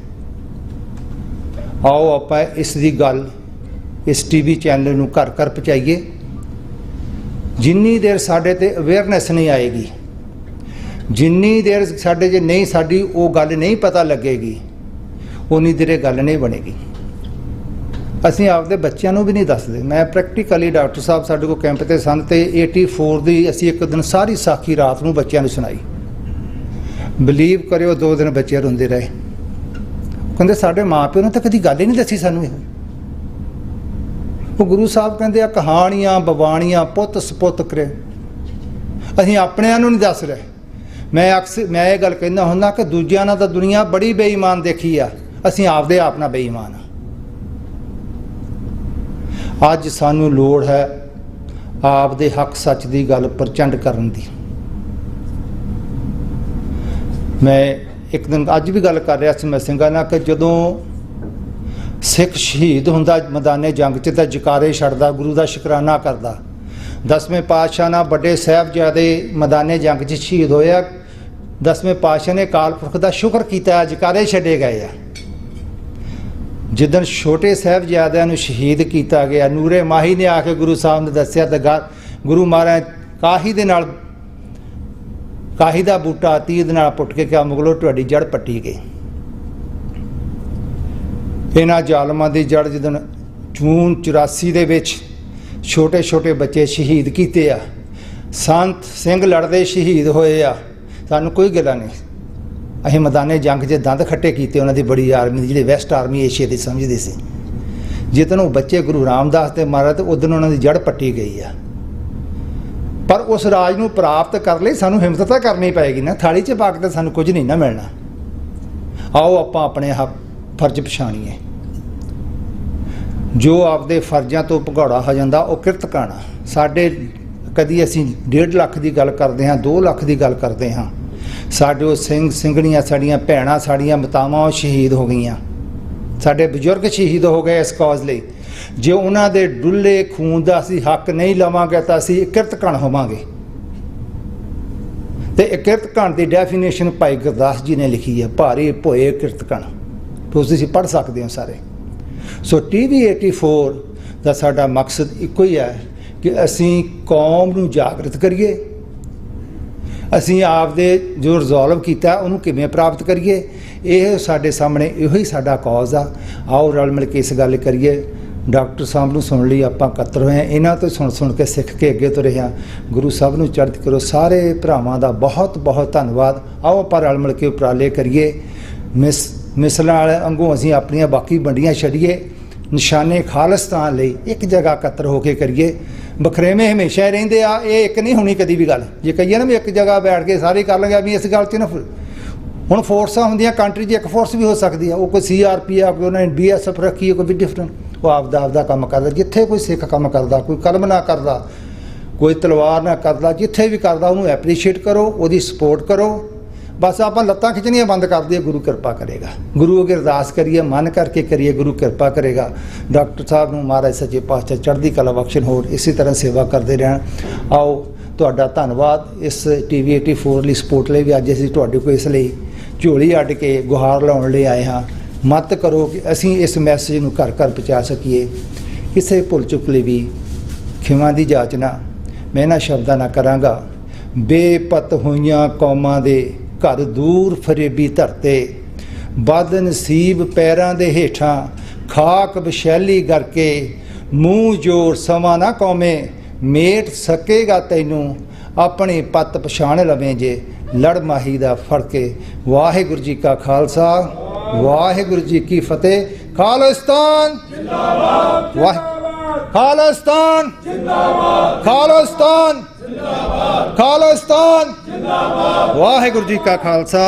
[SPEAKER 8] ਆਓ ਆਪਾਂ ਇਸ ਦੀ ਗੱਲ ਇਸ TV ਚੈਨਲ ਨੂੰ ਘਰ ਘਰ ਪਹੁੰਚਾਈਏ। ਜਿੰਨੀ ਦੇਰ ਸਾਡੇ ਤੇ ਅਵੇਅਰਨੈਸ ਨਹੀਂ ਆਏਗੀ, ਜਿੰਨੀ ਦੇਰ ਸਾਡੇ 'ਚ ਨਹੀਂ ਸਾਡੀ ਉਹ ਗੱਲ ਨਹੀਂ ਪਤਾ ਲੱਗੇਗੀ, ਉਨੀ ਦੇਰ ਇਹ ਗੱਲ ਨਹੀਂ ਬਣੇਗੀ। ਅਸੀਂ ਆਪਦੇ ਬੱਚਿਆਂ ਨੂੰ ਵੀ ਨਹੀਂ ਦੱਸਦੇ। ਮੈਂ ਪ੍ਰੈਕਟੀਕਲੀ ਡਾਕਟਰ ਸਾਹਿਬ ਸਾਡੇ ਕੋਲ ਕੈਂਪ ਤੇ ਸਨ ਤੇ 84 ਦੀ ਅਸੀਂ ਇੱਕ ਦਿਨ ਸਾਰੀ ਸਾਖੀ ਰਾਤ ਨੂੰ ਬੱਚਿਆਂ ਨੂੰ ਸੁਣਾਈ। ਬਿਲੀਵ ਕਰਿਓ 2 ਦਿਨ ਬੱਚੇ ਰੋਂਦੇ ਰਹੇ। ਕਹਿੰਦੇ ਸਾਡੇ ਮਾਂ ਪਿਓ ਨੇ ਤਾਂ ਕਦੀ ਗੱਲ ਹੀ ਨਹੀਂ ਦੱਸੀ ਸਾਨੂੰ ਇਹ। ਉਹ ਗੁਰੂ ਸਾਹਿਬ ਕਹਿੰਦੇ ਆ ਕਹਾਣੀਆਂ ਬਵਾਣੀਆਂ ਪੁੱਤ ਸਪੁੱਤ ਕਰੇ, ਅਸੀਂ ਆਪਣਿਆਂ ਨੂੰ ਨਹੀਂ ਦੱਸ ਰਹੇ। ਮੈਂ ਇਹ ਗੱਲ ਕਹਿੰਦਾ ਹੁੰਦਾ ਕਿ ਦੂਜਿਆਂ ਨਾਲ ਤਾਂ ਦੁਨੀਆ ਬੜੀ ਬੇਈਮਾਨ ਦੇਖੀ ਆ, ਅਸੀਂ ਆਪਦੇ ਆਪ ਨਾਲ ਬੇਈਮਾਨ ਆ। ਅੱਜ ਸਾਨੂੰ ਲੋੜ ਹੈ ਆਪਦੇ ਹੱਕ ਸੱਚ ਦੀ ਗੱਲ ਪ੍ਰਚੰਡ ਕਰਨ ਦੀ। ਮੈਂ ਇੱਕ ਦਿਨ ਅੱਜ ਵੀ ਗੱਲ ਕਰ ਰਿਹਾ ਸੀ ਮੈਂ ਸਿੰਘਾਂ ਨਾਲ ਕਿ ਜਦੋਂ ਸਿੱਖ ਸ਼ਹੀਦ ਹੁੰਦਾ ਮੈਦਾਨੇ ਜੰਗ 'ਚ ਤਾਂ ਜਕਾਰੇ ਛੱਡਦਾ, ਗੁਰੂ ਦਾ ਸ਼ੁਕਰਾਨਾ ਕਰਦਾ। 10ਵੇਂ ਪਾਤਸ਼ਾਹ ਨਾਲ ਵੱਡੇ ਸਾਹਿਬਜ਼ਾਦੇ ਮੈਦਾਨੇ ਜੰਗ 'ਚ ਸ਼ਹੀਦ ਹੋਇਆ। 10ਵੇਂ ਪਾਤਸ਼ਾਹ ਨੇ ਅਕਾਲ ਪੁਰਖ ਦਾ ਸ਼ੁਕਰ ਕੀਤਾ, ਜਕਾਰੇ ਛੱਡੇ ਗਏ ਆ। ਜਿੱਦਣ ਛੋਟੇ ਸਾਹਿਬਜ਼ਾਦਿਆਂ ਨੂੰ ਸ਼ਹੀਦ ਕੀਤਾ ਗਿਆ, ਨੂਰੇ ਮਾਹੀ ਨੇ ਆ ਕੇ ਗੁਰੂ ਸਾਹਿਬ ਨੇ ਦੱਸਿਆ ਤਾਂ ਗੁਰੂ ਮਹਾਰਾਜ ਕਾਹੀ ਦਾ ਬੂਟਾ 30 ਦੇ ਨਾਲ ਪੁੱਟ ਕੇ ਕਿਹਾ ਮੁਗਲੋ ਤੁਹਾਡੀ ਜੜ ਪੱਟੀ ਗਈ। ਇਹਨਾਂ ਜ਼ਾਲਮਾਂ ਦੀ ਜੜ ਜਿੱਦਣ ਜੂਨ 84 ਦੇ ਵਿੱਚ ਛੋਟੇ ਛੋਟੇ ਬੱਚੇ ਸ਼ਹੀਦ ਕੀਤੇ ਆ, ਸੰਤ ਸਿੰਘ ਲੜਦੇ ਸ਼ਹੀਦ ਹੋਏ ਆ, ਸਾਨੂੰ ਕੋਈ ਗੱਲਾਂ ਨਹੀਂ। ਅਸੀਂ ਮੈਦਾਨੇ ਜੰਗ 'ਚ ਦੰਦ ਖੱਟੇ ਕੀਤੇ ਉਹਨਾਂ ਦੀ ਬੜੀ ਆਰਮੀ ਦੀ, ਜਿਹੜੀ ਵੈਸਟ ਆਰਮੀ ਏਸ਼ੀਆ ਦੀ ਸਮਝਦੇ ਸੀ। ਜਿੱਦਣ ਉਹ ਬੱਚੇ ਗੁਰੂ ਰਾਮਦਾਸ ਦੇ ਮਾਰੇ ਤੇ ਉਦੋਂ ਉਹਨਾਂ ਦੀ ਜੜ ਪੱਟੀ ਗਈ ਆ। ਪਰ ਉਸ ਰਾਜ ਨੂੰ ਪ੍ਰਾਪਤ ਕਰਨ ਲਈ ਸਾਨੂੰ ਹਿੰਮਤ ਤਾਂ ਕਰਨੀ ਪਏਗੀ ਨਾ। ਥਾਲੀ 'ਚ ਪਾ ਕੇ ਤਾਂ ਸਾਨੂੰ ਕੁਝ ਨਹੀਂ ਨਾ ਮਿਲਣਾ। ਆਓ ਆਪਾਂ ਆਪਣੇ ਫਰਜ਼ ਪਛਾਣੀਏ। ਜੋ ਆਪਦੇ ਫਰਜ਼ਾਂ ਤੋਂ ਭਗੌੜਾ ਹੋ ਜਾਂਦਾ ਉਹ ਕਿਰਤਕਾਣਾ। ਸਾਡੇ ਕਦੀ ਅਸੀਂ 1.5 ਲੱਖ ਦੀ ਗੱਲ ਕਰਦੇ ਹਾਂ, 2 ਲੱਖ ਦੀ ਗੱਲ ਕਰਦੇ ਹਾਂ। ਸਾਡੇ ਉਹ ਸਿੰਘ ਸਿੰਘਣੀਆਂ, ਸਾਡੀਆਂ ਭੈਣਾਂ, ਸਾਡੀਆਂ ਮਾਤਾਵਾਂ ਉਹ ਸ਼ਹੀਦ ਹੋ ਗਈਆਂ। ਸਾਡੇ ਬਜ਼ੁਰਗ ਸ਼ਹੀਦ ਹੋ ਗਏ ਇਸ ਕੌਜ਼ ਲਈ। ਜੇ ਉਹਨਾਂ ਦੇ ਡੁੱਲੇ ਖੂਨ ਦਾ ਅਸੀਂ ਹੱਕ ਨਹੀਂ ਲਵਾਂਗੇ ਤਾਂ ਅਸੀਂ ਕਿਰਤਕਣ ਹੋਵਾਂਗੇ। ਤੇ ਇਹ ਕਿਰਤਕਣ ਦੀ ਡੈਫੀਨੇਸ਼ਨ ਭਾਈ ਗੁਰਦਾਸ ਜੀ ਨੇ ਲਿਖੀ ਹੈ, ਭਾਰੀ ਭੋਏ ਕਿਰਤਕਣ। ਤੁਸੀਂ ਪੜ੍ਹ ਸਕਦੇ ਹੋ ਸਾਰੇ। ਸੋ TV 84 ਦਾ ਸਾਡਾ ਮਕਸਦ ਇੱਕੋ ਹੀ ਹੈ ਕਿ ਅਸੀਂ ਕੌਮ ਨੂੰ ਜਾਗਰਤ ਕਰੀਏ। ਅਸੀਂ ਆਪਦੇ ਜੋ ਰਿਜ਼ੋਲਵ ਕੀਤਾ ਉਹਨੂੰ ਕਿਵੇਂ ਪ੍ਰਾਪਤ ਕਰੀਏ, ਇਹ ਸਾਡੇ ਸਾਹਮਣੇ ਇਹੋ ਹੀ ਸਾਡਾ ਕੌਜ਼ ਆ। ਆਓ ਰਲ ਮਿਲ ਕੇ ਇਸ ਗੱਲ ਕਰੀਏ। ਡਾਕਟਰ ਸਾਹਿਬ ਨੂੰ ਸੁਣ ਲਈ ਆਪਾਂ ਇਕੱਤਰ ਹੋਏ ਹਾਂ, ਇਹਨਾਂ ਤੋਂ ਸੁਣ ਕੇ ਸਿੱਖ ਕੇ ਅੱਗੇ ਤੁਰੇ ਹਾਂ। ਗੁਰੂ ਸਾਹਿਬ ਨੂੰ ਚੜ੍ਹਤ ਕਰੋ। ਸਾਰੇ ਭਰਾਵਾਂ ਦਾ ਬਹੁਤ ਬਹੁਤ ਧੰਨਵਾਦ। ਆਓ ਆਪਾਂ ਰਲ ਮਿਲ ਕੇ ਉਪਰਾਲੇ ਕਰੀਏ। ਮਿਸਲਾਂ ਵਾਲੇ ਵਾਂਗੂ ਅਸੀਂ ਆਪਣੀਆਂ ਬਾਕੀ ਵੰਡੀਆਂ ਛੱਡੀਏ। ਨਿਸ਼ਾਨੇ ਖਾਲਿਸਤਾਨ ਲਈ ਇੱਕ ਜਗ੍ਹਾ ਇਕੱਤਰ ਹੋ ਕੇ ਕਰੀਏ। ਬਖਰੇਵੇਂ ਹਮੇਸ਼ਾ ਹੀ ਰਹਿੰਦੇ ਆ, ਇਹ ਇੱਕ ਨਹੀਂ ਹੋਣੀ ਕਦੀ ਵੀ ਗੱਲ। ਜੇ ਕਹੀਏ ਨਾ ਵੀ ਇੱਕ ਜਗ੍ਹਾ ਬੈਠ ਕੇ ਸਾਰੇ ਕਰ ਲਾਂਗੇ, ਵੀ ਇਸ ਗੱਲ 'ਚ ਨਾ ਹੁਣ ਫੋਰਸਾਂ ਹੁੰਦੀਆਂ ਕੰਟਰੀ 'ਚ, ਇੱਕ ਫੋਰਸ ਵੀ ਹੋ ਸਕਦੀ ਆ। ਉਹ ਕੋਈ CRP ਆ, ਕੋਈ ਉਹਨਾਂ ਨੇ BSF ਰੱਖੀ ਹੈ, ਕੋਈ ਵੀ ਡਿਫਰੈਂਟ। ਉਹ ਆਪਦਾ ਕੰਮ ਕਰਦਾ। ਜਿੱਥੇ ਕੋਈ ਸਿੱਖ ਕੰਮ ਕਰਦਾ, ਕੋਈ ਕਲਮ ਨਾ ਕਰਦਾ, ਕੋਈ ਤਲਵਾਰ ਨਾ ਕਰਦਾ, ਜਿੱਥੇ ਵੀ ਕਰਦਾ ਉਹਨੂੰ ਐਪਰੀਸ਼ੀਏਟ ਕਰੋ, ਉਹਦੀ ਸਪੋਰਟ ਕਰੋ। ਬਸ ਆਪਾਂ ਲੱਤਾਂ ਖਿੱਚਣੀਆਂ ਬੰਦ ਕਰ ਦਈਏ, ਗੁਰੂ ਕਿਰਪਾ ਕਰੇਗਾ। ਗੁਰੂ ਅੱਗੇ ਅਰਦਾਸ ਕਰੀਏ, ਮਨ ਕਰਕੇ ਕਰੀਏ, ਗੁਰੂ ਕਿਰਪਾ ਕਰੇਗਾ। ਡਾਕਟਰ ਸਾਹਿਬ ਨੂੰ ਮਹਾਰਾਜ ਸੱਚੇ ਪਾਤਸ਼ਾਹ ਚੜ੍ਹਦੀ ਕਲਾ ਬਖਸ਼ਣ, ਹੋਰ ਇਸੇ ਤਰ੍ਹਾਂ ਸੇਵਾ ਕਰਦੇ ਰਹਿਣ। ਆਓ ਤੁਹਾਡਾ ਧੰਨਵਾਦ ਇਸ TV 84 ਲਈ ਸਪੋਰਟ ਲਈ ਵੀ। ਅੱਜ ਅਸੀਂ ਤੁਹਾਡੇ ਕੋਲ ਇਸ ਲਈ ਝੋਲੀ ਅੱਡ ਕੇ ਗੁਹਾਰ ਲਾਉਣ ਲਈ ਆਏ ਹਾਂ। ਮਤ ਕਰੋ ਕਿ ਅਸੀਂ ਇਸ ਮੈਸੇਜ ਨੂੰ ਘਰ ਘਰ ਪਹੁੰਚਾ ਸਕੀਏ। ਕਿਸੇ ਭੁੱਲ ਚੁੱਕ ਲਈ ਵੀ ਖਿਮਾ ਦੀ ਜਾਚਨਾ ਮੈਂ ਇਹਨਾਂ ਸ਼ਬਦਾਂ ਨਾਲ ਕਰਾਂਗਾ। ਬੇਪਤ ਹੋਈਆਂ ਕੌਮਾਂ ਦੇ ਘਰ ਦੂਰ ਫਰੇਬੀ ਧਰਤੇ, ਬਦ ਨਸੀਬ ਪੈਰਾਂ ਦੇ ਹੇਠਾਂ ਖਾਕ ਵਿਸ਼ੈਲੀ ਕਰਕੇ, ਮੂੰਹ ਜੋੜ ਸਮਾਂ ਨਾ ਕੌਮੇ ਮੇਟ ਸਕੇਗਾ ਤੈਨੂੰ, ਆਪਣੀ ਪੱਤ ਪਛਾਣ ਲਵੇਂ ਜੇ ਲੜ ਮਾਹੀ ਦਾ ਫੜ ਕੇ। ਵਾਹਿਗੁਰੂ ਜੀ ਕਾ ਖਾਲਸਾ, ਵਾਹਿਗੁਰੂ ਜੀ ਕੀ ਫਤਿਹ। ਖਾਲਿਸਤਾਨ ਜਿੰਦਾਬਾਦ, ਖਾਲਿਸਤਾਨ ਜਿੰਦਾਬਾਦ, ਖਾਲਿਸਤਾਨ ਜਿੰਦਾਬਾਦ, ਖਾਲਿਸਤਾਨ ਜਿੰਦਾਬਾਦ। ਵਾਹਿਗੁਰੂ ਜੀ ਕਾ ਖਾਲਸਾ,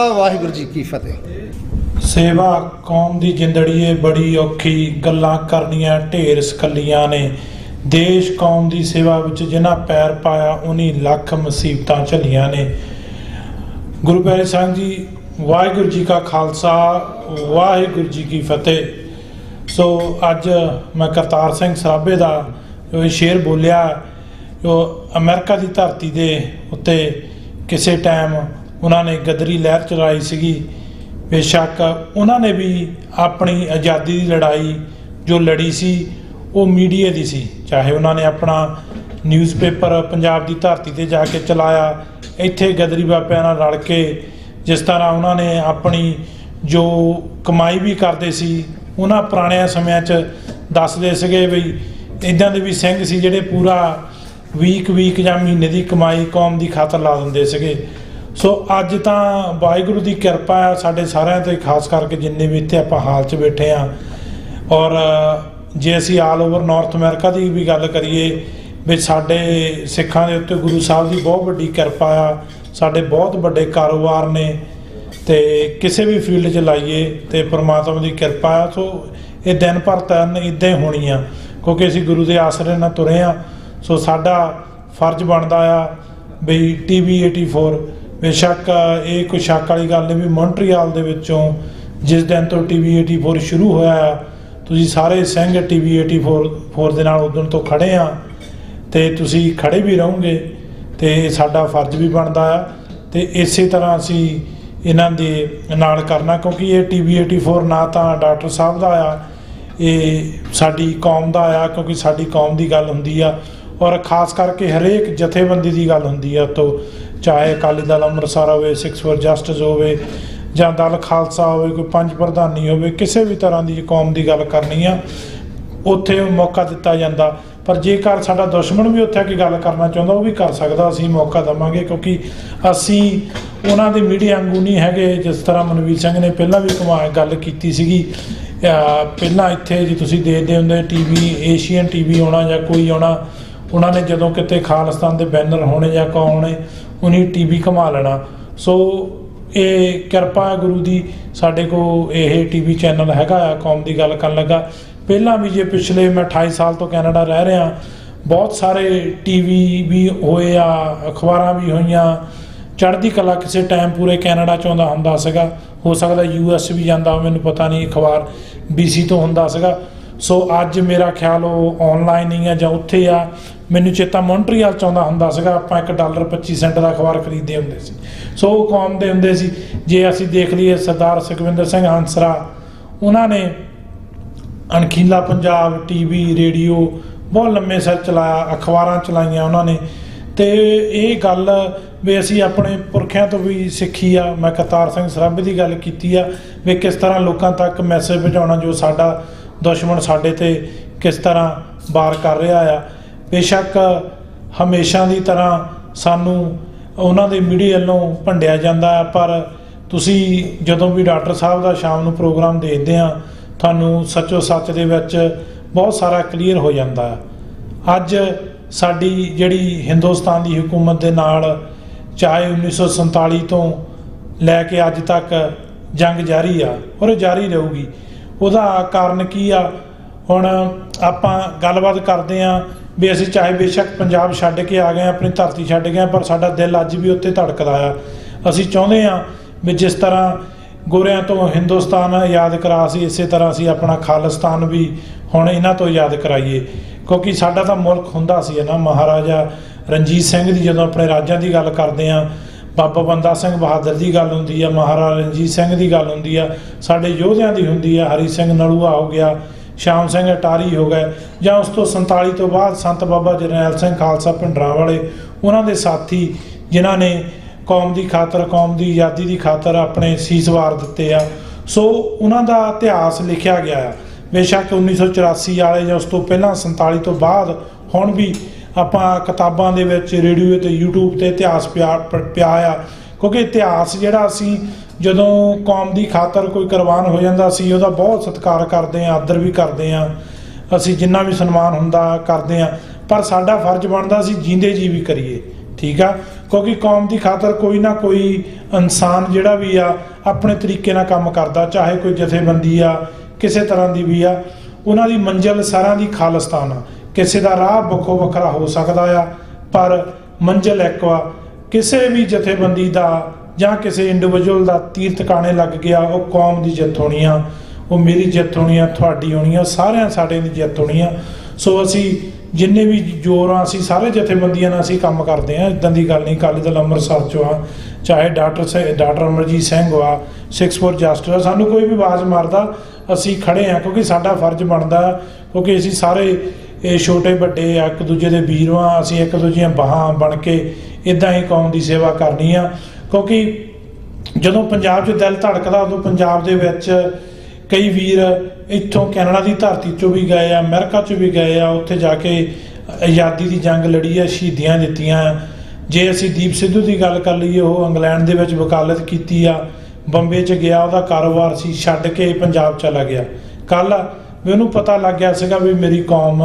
[SPEAKER 8] ਵਾਹਿਗੁਰੂ ਜੀ ਕੀ ਫਤਿਹ।
[SPEAKER 9] ਸੇਵਾ ਕੌਮ ਦੀ ਜਿੰਦੜੀ ਏ ਬੜੀ ਔਖੀ, ਗੱਲਾਂ ਕਰਨੀਆਂ ਢੇਰ ਸਕੱਲੀਆਂ ਨੇ। ਦੇਸ਼ ਕੌਮ ਦੀ ਸੇਵਾ ਵਿੱਚ ਜਿਨ੍ਹਾਂ ਪੈਰ ਪਾਇਆ ਉਨੀ ਲੱਖ ਮੁਸੀਬਤਾਂ ਝੱਲੀਆਂ ਨੇ। ਗੁਰੂ ਪਿਆਰੇ ਸਿੰਘ ਜੀ, ਵਾਹਿਗੁਰੂ ਜੀ ਕਾ ਖਾਲਸਾ, ਵਾਹਿਗੁਰੂ ਜੀ ਕੀ ਫਤਿਹ। ਸੋ ਅੱਜ ਮੈਂ ਕਰਤਾਰ ਸਿੰਘ ਸਰਾਭੇ ਦਾ ਜੋ ਸ਼ੇਰ ਬੋਲਿਆ, ਜੋ ਅਮਰੀਕਾ ਦੀ ਧਰਤੀ ਦੇ ਉੱਤੇ ਕਿਸੇ ਟਾਈਮ ਉਹਨਾਂ ਨੇ ਗਦਰੀ ਲਹਿਰ ਚਲਾਈ ਸੀਗੀ। ਬੇਸ਼ੱਕ ਉਹਨਾਂ ਨੇ ਵੀ ਆਪਣੀ ਆਜ਼ਾਦੀ ਦੀ ਲੜਾਈ ਜੋ ਲੜੀ ਸੀ ਉਹ ਮੀਡੀਆ ਦੀ ਸੀ, ਚਾਹੇ ਉਹਨਾਂ ਨੇ ਆਪਣਾ ਨਿਊਜ਼ਪੇਪਰ ਪੰਜਾਬ ਦੀ ਧਰਤੀ 'ਤੇ ਜਾ ਕੇ ਚਲਾਇਆ, ਇੱਥੇ ਗਦਰੀ ਬਾਬਿਆਂ ਨਾਲ ਰਲ ਕੇ ਜਿਸ ਤਰ੍ਹਾਂ ਉਹਨਾਂ ਨੇ ਆਪਣੀ ਜੋ ਕਮਾਈ ਵੀ ਕਰਦੇ ਸੀ। ਉਹਨਾਂ ਪੁਰਾਣਿਆਂ ਸਮਿਆਂ 'ਚ ਦੱਸਦੇ ਸੀਗੇ ਵੀ ਇੱਦਾਂ ਦੇ ਵੀ ਸਿੰਘ ਸੀ ਜਿਹੜੇ ਪੂਰਾ ਵੀਕ ਜਾਂ ਮਹੀਨੇ ਦੀ ਕਮਾਈ ਕੌਮ ਦੀ ਖਾਤਰ ਲਾ ਦਿੰਦੇ ਸੀਗੇ। ਸੋ ਅੱਜ ਤਾਂ ਵਾਹਿਗੁਰੂ ਦੀ ਕਿਰਪਾ ਆ ਸਾਡੇ ਸਾਰਿਆਂ 'ਤੇ, ਖਾਸ ਕਰਕੇ ਜਿੰਨੇ ਵੀ ਇੱਥੇ ਆਪਾਂ ਹਾਲ 'ਚ ਬੈਠੇ ਹਾਂ। ਔਰ ਜੇ ਅਸੀਂ ਆਲ ਓਵਰ ਨਾਰਥ ਅਮਰੀਕਾ ਦੀ ਵੀ ਗੱਲ ਕਰੀਏ ਵੀ ਸਾਡੇ ਸਿੱਖਾਂ ਦੇ ਉੱਤੇ ਗੁਰੂ ਸਾਹਿਬ ਦੀ ਬਹੁਤ ਵੱਡੀ ਕਿਰਪਾ ਆ। ਸਾਡੇ ਬਹੁਤ ਵੱਡੇ ਕਾਰੋਬਾਰ ਨੇ ਤੇ ਕਿਸੇ ਵੀ ਫੀਲਡ 'ਚ ਲਾਈਏ ਤੇ ਪ੍ਰਮਾਤਮਾ ਦੀ ਕਿਰਪਾ ਆ। ਸੋ ਇਹ ਦਿਨ ਭਰ ਤਰਨ ਇੱਦਾਂ ਹੀ ਹੋਣੀ ਆ, ਕਿਉਂਕਿ ਅਸੀਂ ਗੁਰੂ ਦੇ ਆਸਰੇ ਨਾਲ ਤੁਰੇ ਆ। ਸੋ ਸਾਡਾ ਫਰਜ਼ ਬਣਦਾ ਆ ਵੀ TV 84 ਬੇਸ਼ੱਕ ਇਹ ਕੋਈ ਸ਼ੱਕ ਵਾਲੀ ਗੱਲ ਨਹੀਂ ਵੀ ਮੌਂਟਰੀਆਲ ਦੇ ਵਿੱਚੋਂ ਜਿਸ ਦਿਨ ਤੋਂ TV 84 ਸ਼ੁਰੂ ਹੋਇਆ ਆ, ਤੁਸੀਂ ਸਾਰੇ ਸਿੰਘ TV 84 ਦੇ ਨਾਲ ਉਦੋਂ ਤੋਂ ਖੜੇ ਆ ਤੇ ਤੁਸੀਂ ਖੜੇ ਵੀ ਰਹੋਗੇ ਤੇ ਸਾਡਾ ਫਰਜ਼ ਵੀ ਬਣਦਾ ਆ। ਤੇ ਇਸੇ ਤਰ੍ਹਾਂ ਅਸੀਂ ਇਹਨਾਂ ਦੇ ਨਾਲ ਕਰਨਾ, ਕਿਉਂਕਿ ਇਹ TV 84 ਨਾ ਤਾਂ ਡਾਕਟਰ ਸਾਹਿਬ ਦਾ ਆ, ਇਹ ਸਾਡੀ ਕੌਮ ਦਾ ਆ, ਕਿਉਂਕਿ ਸਾਡੀ ਕੌਮ ਦੀ ਗੱਲ ਹੁੰਦੀ ਆ। ਔਰ ਖਾਸ ਕਰਕੇ ਹਰੇਕ ਜਥੇਬੰਦੀ ਦੀ ਗੱਲ ਹੁੰਦੀ ਆ, ਤੋਂ ਚਾਹੇ ਅਕਾਲੀ ਦਲ ਅੰਮ੍ਰਿਤਸਰ ਹੋਵੇ, ਸਿੱਖਸ ਫॉर ਜਸਟਿਸ ਹੋਵੇ ਜਾਂ ਦਲ ਖਾਲਸਾ ਹੋਵੇ, ਕੋਈ ਪੰਜ ਪ੍ਰਧਾਨੀ ਹੋਵੇ, ਕਿਸੇ ਵੀ ਤਰ੍ਹਾਂ ਦੀ ਕੌਮ ਦੀ ਗੱਲ ਕਰਨੀ ਆ ਉੱਥੇ ਮੌਕਾ ਦਿੱਤਾ ਜਾਂਦਾ। ਪਰ ਜੇਕਰ ਸਾਡਾ ਦੁਸ਼ਮਣ ਵੀ ਉੱਥੇ ਆ ਕੇ ਗੱਲ ਕਰਨਾ ਚਾਹੁੰਦਾ ਉਹ ਵੀ ਕਰ ਸਕਦਾ, ਅਸੀਂ ਮੌਕਾ ਦੇਵਾਂਗੇ, ਕਿਉਂਕਿ ਅਸੀਂ ਉਹਨਾਂ ਦੇ ਮੀਡੀਆ ਵਾਂਗੂ ਨਹੀਂ ਹੈਗੇ। ਜਿਸ ਤਰ੍ਹਾਂ ਮਨਵੀਰ ਸਿੰਘ ਨੇ ਪਹਿਲਾਂ ਵੀ ਗੱਲ ਕੀਤੀ ਸੀਗੀ, ਪਹਿਲਾਂ ਇੱਥੇ ਜੇ ਤੁਸੀਂ ਦੇਖਦੇ ਹੁੰਦੇ TV ਏਸ਼ੀਅਨ TV ਆਉਣਾ ਜਾਂ ਕੋਈ ਆਉਣਾ, ਉਹਨਾਂ ਨੇ ਜਦੋਂ ਕਿਤੇ ਖਾਲਿਸਤਾਨ ਦੇ ਬੈਨਰ ਹੋਣੇ ਜਾਂ ਆਉਣੇ ਉਹਨੇ TV ਘੁਮਾ ਲੈਣਾ। ਸੋ ਇਹ ਕਿਰਪਾ ਗੁਰੂ ਦੀ, ਸਾਡੇ ਕੋਲ ਇਹ TV ਚੈਨਲ ਹੈਗਾ ਆ ਕੌਮ ਦੀ ਗੱਲ ਕਰਨ ਲੱਗਾ। ਪਹਿਲਾਂ ਵੀ ਜੇ ਪਿਛਲੇ ਮੈਂ 28 ਸਾਲ ਤੋਂ ਕੈਨੇਡਾ ਰਹਿ ਰਿਹਾ, ਬਹੁਤ ਸਾਰੇ TV ਵੀ ਹੋਏ ਆ, ਅਖਬਾਰਾਂ ਵੀ ਹੋਈਆਂ। ਚੜ੍ਹਦੀ ਕਲਾ ਕਿਸੇ ਟਾਈਮ ਪੂਰੇ ਕੈਨੇਡਾ 'ਚ ਆਉਂਦਾ ਹੁੰਦਾ ਸੀਗਾ, ਹੋ ਸਕਦਾ US ਵੀ ਜਾਂਦਾ, ਮੈਨੂੰ ਪਤਾ ਨਹੀਂ, ਅਖਬਾਰ BC ਤੋਂ ਹੁੰਦਾ ਸੀਗਾ। ਸੋ ਅੱਜ ਮੇਰਾ ਖਿਆਲ ਉਹ ਆਨਲਾਈਨ ਹੀ ਆ ਜਾਂ ਉੱਥੇ ਆ। ਮੈਨੂੰ ਚੇਤਾ ਮੌਂਟਰੀਆਲ 'ਚ ਆਉਂਦਾ ਹੁੰਦਾ ਸੀਗਾ, ਆਪਾਂ $1.25 ਦਾ ਅਖਬਾਰ ਖਰੀਦਦੇ ਹੁੰਦੇ ਸੀ। ਸੋ ਉਹ ਕੌਮ ਦੇ ਹੁੰਦੇ ਸੀ। ਜੇ ਅਸੀਂ ਦੇਖ ਲਈਏ ਸਰਦਾਰ ਸੁਖਵਿੰਦਰ ਸਿੰਘ ਹੰਸਰਾ, ਉਹਨਾਂ ਨੇ ਅਣਖੀਲਾ ਪੰਜਾਬ TV ਰੇਡੀਓ ਬਹੁਤ ਲੰਮੇ ਸਿਰ ਚਲਾਇਆ, ਅਖਬਾਰਾਂ ਚਲਾਈਆਂ ਉਹਨਾਂ ਨੇ। ਤੇ ਇਹ ਗੱਲ ਵੀ ਅਸੀਂ ਆਪਣੇ ਪੁਰਖਿਆਂ ਤੋਂ ਵੀ ਸਿੱਖੀ ਆ। ਮੈਂ ਕਰਤਾਰ ਸਿੰਘ ਸਰਾਭੇ ਦੀ ਗੱਲ ਕੀਤੀ ਆ ਵੀ ਕਿਸ ਤਰ੍ਹਾਂ ਲੋਕਾਂ ਤੱਕ ਮੈਸੇਜ ਪਹੁੰਚਾਉਣਾ, ਜੋ ਸਾਡਾ ਦੁਸ਼ਮਣ ਸਾਡੇ ਤੇ ਕਿਸ ਤਰ੍ਹਾਂ ਵਾਰ ਕਰ ਰਿਹਾ ਆ। ਬੇਸ਼ੱਕ ਹਮੇਸ਼ਾ ਦੀ ਤਰ੍ਹਾਂ ਸਾਨੂੰ ਉਹਨਾਂ ਦੇ ਮੀਡੀਆ ਵੱਲੋਂ ਭੰਡਿਆ ਜਾਂਦਾ ਹੈ, ਪਰ ਤੁਸੀਂ ਜਦੋਂ ਵੀ ਡਾਕਟਰ ਸਾਹਿਬ ਦਾ ਸ਼ਾਮ ਨੂੰ ਪ੍ਰੋਗਰਾਮ ਦੇਖਦੇ ਆ, ਤੁਹਾਨੂੰ ਸੱਚੋ ਸੱਚ ਦੇ ਵਿੱਚ ਬਹੁਤ ਸਾਰਾ ਕਲੀਅਰ ਹੋ ਜਾਂਦਾ ਹੈ। ਅੱਜ ਸਾਡੀ ਜਿਹੜੀ ਹਿੰਦੁਸਤਾਨ ਦੀ ਹਕੂਮਤ ਦੇ ਨਾਲ ਚਾਹੇ 1947 ਤੋਂ ਲੈ ਕੇ ਅੱਜ ਤੱਕ ਜੰਗ ਜਾਰੀ ਆ ਔਰ ਜਾਰੀ ਰਹੂਗੀ। ਉਹਦਾ ਕਾਰਨ ਕੀ ਆ? ਹੁਣ ਆਪਾਂ ਗੱਲਬਾਤ ਕਰਦੇ ਹਾਂ ਵੀ ਅਸੀਂ ਚਾਹੇ ਬੇਸ਼ੱਕ ਪੰਜਾਬ ਛੱਡ ਕੇ ਆ ਗਏ, ਆਪਣੀ ਧਰਤੀ ਛੱਡ ਗਏ, ਪਰ ਸਾਡਾ ਦਿਲ ਅੱਜ ਵੀ ਉੱਥੇ ਧੜਕਦਾ ਆ। ਅਸੀਂ ਚਾਹੁੰਦੇ ਹਾਂ ਵੀ ਜਿਸ ਤਰ੍ਹਾਂ ਗੋਰਿਆਂ ਤੋਂ ਹਿੰਦੁਸਤਾਨ ਆਜ਼ਾਦ ਕਰਾ ਸੀ, ਇਸੇ ਤਰ੍ਹਾਂ ਅਸੀਂ ਆਪਣਾ ਖਾਲਿਸਤਾਨ ਵੀ ਹੁਣ ਇਹਨਾਂ ਤੋਂ ਆਜ਼ਾਦ ਕਰਾਈਏ। ਕਿਉਂਕਿ ਸਾਡਾ ਤਾਂ ਮੁਲਕ ਹੁੰਦਾ ਸੀ ਨਾ, ਮਹਾਰਾਜਾ ਰਣਜੀਤ ਸਿੰਘ ਦੀ ਜਦੋਂ ਆਪਣੇ ਰਾਜਾਂ ਦੀ ਗੱਲ ਕਰਦੇ ਹਾਂ, ਬਾਬਾ ਬੰਦਾ ਸਿੰਘ ਬਹਾਦਰ ਦੀ ਗੱਲ ਹੁੰਦੀ ਆ, ਮਹਾਰਾਜਾ ਰਣਜੀਤ ਸਿੰਘ ਦੀ ਗੱਲ ਹੁੰਦੀ ਆ, ਸਾਡੇ ਯੋਧਿਆਂ ਦੀ ਹੁੰਦੀ ਆ, ਹਰੀ ਸਿੰਘ ਨਲੂਆ ਹੋ ਗਿਆ, ਸ਼ਾਮ ਸਿੰਘ ਅਟਾਰੀ ਹੋ ਗਏ, ਜਾਂ ਉਸ ਤੋਂ 47 ਤੋਂ ਬਾਅਦ ਸੰਤ ਬਾਬਾ ਜਰਨੈਲ ਸਿੰਘ ਖਾਲਸਾ ਭਿੰਡਰਾਂਵਾਲੇ, ਉਹਨਾਂ ਦੇ ਸਾਥੀ ਜਿਨ੍ਹਾਂ ਨੇ ਕੌਮ ਦੀ ਖਾਤਰ, ਕੌਮ ਦੀ ਆਜ਼ਾਦੀ ਦੀ ਖਾਤਰ ਆਪਣੇ ਸੀਸ ਵਾਰ ਦਿੱਤੇ ਆ। ਸੋ ਉਹਨਾਂ ਦਾ ਇਤਿਹਾਸ ਲਿਖਿਆ ਗਿਆ ਆ। ਬੇਸ਼ੱਕ 1984 ਵਾਲੇ ਜਾਂ ਉਸ ਤੋਂ ਪਹਿਲਾਂ 47 ਤੋਂ ਬਾਅਦ ਹੁਣ ਵੀ ਆਪਾਂ ਕਿਤਾਬਾਂ ਦੇ ਵਿੱਚ, ਰੇਡੀਓ ਤੇ, YouTube ਤੇ ਇਤਿਹਾਸ ਪਿਆ ਆ। ਕਿਉਂਕਿ ਇਤਿਹਾਸ ਜਿਹੜਾ ਅਸੀਂ ਜਦੋਂ ਕੌਮ ਦੀ ਖਾਤਰ ਕੋਈ ਕੁਰਬਾਨ ਹੋ ਜਾਂਦਾ ਸੀ ਉਹਦਾ ਬਹੁਤ ਸਤਿਕਾਰ ਕਰਦੇ ਹਾਂ, ਆਦਰ ਵੀ ਕਰਦੇ ਹਾਂ, ਅਸੀਂ ਜਿੰਨਾ ਵੀ ਸਨਮਾਨ ਹੁੰਦਾ ਕਰਦੇ ਹਾਂ। ਪਰ ਸਾਡਾ ਫਰਜ਼ ਬਣਦਾ ਸੀ ਜੀਂਦੇ ਜੀ ਵੀ ਕਰੀਏ, ਠੀਕ ਆ। ਕਿਉਂਕਿ ਕੌਮ ਦੀ ਖਾਤਰ ਕੋਈ ਨਾ ਕੋਈ ਇਨਸਾਨ ਜਿਹੜਾ ਵੀ ਆ ਆਪਣੇ ਤਰੀਕੇ ਨਾਲ ਕੰਮ ਕਰਦਾ, ਚਾਹੇ ਕੋਈ ਜਥੇਬੰਦੀ ਆ, ਕਿਸੇ ਤਰ੍ਹਾਂ ਦੀ ਵੀ ਆ, ਉਹਨਾਂ ਦੀ ਮੰਜ਼ਿਲ ਸਾਰਿਆਂ ਦੀ ਖਾਲਿਸਤਾਨ ਆ। ਕਿਸੇ ਦਾ ਰਾਹ ਵੱਖੋ ਵੱਖਰਾ ਹੋ ਸਕਦਾ ਆ, ਪਰ ਮੰਜ਼ਿਲ ਇੱਕ ਵਾ। ਕਿਸੇ ਵੀ ਜਥੇਬੰਦੀ ਦਾ ਜਾਂ ਕਿਸੇ ਇੰਡੀਵਿਜੂਅਲ ਦਾ ਤੀਰ ਟਿਕਾਣੇ ਲੱਗ ਗਿਆ, ਉਹ ਕੌਮ ਦੀ ਜਿੱਤ ਹੋਣੀ ਆ, ਉਹ ਮੇਰੀ ਜਿੱਤ ਹੋਣੀ ਆ, ਤੁਹਾਡੀ ਹੋਣੀ ਆ, ਸਾਰਿਆਂ ਸਾਡੇ ਦੀ ਜਿੱਤ ਹੋਣੀ ਆ। ਸੋ ਅਸੀਂ ਜਿੰਨੇ ਵੀ ਜ਼ੋਰ ਆ, ਅਸੀਂ ਸਾਰੇ ਜਥੇਬੰਦੀਆਂ ਨਾਲ ਅਸੀਂ ਕੰਮ ਕਰਦੇ ਹਾਂ। ਇੱਦਾਂ ਦੀ ਗੱਲ ਨਹੀਂ, ਅਕਾਲੀ ਦਲ ਅੰਮ੍ਰਿਤਸਰ 'ਚੋਂ ਆ, ਚਾਹੇ ਡਾਕਟਰ ਅਮਰਜੀਤ ਸਿੰਘ ਆ, 6 ਫॉर ਜਸਟਿਸ ਆ, ਸਾਨੂੰ ਕੋਈ ਵੀ ਆਵਾਜ਼ ਮਾਰਦਾ ਅਸੀਂ ਖੜੇ ਹਾਂ, ਕਿਉਂਕਿ ਸਾਡਾ ਫਰਜ਼ ਬਣਦਾ। ਕਿਉਂਕਿ ਅਸੀਂ ਸਾਰੇ ਇਹ ਛੋਟੇ ਵੱਡੇ ਇੱਕ ਦੂਜੇ ਦੇ ਵੀਰ ਹਾਂ, ਅਸੀਂ ਇੱਕ ਦੂਜੀਆਂ ਬਾਹਾਂ ਬਣ ਕੇ ਇੱਦਾਂ ਹੀ ਕੌਮ ਦੀ ਸੇਵਾ ਕਰਨੀ ਆ। ਕਿਉਂਕਿ ਜਦੋਂ ਪੰਜਾਬ 'ਚ ਦਿਲ ਧੜਕਦਾ, ਉਦੋਂ ਪੰਜਾਬ ਦੇ ਵਿੱਚ ਕਈ ਵੀਰ ਇੱਥੋਂ ਕੈਨੇਡਾ ਦੀ ਧਰਤੀ 'ਚੋਂ ਵੀ ਗਏ ਆ, ਅਮਰੀਕਾ 'ਚ ਵੀ ਗਏ ਆ, ਉੱਥੇ ਜਾ ਕੇ ਆਜ਼ਾਦੀ ਦੀ ਜੰਗ ਲੜੀ ਆ, ਸ਼ਹੀਦੀਆਂ ਦਿੱਤੀਆਂ। ਜੇ ਅਸੀਂ ਦੀਪ ਸਿੱਧੂ ਦੀ ਗੱਲ ਕਰ ਲਈਏ, ਉਹ ਇੰਗਲੈਂਡ ਦੇ ਵਿੱਚ ਵਕਾਲਤ ਕੀਤੀ ਆ, ਬੰਬੇ 'ਚ ਗਿਆ, ਉਹਦਾ ਕਾਰੋਬਾਰ ਸੀ, ਛੱਡ ਕੇ ਪੰਜਾਬ ਚਲਾ ਗਿਆ। ਕੱਲ੍ਹ ਵੀ ਉਹਨੂੰ ਪਤਾ ਲੱਗ ਗਿਆ ਸੀਗਾ ਵੀ ਮੇਰੀ ਕੌਮ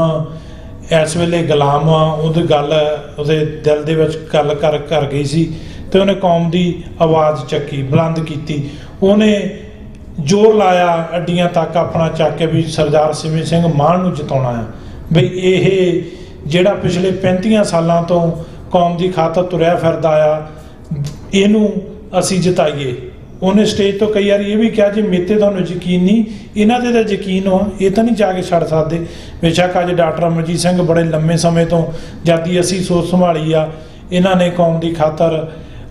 [SPEAKER 9] ਇਸ ਵੇਲੇ ਗੁਲਾਮ ਆ, ਉਹਦੀ ਗੱਲ ਉਹਦੇ ਦਿਲ ਦੇ ਵਿੱਚ ਗੱਲ ਕਰ ਗਈ ਸੀ, ਤੇ ਉਹਨੇ ਕੌਮ ਦੀ ਆਵਾਜ਼ ਚੱਕੀ, ਬੁਲੰਦ ਕੀਤੀ। ਉਹਨੇ ਜ਼ੋਰ ਲਾਇਆ ਅੱਡੀਆਂ ਤੱਕ ਆਪਣਾ ਚੱਕ ਕੇ ਵੀ ਸਰਦਾਰ ਸਿਮੀ ਸਿੰਘ ਮਾਨ ਨੂੰ ਜਿਤਾਉਣਾ ਆ, ਬਈ ਇਹ ਜਿਹੜਾ ਪਿਛਲੇ 35 ਸਾਲਾਂ ਤੋਂ ਕੌਮ ਦੀ ਖਾਤਰ ਤੁਰਿਆ ਫਿਰਦਾ ਆ, ਇਹਨੂੰ ਅਸੀਂ ਜਿਤਾਈਏ। ਉਹਨੇ ਸਟੇਜ ਤੋਂ ਕਈ ਵਾਰੀ ਇਹ ਵੀ ਕਿਹਾ, ਜੇ ਮੇਤੇ ਤੁਹਾਨੂੰ ਯਕੀਨ ਨਹੀਂ, ਇਹਨਾਂ ਤੇ ਤਾਂ ਯਕੀਨ ਹੋ, ਇਹ ਤਾਂ ਨਹੀਂ ਜਾ ਕੇ ਛੱਡ ਸਕਦੇ। ਬੇਸ਼ੱਕ ਅੱਜ ਡਾਕਟਰ ਅਮਰਜੀਤ ਸਿੰਘ ਬੜੇ ਲੰਮੇ ਸਮੇਂ ਤੋਂ ਜਦ ਅਸੀਂ ਸੋਚ ਸੰਭਾਲੀ ਆ, ਇਹਨਾਂ ਨੇ ਕੌਮ ਦੀ ਖਾਤਰ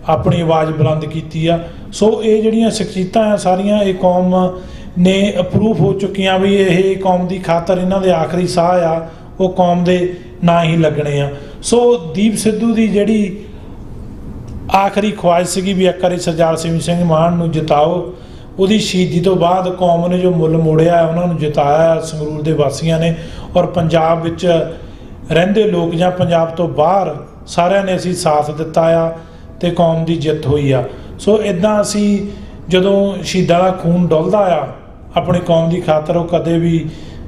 [SPEAKER 9] ਆਪਣੀ ਆਵਾਜ਼ ਬੁਲੰਦ ਕੀਤੀ ਆ। ਸੋ ਇਹ ਜਿਹੜੀਆਂ ਸ਼ਖਸੀਅਤਾਂ ਆ ਸਾਰੀਆਂ, ਇਹ ਕੌਮ ਨੇ ਅਪਰੂਵ ਹੋ ਚੁੱਕੀਆਂ ਵੀ ਇਹ ਕੌਮ ਦੀ ਖਾਤਰ ਇਹਨਾਂ ਦੇ ਆਖਰੀ ਸਾਹ ਆ, ਉਹ ਕੌਮ ਦੇ ਨਾਂ ਹੀ ਲੱਗਣੇ ਆ। ਸੋ ਦੀਪ ਸਿੱਧੂ ਦੀ ਜਿਹੜੀ ਆਖਰੀ ਖੁਆਇਸ਼ ਸੀਗੀ ਵੀ ਇੱਕ ਵਾਰੀ ਸਰਦਾਰ ਸਿਮੀ ਸਿੰਘ ਮਾਨ ਨੂੰ ਜਿਤਾਓ, ਉਹਦੀ ਸ਼ਹੀਦੀ ਤੋਂ ਬਾਅਦ ਕੌਮ ਨੇ ਜੋ ਮੁੱਲ ਮੋੜਿਆ, ਉਹਨਾਂ ਨੂੰ ਜਿਤਾਇਆ ਸੰਗਰੂਰ ਦੇ ਵਾਸੀਆਂ ਨੇ, ਔਰ ਪੰਜਾਬ ਵਿੱਚ ਰਹਿੰਦੇ ਲੋਕ ਜਾਂ ਪੰਜਾਬ ਤੋਂ ਬਾਹਰ ਸਾਰਿਆਂ ਨੇ ਅਸੀਂ ਸਾਥ ਦਿੱਤਾ ਆ, ਤੇ ਕੌਮ ਦੀ ਜਿੱਤ ਹੋਈ ਆ। ਸੋ ਇੱਦਾਂ ਅਸੀਂ ਜਦੋਂ ਸ਼ਹੀਦਾਂ ਦਾ ਖੂਨ ਡੁੱਲਦਾ ਆ ਆਪਣੀ ਕੌਮ ਦੀ ਖਾਤਰ, ਉਹ ਕਦੇ ਵੀ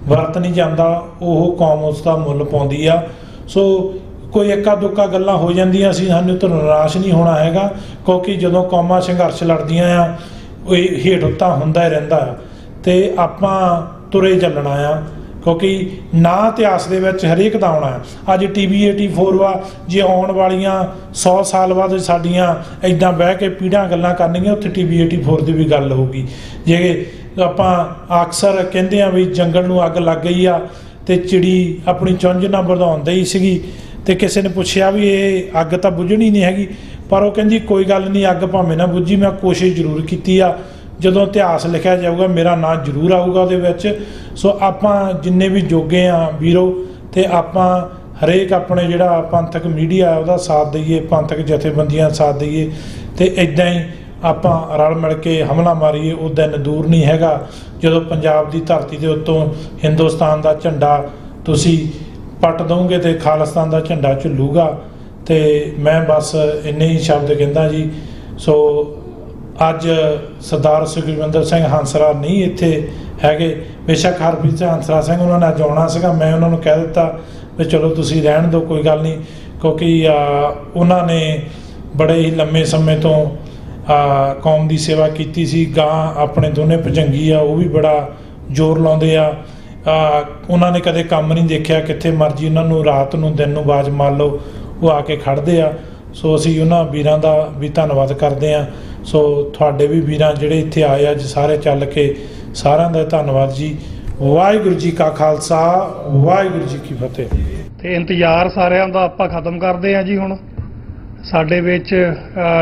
[SPEAKER 9] ਵਰਤ ਨਹੀਂ ਜਾਂਦਾ, ਉਹ ਕੌਮ ਉਸ ਦਾ ਮੁੱਲ ਪਾਉਂਦੀ ਆ। ਸੋ ਕੋਈ ਇੱਕਾ ਦੁੱਕਾ ਗੱਲਾਂ ਹੋ ਜਾਂਦੀਆਂ, ਸਾਨੂੰ ਤਾਂ ਨਿਰਾਸ਼ ਨਹੀਂ ਹੋਣਾ ਹੈਗਾ, ਕਿਉਂਕਿ ਜਦੋਂ ਕੌਮਾਂ ਸੰਘਰਸ਼ ਲੜਦੀਆਂ ਆ, ਉਹ ਹੇਠ ਉੱਤਾ ਹੁੰਦਾ ਹੀ ਰਹਿੰਦਾ ਆ, ਤੇ ਆਪਾਂ ਤੁਰੇ ਚੱਲਣਾ ਆ। ਕਿਉਂਕਿ ਨਾ ਇਤਿਹਾਸ ਦੇ ਵਿੱਚ ਹਰੇਕ ਦਾ ਆਉਣਾ ਹੈ। ਅੱਜ TV 84 ਵਾ, ਜੇ ਆਉਣ ਵਾਲੀਆਂ 100 ਸਾਲ ਬਾਅਦ ਸਾਡੀਆਂ ਇੱਦਾਂ ਬਹਿ ਕੇ ਪੀੜ੍ਹਾਂ ਗੱਲਾਂ ਕਰਨਗੀਆਂ, ਉੱਥੇ TV 84 ਦੀ ਵੀ ਗੱਲ ਹੋਊਗੀ। ਜੇ ਆਪਾਂ ਅਕਸਰ ਕਹਿੰਦੇ ਆ ਵੀ ਜੰਗਲ ਨੂੰ ਅੱਗ ਲੱਗ ਗਈ ਆ, ਤੇ ਚਿੜੀ ਆਪਣੀ ਚੁੰਝ ਨਾ ਵਧਾਉਂਦੀ ਹੀ ਸੀਗੀ, ਤੇ ਕਿਸੇ ਨੇ ਪੁੱਛਿਆ ਵੀ ਇਹ ਅੱਗ ਤਾਂ ਬੁਝਣੀ ਨਹੀਂ ਹੈਗੀ, ਪਰ ਉਹ ਕਹਿੰਦੀ ਕੋਈ ਗੱਲ ਨਹੀਂ, ਅੱਗ ਭਾਵੇਂ ਨਾ ਬੁੱਝੀ, ਮੈਂ ਕੋਸ਼ਿਸ਼ ਜ਼ਰੂਰ ਕੀਤੀ ਆ। ਜਦੋਂ ਇਤਿਹਾਸ ਲਿਖਿਆ ਜਾਊਗਾ ਮੇਰਾ ਨਾਂ ਜ਼ਰੂਰ ਆਊਗਾ ਉਹਦੇ ਵਿੱਚ। ਸੋ ਆਪਾਂ ਜਿੰਨੇ ਵੀ ਜੋਗੇ ਆ ਵੀਰੋ, ਤੇ ਆਪਾਂ ਹਰੇਕ ਆਪਣੇ ਜਿਹੜਾ ਪੰਥਕ ਮੀਡੀਆ ਉਹਦਾ ਸਾਥ ਦਈਏ, ਪੰਥਕ ਜਥੇਬੰਦੀਆਂ ਸਾਥ ਦਈਏ, ਤੇ ਇੱਦਾਂ ਹੀ ਆਪਾਂ ਰਲ ਮਿਲ ਕੇ ਹਮਲਾ ਮਾਰੀਏ। ਉਹ ਦਿਨ ਦੂਰ ਨਹੀਂ ਹੈਗਾ ਜਦੋਂ ਪੰਜਾਬ ਦੀ ਧਰਤੀ ਦੇ ਉੱਤੋਂ ਹਿੰਦੁਸਤਾਨ ਦਾ ਝੰਡਾ ਤੁਸੀਂ ਪੱਟ ਦੋਗੇ ਤੇ ਖਾਲਿਸਤਾਨ ਦਾ ਝੰਡਾ ਝੁੱਲੂਗਾ। ਤੇ ਮੈਂ ਬਸ ਇੰਨੇ ਹੀ ਸ਼ਬਦ ਕਹਿੰਦਾ ਜੀ। ਸੋ ਅੱਜ ਸਰਦਾਰ ਸੁਖਵਿੰਦਰ ਸਿੰਘ ਹੰਸਰਾ ਨਹੀਂ ਇੱਥੇ ਹੈਗੇ, ਬੇਸ਼ੱਕ ਹਰਪ੍ਰੀਤ ਸਿੰਘ ਹੰਸਰਾ ਸਿੰਘ ਉਹਨਾਂ ਨੇ ਅੱਜ ਆਉਣਾ ਸੀਗਾ, ਮੈਂ ਉਹਨਾਂ ਨੂੰ ਕਹਿ ਦਿੱਤਾ ਵੀ ਚਲੋ ਤੁਸੀਂ ਰਹਿਣ ਦਿਓ, ਕੋਈ ਗੱਲ ਨਹੀਂ, ਕਿਉਂਕਿ ਉਹਨਾਂ ਨੇ ਬੜੇ ਹੀ ਲੰਮੇ ਸਮੇਂ ਤੋਂ ਕੌਮ ਦੀ ਸੇਵਾ ਕੀਤੀ ਸੀ। ਗਾਂ ਆਪਣੇ ਦੋਨੇ ਭੁਜੰਗੀ ਆ, ਉਹ ਵੀ ਬੜਾ ਜ਼ੋਰ ਲਾਉਂਦੇ ਆ। ਉਹਨਾਂ ਨੇ ਕਦੇ ਕੰਮ ਨਹੀਂ ਦੇਖਿਆ, ਕਿੱਥੇ ਮਰਜੀ ਉਹਨਾਂ ਨੂੰ ਰਾਤ ਨੂੰ ਦਿਨ ਨੂੰ ਆਵਾਜ਼ ਮਾਰ ਲਓ ਉਹ ਆ ਕੇ ਖੜ੍ਹਦੇ ਆ। ਸੋ ਅਸੀਂ ਉਹਨਾਂ ਵੀਰਾਂ ਦਾ ਵੀ ਧੰਨਵਾਦ ਕਰਦੇ ਹਾਂ। ਸੋ ਤੁਹਾਡੇ ਵੀ ਵੀਰਾਂ ਜਿਹੜੇ ਇੱਥੇ ਆਏ ਅੱਜ ਸਾਰੇ ਚੱਲ ਕੇ, ਸਾਰਿਆਂ ਦਾ ਧੰਨਵਾਦ ਜੀ। ਵਾਹਿਗੁਰੂ ਜੀ ਕਾ ਖਾਲਸਾ, ਵਾਹਿਗੁਰੂ ਜੀ ਕੀ ਫਤਿਹ।
[SPEAKER 1] ਤੇ ਇੰਤਜ਼ਾਰ ਸਾਰਿਆਂ ਦਾ ਆਪਾਂ ਖਤਮ ਕਰਦੇ ਹਾਂ ਜੀ। ਹੁਣ ਸਾਡੇ ਵਿੱਚ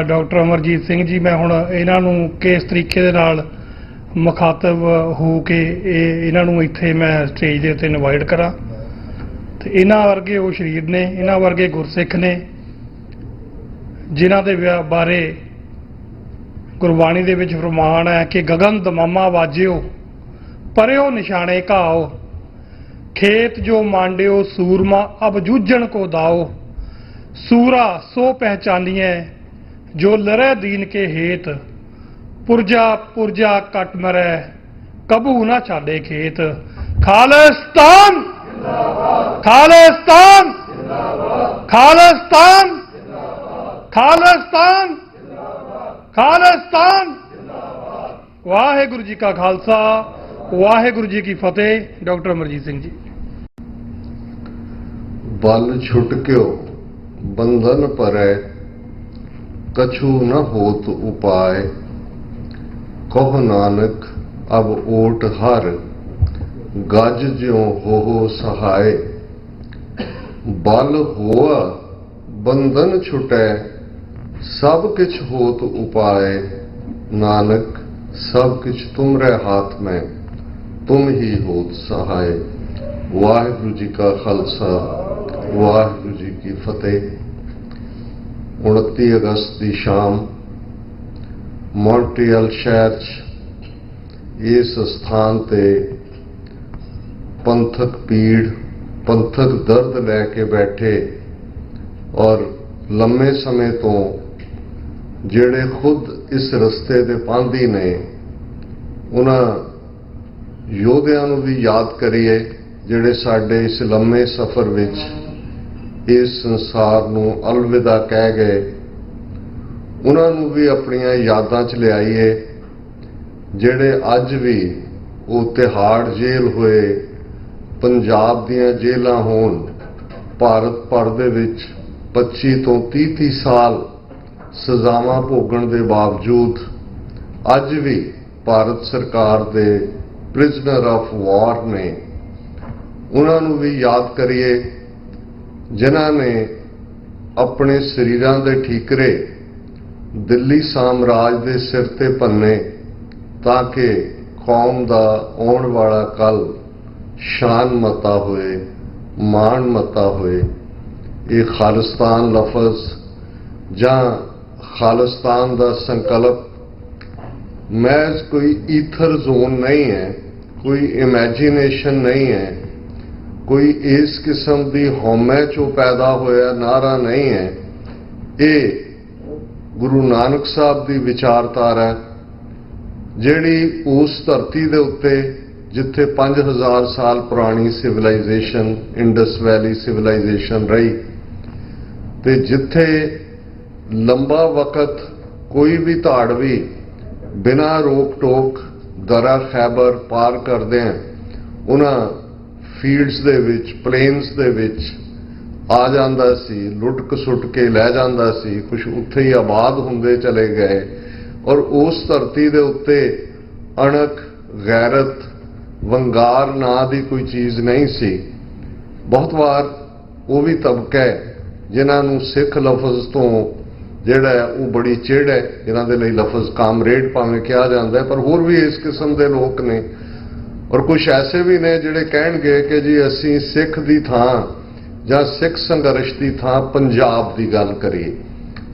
[SPEAKER 1] ਡਾਕਟਰ ਅਮਰਜੀਤ ਸਿੰਘ ਜੀ, ਮੈਂ ਹੁਣ ਇਹਨਾਂ ਨੂੰ ਕਿਸ ਤਰੀਕੇ ਦੇ ਨਾਲ ਮੁਖਾਤਬ ਹੋ ਕੇ ਇਹਨਾਂ ਨੂੰ ਇੱਥੇ ਮੈਂ ਸਟੇਜ ਦੇ ਉੱਤੇ ਇਨਵਾਈਟ ਕਰਾਂ। ਤੇ ਇਹਨਾਂ ਵਰਗੇ ਉਹ ਸ਼ਰੀਰ ਨੇ, ਇਹਨਾਂ ਵਰਗੇ ਗੁਰਸਿੱਖ ਨੇ ਜਿਨ੍ਹਾਂ ਦੇ ਬਾਰੇ ਗੁਰਬਾਣੀ ਦੇ ਵਿੱਚ ਫਰਮਾਨ ਹੈ ਕਿ ਗਗਨ ਦਮਾਮਾ ਵਾਜਿਓ ਪਰਿਓ ਨਿਸ਼ਾਨੇ ਘਾਓ, ਖੇਤ ਜੋ ਮਾਂਡਿਓ ਸੂਰਮਾ ਅਬ ਜੂਝਣ ਕੋ ਦਾਓ, सूरा सो पहचानिए जो लरे दीन के हेत, पुरजा पुरजा कट मरे कबू ना छाड़े खेत। खालिस्तान खालिस्तान खालिस्तान खालिस्तान खालिस्तान। वाहेगुरु जी का खालसा, वाहेगुरु जी की फतेह। डॉक्टर अमरजीत सिंह जी।
[SPEAKER 10] बल छुटक्यो बंधन परै, कछु न होत उपाय, कहो नानक अब ओट हर, गज ज्यों हो सहाय। बल होआ बंधन छुटै, सब किछ होत उपाय, नानक सब किछ तुमरे हाथ में, तुम ही होत सहाय। वाहिगुरु जी का खालसा, वाहिगुरु जी की फतेह। 29 अगस्त की शाम मॉन्ट्रियल शहर इस स्थान ते पंथक पीड़, पंथक दर्द लैके बैठे और लंबे समय तो जेड़े खुद इस रस्ते दे पांधी ने उन्हां योधियां नूं भी याद करिए जेड़े साडे इस लंबे सफ़र विच इस संसार नूं अलविदा कह गए। उन्हां नूं भी अपनियां यादां च लियाईए जेड़े अज भी वो तिहाड़ जेल होए, पंजाब दियां जेलां होण, भारत भर दे विच 25 तो 30 साल सजावां भोगण दे बावजूद अज भी भारत सरकार दे प्रिजनर ऑफ वॉर ने। उन्हां नूं भी याद करिए जिन्हां ने अपने शरीरां दे ठीकरे दिल्ली साम्राज दे सिर ते भन्ने ताकि कौम दा आउण वाला कल शान मता होए, मान मता होए। ये खालिस्तान लफज जां खालिस्तान दा संकल्प महज कोई ईथर जोन नहीं है, कोई इमेजिनेशन नहीं है, कोई इस किस्म की हौमे चो पैदा होया नारा नहीं है। ये गुरु नानक साहब की विचारधारा जिहड़ी उस धरती दे उत्ते जिथे 5000 साल पुरानी सिविलाइजेशन इंडस वैली सिविलाइजेशन रही ते जिथे लंबा वक्त कोई भी धाड़वी बिना रोक टोक दरा खैबर पार करदे हैं उन्हां फील्ड्स दे विच, प्लेन्स दे विच आ जांदा सी, लुट कसुट के लै जांदा सी, कुछ उत्थे ही आबाद हुंदे चले गए। और उस धरती दे उत्ते अणक, गैरत, वंगार ना दी कोई चीज़ नहीं सी। बहुत बार वो भी तबका है जिन्हां नूं सिख लफज तो जिहड़ा है वो बड़ी चिड़ है, जिन्हां दे लई लफज कामरेड भावें कहा जाता है, पर होर भी इस किस्म के लोग ने। और कुछ ऐसे भी ने जिहड़े कहणगे कि जी असीं सिख दी थां जां सिख संघर्ष दी थां पंजाब दी गल करिए,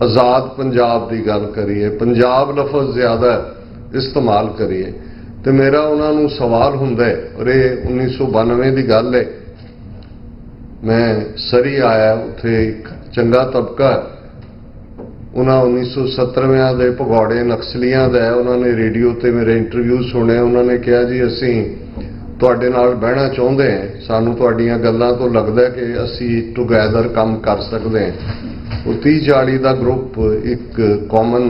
[SPEAKER 10] आज़ाद पंजाब दी गल करिए, पंजाब लफज ज़्यादा इस्तेमाल करिए। तो मेरा उन्हां नूं सवाल हुंदा है, और ये 1992 की गल है, मैं सरी आया, उत्थे एक चंगा तबका उन्हां 1970 के भगौड़े नक्सलियां दा है, उन्होंने रेडियो ते मेरे इंटरव्यू सुने। उन्होंने कहा जी असीं तुहाडे नाल बहना चाहुंदे हैं, सानूं तुहाडीआं गल्लां तो लगदा कि असीं टुगैदर काम कर सकते हैं। वो 30-40 का ग्रुप एक कॉमन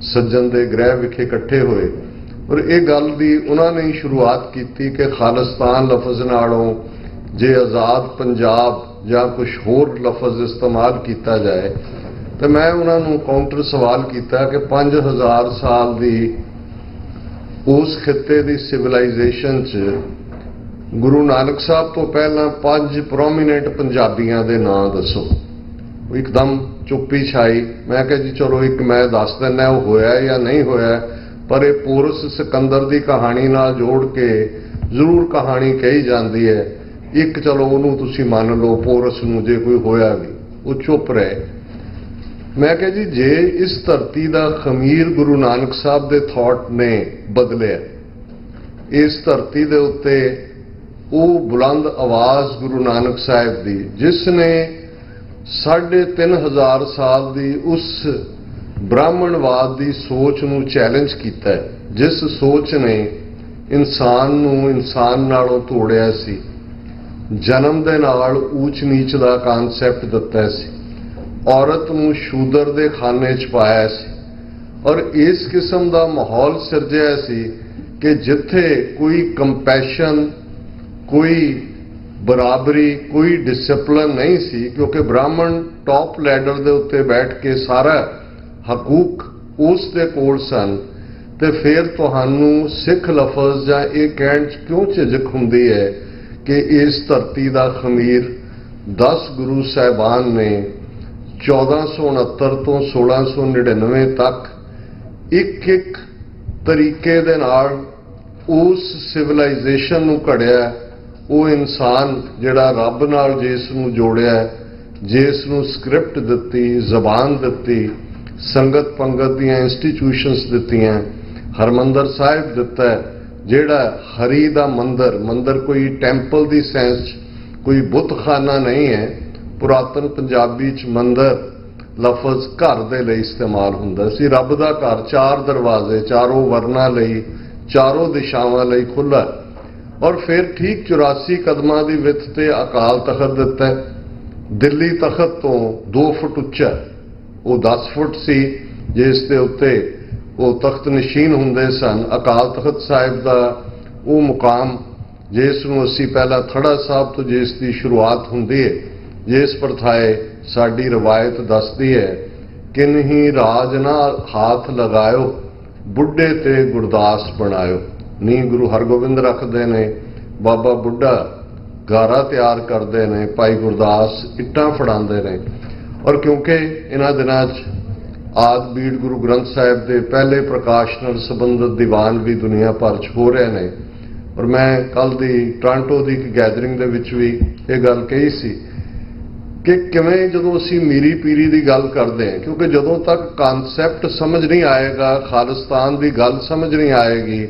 [SPEAKER 10] सज्जन के गृह विखे इकट्ठे होए और ये गल दी उन्होंने ही शुरुआत की कि खालिस्तान लफज नालों जे आज़ाद पंजाब या कुछ होर लफज इस्तेमाल किया जाए ਤੇ ਮੈਂ ਉਹਨਾਂ ਨੂੰ ਕਾਊਂਟਰ ਸਵਾਲ ਕੀਤਾ ਕਿ 5000 ਸਾਲ ਦੀ ਉਸ ਖਿੱਤੇ ਦੀ ਸਿਵਲਾਈਜੇਸ਼ਨ 'ਚ ਗੁਰੂ ਨਾਨਕ ਸਾਹਿਬ ਤੋਂ ਪਹਿਲਾਂ 5 ਪ੍ਰੋਮੀਨੈਂਟ ਪੰਜਾਬੀਆਂ ਦੇ ਨਾਂ ਦੱਸੋ। ਇੱਕਦਮ ਚੁੱਪੀ ਛਾਈ। ਮੈਂ ਕਿਹਾ ਜੀ ਚਲੋ ਇੱਕ ਮੈਂ ਦੱਸ ਦਿੰਦਾ ਉਹ ਹੋਇਆ ਜਾਂ ਨਹੀਂ ਹੋਇਆ, ਪਰ ਇਹ ਪੋਰਸ ਸਿਕੰਦਰ ਦੀ ਕਹਾਣੀ ਨਾਲ ਜੋੜ ਕੇ ਜ਼ਰੂਰ ਕਹਾਣੀ ਕਹੀ ਜਾਂਦੀ ਹੈ। ਇੱਕ ਚਲੋ ਉਹਨੂੰ ਤੁਸੀਂ ਮੰਨ ਲਓ ਪੋਰਸ ਨੂੰ, ਜੇ ਕੋਈ ਹੋਇਆ ਵੀ। ਉਹ ਚੁੱਪ ਰਹੇ। ਮੈਂ ਕਿਹਾ ਜੀ ਜੇ ਇਸ ਧਰਤੀ ਦਾ ਖਮੀਰ ਗੁਰੂ ਨਾਨਕ ਸਾਹਿਬ ਦੇ ਥਾਟ ਨੇ ਬਦਲਿਆ, ਇਸ ਧਰਤੀ ਦੇ ਉੱਤੇ ਉਹ ਬੁਲੰਦ ਆਵਾਜ਼ ਗੁਰੂ ਨਾਨਕ ਸਾਹਿਬ ਦੀ ਜਿਸ ਨੇ 3500 ਸਾਲ ਦੀ ਉਸ ਬ੍ਰਾਹਮਣਵਾਦ ਦੀ ਸੋਚ ਨੂੰ ਚੈਲੰਜ ਕੀਤਾ ਹੈ, ਜਿਸ ਸੋਚ ਨੇ ਇਨਸਾਨ ਨੂੰ ਇਨਸਾਨ ਨਾਲੋਂ ਤੋੜਿਆ ਸੀ, ਜਨਮ ਦੇ ਨਾਲ ਊਚ ਨੀਚ ਦਾ ਕਨਸੈਪਟ ਦਿੱਤਾ ਸੀ, ਔਰਤ ਨੂੰ ਸ਼ੂਦਰ ਦੇ ਖਾਨੇ 'ਚ ਪਾਇਆ ਸੀ, ਔਰ ਇਸ ਕਿਸਮ ਦਾ ਮਾਹੌਲ ਸਿਰਜਿਆ ਸੀ ਕਿ ਜਿੱਥੇ ਕੋਈ ਕੰਪੈਸ਼ਨ, ਕੋਈ ਬਰਾਬਰੀ, ਕੋਈ ਡਿਸਪਲਿਨ ਨਹੀਂ ਸੀ, ਕਿਉਂਕਿ ਬ੍ਰਾਹਮਣ ਟੌਪ ਲੈਡਰ ਦੇ ਉੱਤੇ ਬੈਠ ਕੇ ਸਾਰਾ ਹਕੂਕ ਉਸ ਦੇ ਕੋਲ ਸਨ। ਤੇ ਫਿਰ ਤੁਹਾਨੂੰ ਸਿੱਖ ਲਫ਼ਜ਼ ਜਾਂ ਇਹ ਕਹਿਣ 'ਚ ਕਿਉਂ ਝਿਜਕ ਹੁੰਦੀ ਹੈ ਕਿ ਇਸ ਧਰਤੀ ਦਾ ਖਮੀਰ 10 ਗੁਰੂ ਸਾਹਿਬਾਨ ਨੇ 1469 ਤੋਂ 1699 ਤੱਕ ਇੱਕ ਤਰੀਕੇ ਦੇ ਨਾਲ ਉਸ ਸਿਵਲਾਈਜੇਸ਼ਨ ਨੂੰ ਘੜਿਆ। ਉਹ ਇਨਸਾਨ ਜਿਹੜਾ ਰੱਬ ਨਾਲ ਜਿਸ ਨੂੰ ਜੋੜਿਆ, ਜਿਸ ਨੂੰ ਸਕ੍ਰਿਪਟ ਦਿੱਤੀ, ਜ਼ਬਾਨ ਦਿੱਤੀ, ਸੰਗਤ ਪੰਗਤ ਦੀਆਂ ਇੰਸਟੀਟਿਊਸ਼ਨਸ ਦਿੱਤੀਆਂ, ਹਰਮੰਦਰ ਸਾਹਿਬ ਦਿੱਤਾ, ਜਿਹੜਾ ਹਰੀ ਦਾ ਮੰਦਰ ਕੋਈ ਟੈਂਪਲ ਦੀ ਸੈਂਸ, ਕੋਈ ਬੁੱਤਖਾਨਾ ਨਹੀਂ ਹੈ। ਪੁਰਾਤਨ ਪੰਜਾਬੀ 'ਚ ਮੰਦਰ ਲਫ਼ਜ਼ ਘਰ ਦੇ ਲਈ ਇਸਤੇਮਾਲ ਹੁੰਦਾ ਸੀ। ਰੱਬ ਦਾ ਘਰ 4 ਦਰਵਾਜ਼ੇ, ਚਾਰੋਂ ਵਰਨਾਂ ਲਈ, ਚਾਰੋਂ ਦਿਸ਼ਾਵਾਂ ਲਈ ਖੁੱਲ੍ਹਾ। ਔਰ ਫਿਰ ਠੀਕ 84 ਕਦਮਾਂ ਦੀ ਵਿੱਥ ਤੇ ਅਕਾਲ ਤਖਤ ਦਿੱਤਾ। ਦਿੱਲੀ ਤਖਤ ਤੋਂ 2 ਫੁੱਟ ਉੱਚਾ, ਉਹ 10 ਫੁੱਟ ਸੀ, ਜਿਸ ਦੇ ਉੱਤੇ ਉਹ ਤਖਤ ਨਸ਼ੀਨ ਹੁੰਦੇ ਸਨ। ਅਕਾਲ ਤਖਤ ਸਾਹਿਬ ਦਾ ਉਹ ਮੁਕਾਮ ਜਿਸ ਨੂੰ ਅਸੀਂ ਪਹਿਲਾਂ ਥੜਾ ਸਾਹਿਬ ਤੋਂ ਜਿਸ ਦੀ ਸ਼ੁਰੂਆਤ ਹੁੰਦੀ ਹੈ, ਜਿਸ ਪ੍ਰਥਾਏ ਸਾਡੀ ਰਵਾਇਤ ਦੱਸਦੀ ਹੈ, ਕਿਨਹੀ ਰਾਜ ਨਾ ਹਾਥ ਲਗਾਇਓ, ਬੁੱਢੇ ਤੇ ਗੁਰਦਾਸ ਬਣਾਇਓ। ਨੀ ਗੁਰੂ ਹਰਗੋਬਿੰਦ ਰੱਖਦੇ ਨੇ, ਬਾਬਾ ਬੁੱਢਾ ਗਾਰਾ ਤਿਆਰ ਕਰਦੇ ਨੇ, ਭਾਈ ਗੁਰਦਾਸ ਇੱਟਾਂ ਫੜਾਉਂਦੇ ਨੇ। ਔਰ ਕਿਉਂਕਿ ਇਹਨਾਂ ਦਿਨਾਂ 'ਚ ਆਦਿ ਬੀੜ ਗੁਰੂ ਗ੍ਰੰਥ ਸਾਹਿਬ ਦੇ ਪਹਿਲੇ ਪ੍ਰਕਾਸ਼ ਨਾਲ ਸੰਬੰਧਿਤ ਦੀਵਾਨ ਵੀ ਦੁਨੀਆ ਭਰ 'ਚ ਹੋ ਰਹੇ ਨੇ। ਔਰ ਮੈਂ ਕੱਲ੍ਹ ਦੀ ਟੋਰਾਂਟੋ ਦੀ ਇੱਕ ਗੈਦਰਿੰਗ ਦੇ ਵਿੱਚ ਵੀ ਇਹ ਗੱਲ ਕਹੀ ਸੀ ਕਿ ਕਿਵੇਂ ਜਦੋਂ ਅਸੀਂ ਮੀਰੀ ਪੀਰੀ ਦੀ ਗੱਲ ਕਰਦੇ ਹਾਂ, ਕਿਉਂਕਿ ਜਦੋਂ ਤੱਕ ਕਨਸੈਪਟ ਸਮਝ ਨਹੀਂ ਆਏਗਾ, ਖਾਲਿਸਤਾਨ ਦੀ ਗੱਲ ਸਮਝ ਨਹੀਂ ਆਏਗੀ,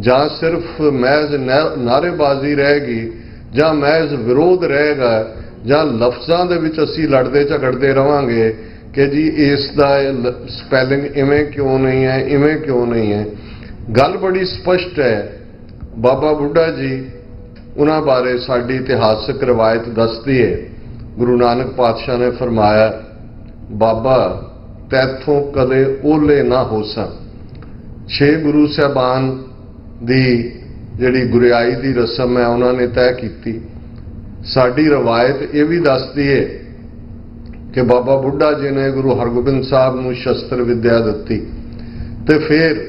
[SPEAKER 10] ਜਾਂ ਸਿਰਫ ਮਹਿਜ਼ ਨਾਅਰੇਬਾਜ਼ੀ ਰਹੇਗੀ, ਜਾਂ ਮਹਿਜ਼ ਵਿਰੋਧ ਰਹੇਗਾ, ਜਾਂ ਲਫ਼ਜ਼ਾਂ ਦੇ ਵਿੱਚ ਅਸੀਂ ਲੜਦੇ ਝਗੜਦੇ ਰਵਾਂਗੇ ਕਿ ਜੀ ਇਸ ਦਾ ਸਪੈਲਿੰਗ ਇਵੇਂ ਕਿਉਂ ਨਹੀਂ ਹੈ, ਇਵੇਂ ਕਿਉਂ ਨਹੀਂ ਹੈ। ਗੱਲ ਬੜੀ ਸਪਸ਼ਟ ਹੈ। ਬਾਬਾ ਬੁੱਢਾ ਜੀ, ਉਹਨਾਂ ਬਾਰੇ ਸਾਡੀ ਇਤਿਹਾਸਕ ਰਵਾਇਤ ਦੱਸਦੀ ਹੈ, ਗੁਰੂ ਨਾਨਕ ਪਾਤਸ਼ਾਹ ਨੇ ਫਰਮਾਇਆ, ਬਾਬਾ ਤੈਥੋਂ ਕਦੇ ਓਲੇ ਨਾ ਹੋਸਾਂ। 6 ਗੁਰੂ ਸਾਹਿਬਾਨ ਦੀ ਜਿਹੜੀ ਗੁਰਿਆਈ ਦੀ ਰਸਮ ਹੈ ਉਹਨਾਂ ਨੇ ਤੈਅ ਕੀਤੀ। ਸਾਡੀ ਰਵਾਇਤ ਇਹ ਵੀ ਦੱਸਦੀ ਹੈ ਕਿ ਬਾਬਾ ਬੁੱਢਾ ਜੀ ਨੇ ਗੁਰੂ ਹਰਗੋਬਿੰਦ ਸਾਹਿਬ ਨੂੰ ਸ਼ਸਤਰ ਵਿੱਦਿਆ ਦਿੱਤੀ, ਤੇ ਫਿਰ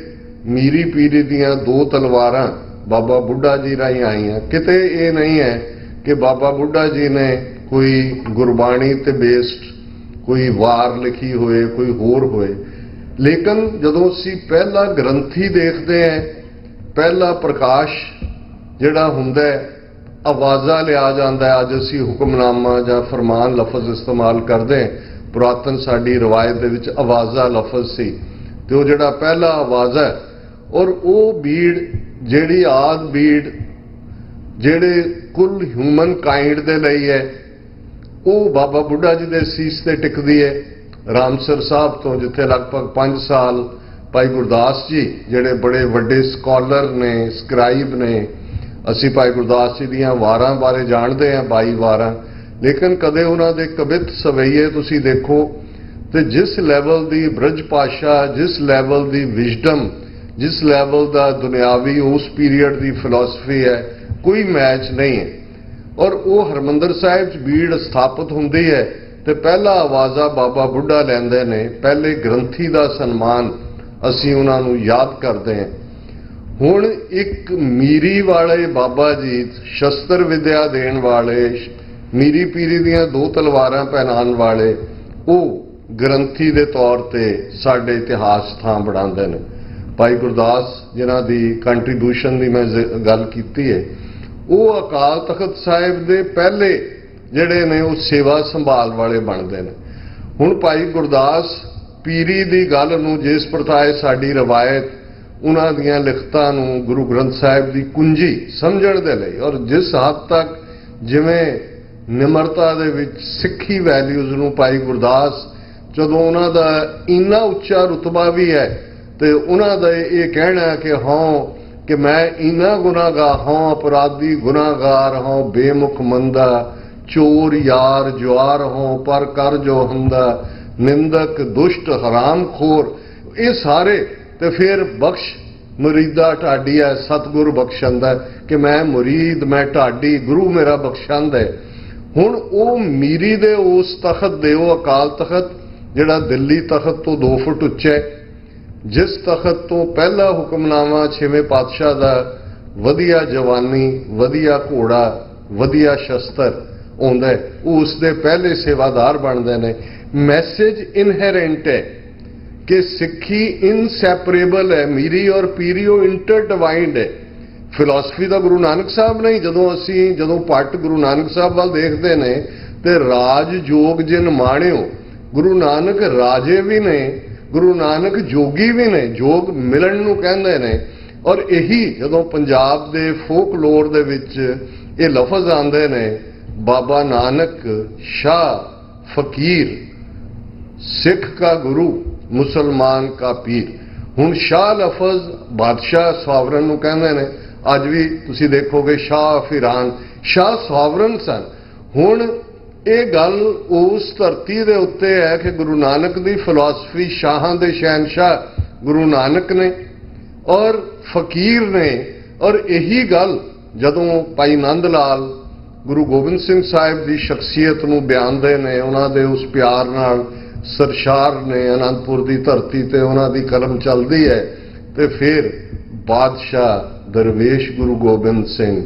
[SPEAKER 10] ਮੀਰੀ ਪੀਰੀ ਦੀਆਂ 2 ਤਲਵਾਰਾਂ ਬਾਬਾ ਬੁੱਢਾ ਜੀ ਰਾਹੀਂ ਆਈਆਂ। ਕਿਤੇ ਇਹ ਨਹੀਂ ਹੈ ਕਿ ਬਾਬਾ ਬੁੱਢਾ ਜੀ ਨੇ ਕੋਈ ਗੁਰਬਾਣੀ ਤੇ ਬੇਸਡ ਕੋਈ ਵਾਰ ਲਿਖੀ ਹੋਏ, ਕੋਈ ਹੋਰ ਹੋਏ। ਲੇਕਿਨ ਜਦੋਂ ਅਸੀਂ ਪਹਿਲਾ ਗ੍ਰੰਥੀ ਦੇਖਦੇ ਹਾਂ, ਪਹਿਲਾ ਪ੍ਰਕਾਸ਼ ਜਿਹੜਾ ਹੁੰਦਾ ਹੈ, ਆਵਾਜ਼ਾਂ ਲਿਆ ਜਾਂਦਾ ਹੈ। ਅੱਜ ਅਸੀਂ ਹੁਕਮਨਾਮਾ ਜਾਂ ਫਰਮਾਨ ਲਫ਼ਜ਼ ਇਸਤੇਮਾਲ ਕਰਦੇ ਹਾਂ, ਪੁਰਾਤਨ ਸਾਡੀ ਰਵਾਇਤ ਦੇ ਵਿੱਚ ਆਵਾਜ਼ਾਂ ਲਫ਼ਜ਼ ਸੀ, ਤੇ ਉਹ ਜਿਹੜਾ ਪਹਿਲਾ ਆਵਾਜ਼ ਹੈ, ਔਰ ਉਹ ਬੀੜ ਜਿਹੜੀ ਆਦ ਬੀੜ ਜਿਹੜੇ ਕੁੱਲ ਹਿਊਮਨ ਕਾਈਂਡ ਦੇ ਲਈ ਹੈ, ਉਹ ਬਾਬਾ ਬੁੱਢਾ ਜੀ ਦੇ ਸੀਸ ਤੇ ਟਿਕਦੀ ਹੈ। ਰਾਮਸਰ ਸਾਹਿਬ ਤੋਂ ਜਿੱਥੇ ਲਗਭਗ 5 ਸਾਲ ਭਾਈ ਗੁਰਦਾਸ ਜੀ ਜਿਹੜੇ ਬੜੇ ਵੱਡੇ ਸਕਾਲਰ ਨੇ, ਸਕ੍ਰਾਈਬ ਨੇ, ਅਸੀਂ ਭਾਈ ਗੁਰਦਾਸ ਜੀ ਦੀਆਂ ਵਾਰਾਂ ਬਾਰੇ ਜਾਣਦੇ ਹਾਂ, 22 ਵਾਰਾਂ, ਲੇਕਿਨ ਕਦੇ ਉਹਨਾਂ ਦੇ ਕਵਿਤ ਸਵਈਏ ਤੁਸੀਂ ਦੇਖੋ ਤੇ ਜਿਸ ਲੈਵਲ ਦੀ ਬ੍ਰਜ ਭਾਸ਼ਾ, ਜਿਸ ਲੈਵਲ ਦੀ ਵਿਜ਼ਡਮ, ਜਿਸ ਲੈਵਲ ਦਾ ਦੁਨਿਆਵੀ ਉਸ ਪੀਰੀਅਡ ਦੀ ਫਿਲਾਸਫੀ ਹੈ, ਕੋਈ ਮੈਚ ਨਹੀਂ ਹੈ। ਔਰ ਉਹ ਹਰਮੰਦਰ ਸਾਹਿਬ 'ਚ ਬੀੜ ਸਥਾਪਿਤ ਹੁੰਦੀ ਹੈ ਤੇ ਪਹਿਲਾ ਆਵਾਜ਼ਾ ਬਾਬਾ ਬੁੱਢਾ ਲੈਂਦੇ ਨੇ, ਪਹਿਲੇ ਗ੍ਰੰਥੀ ਦਾ ਸਨਮਾਨ ਅਸੀਂ ਉਹਨਾਂ ਨੂੰ ਯਾਦ ਕਰਦੇ ਹਾਂ। ਹੁਣ ਇੱਕ ਮੀਰੀ ਵਾਲੇ ਬਾਬਾ ਜੀ, ਸ਼ਸਤਰ ਵਿਦਿਆ ਦੇਣ ਵਾਲੇ, ਮੀਰੀ ਪੀਰੀ ਦੀਆਂ 2 ਤਲਵਾਰਾਂ ਪਹਿਨਾਉਣ ਵਾਲੇ, ਉਹ ਗ੍ਰੰਥੀ ਦੇ ਤੌਰ ਤੇ ਸਾਡੇ ਇਤਿਹਾਸ ਥਾਂ ਬਣਾਉਂਦੇ ਨੇ। ਭਾਈ ਗੁਰਦਾਸ ਜਿਨ੍ਹਾਂ ਦੀ ਕੰਟਰੀਬਿਊਸ਼ਨ ਦੀ ਮੈਂ ਗੱਲ ਕੀਤੀ ਹੈ, ਉਹ ਅਕਾਲ ਤਖਤ ਸਾਹਿਬ ਦੇ ਪਹਿਲੇ ਜਿਹੜੇ ਨੇ ਉਹ ਸੇਵਾ ਸੰਭਾਲ ਵਾਲੇ ਬਣਦੇ ਨੇ। ਹੁਣ ਭਾਈ ਗੁਰਦਾਸ ਪੀਰੀ ਦੀ ਗੱਲ ਨੂੰ ਜਿਸ ਪ੍ਰਤਾਏ ਸਾਡੀ ਰਵਾਇਤ, ਉਹਨਾਂ ਦੀਆਂ ਲਿਖਤਾਂ ਨੂੰ ਗੁਰੂ ਗ੍ਰੰਥ ਸਾਹਿਬ ਦੀ ਕੁੰਜੀ ਸਮਝਣ ਦੇ ਲਈ, ਔਰ ਜਿਸ ਹੱਦ ਤੱਕ ਜਿਵੇਂ ਨਿਮਰਤਾ ਦੇ ਵਿੱਚ ਸਿੱਖੀ ਵੈਲਿਊਜ਼ ਨੂੰ ਭਾਈ ਗੁਰਦਾਸ, ਜਦੋਂ ਉਹਨਾਂ ਦਾ ਇੰਨਾ ਉੱਚਾ ਰੁਤਬਾ ਵੀ ਹੈ ਤੇ ਉਹਨਾਂ ਦਾ ਇਹ ਕਹਿਣਾ ਕਿ ਹਾਂ ਕਿ ਮੈਂ ਇੰਨਾ ਗੁਨਾਹਗਾਰ ਹਾਂ, ਅਪਰਾਧੀ ਗੁਨਾਹਗਾਰ ਹਾਂ, ਬੇਮੁਖ ਮੰਦਾ, ਚੋਰ ਯਾਰ ਜੁਆਰ ਹਾਂ, ਪਰ ਕਰ ਜੋ ਹੁੰਦਾ, ਨਿੰਦਕ ਦੁਸ਼ਟ ਹਰਾਮਖੋਰ, ਇਹ ਸਾਰੇ ਤੇ ਫਿਰ ਬਖਸ਼ ਮੁਰੀਦਾ ਢਾਡੀ ਹੈ, ਸਤਿਗੁਰ ਬਖਸ਼ੰਦਾ ਕਿ ਮੈਂ ਮੁਰੀਦ, ਮੈਂ ਢਾਡੀ, ਗੁਰੂ ਮੇਰਾ ਬਖਸ਼ੰਦ ਹੈ। ਹੁਣ ਉਹ ਮੀਰੀ ਦੇ ਉਸ ਤਖਤ ਦੇ, ਉਹ ਅਕਾਲ ਤਖਤ ਜਿਹੜਾ ਦਿੱਲੀ ਤਖਤ ਤੋਂ 2 ਫੁੱਟ ਉੱਚਾ ਹੈ, ਜਿਸ ਤਖਤ ਤੋਂ ਪਹਿਲਾ ਹੁਕਮਨਾਮਾ 6ਵੇਂ ਪਾਤਸ਼ਾਹ ਦਾ ਵਧੀਆ ਜਵਾਨੀ, ਵਧੀਆ ਘੋੜਾ, ਵਧੀਆ ਸ਼ਸਤਰ ਆਉਂਦਾ ਹੈ, ਉਹ ਉਸ ਦੇ ਪਹਿਲੇ ਸੇਵਾਦਾਰ ਬਣਦੇ ਨੇ। ਮੈਸੇਜ ਇਨਹੈਰੈਂਟ ਹੈ ਕਿ ਸਿੱਖੀ ਇਨਸੈਪਰੇਬਲ ਹੈ, ਮੀਰੀ ਔਰ ਪੀਰੀ ਉਹ ਇੰਟਰਡਿਵਾਈਨਡ ਹੈ। ਫਿਲਾਸਫੀ ਦਾ ਗੁਰੂ ਨਾਨਕ ਸਾਹਿਬ ਨਹੀਂ, ਜਦੋਂ ਪੱਟ ਗੁਰੂ ਨਾਨਕ ਸਾਹਿਬ ਵੱਲ ਦੇਖਦੇ ਨੇ ਤੇ ਰਾਜ ਜੋਗ ਜਿਨ ਮਾਣਿਓ, ਗੁਰੂ ਨਾਨਕ ਰਾਜੇ ਵੀ ਨੇ, ਗੁਰੂ ਨਾਨਕ ਜੋਗੀ ਵੀ ਨੇ, ਜੋਗ ਮਿਲਣ ਨੂੰ ਕਹਿੰਦੇ ਨੇ। ਔਰ ਇਹੀ ਜਦੋਂ ਪੰਜਾਬ ਦੇ ਫੋਕਲੋਰ ਦੇ ਵਿੱਚ ਇਹ ਲਫ਼ਜ਼ ਆਉਂਦੇ ਨੇ, ਬਾਬਾ ਨਾਨਕ ਸ਼ਾਹ ਫਕੀਰ, ਸਿੱਖ ਕਾ ਗੁਰੂ, ਮੁਸਲਮਾਨ ਕਾ ਪੀਰ। ਹੁਣ ਸ਼ਾਹ ਲਫ਼ਜ਼ ਬਾਦਸ਼ਾਹ ਸੋਵਰਨ ਨੂੰ ਕਹਿੰਦੇ ਨੇ। ਅੱਜ ਵੀ ਤੁਸੀਂ ਦੇਖੋਗੇ ਸ਼ਾਹ ਫਿਰਾਨ, ਸ਼ਾਹ ਸੋਵਰਨ ਸਨ। ਹੁਣ ਇਹ ਗੱਲ ਉਸ ਧਰਤੀ ਦੇ ਉੱਤੇ ਹੈ ਕਿ ਗੁਰੂ ਨਾਨਕ ਦੀ ਫਿਲਾਸਫੀ, ਸ਼ਾਹਾਂ ਦੇ ਸ਼ਹਿਨਸ਼ਾਹ ਗੁਰੂ ਨਾਨਕ ਨੇ ਔਰ ਫਕੀਰ ਨੇ। ਔਰ ਇਹੀ ਗੱਲ ਜਦੋਂ ਭਾਈ ਨੰਦ ਲਾਲ ਗੁਰੂ ਗੋਬਿੰਦ ਸਿੰਘ ਸਾਹਿਬ ਦੀ ਸ਼ਖਸੀਅਤ ਨੂੰ ਬਿਆਨਦੇ ਨੇ, ਉਹਨਾਂ ਦੇ ਉਸ ਪਿਆਰ ਨਾਲ ਸਰਸ਼ਾਰ ਨੇ, ਅਨੰਦਪੁਰ ਦੀ ਧਰਤੀ ਤੇ ਉਹਨਾਂ ਦੀ ਕਲਮ ਚੱਲਦੀ ਹੈ, ਤੇ ਫਿਰ ਬਾਦਸ਼ਾਹ ਦਰਵੇਸ਼ ਗੁਰੂ ਗੋਬਿੰਦ ਸਿੰਘ,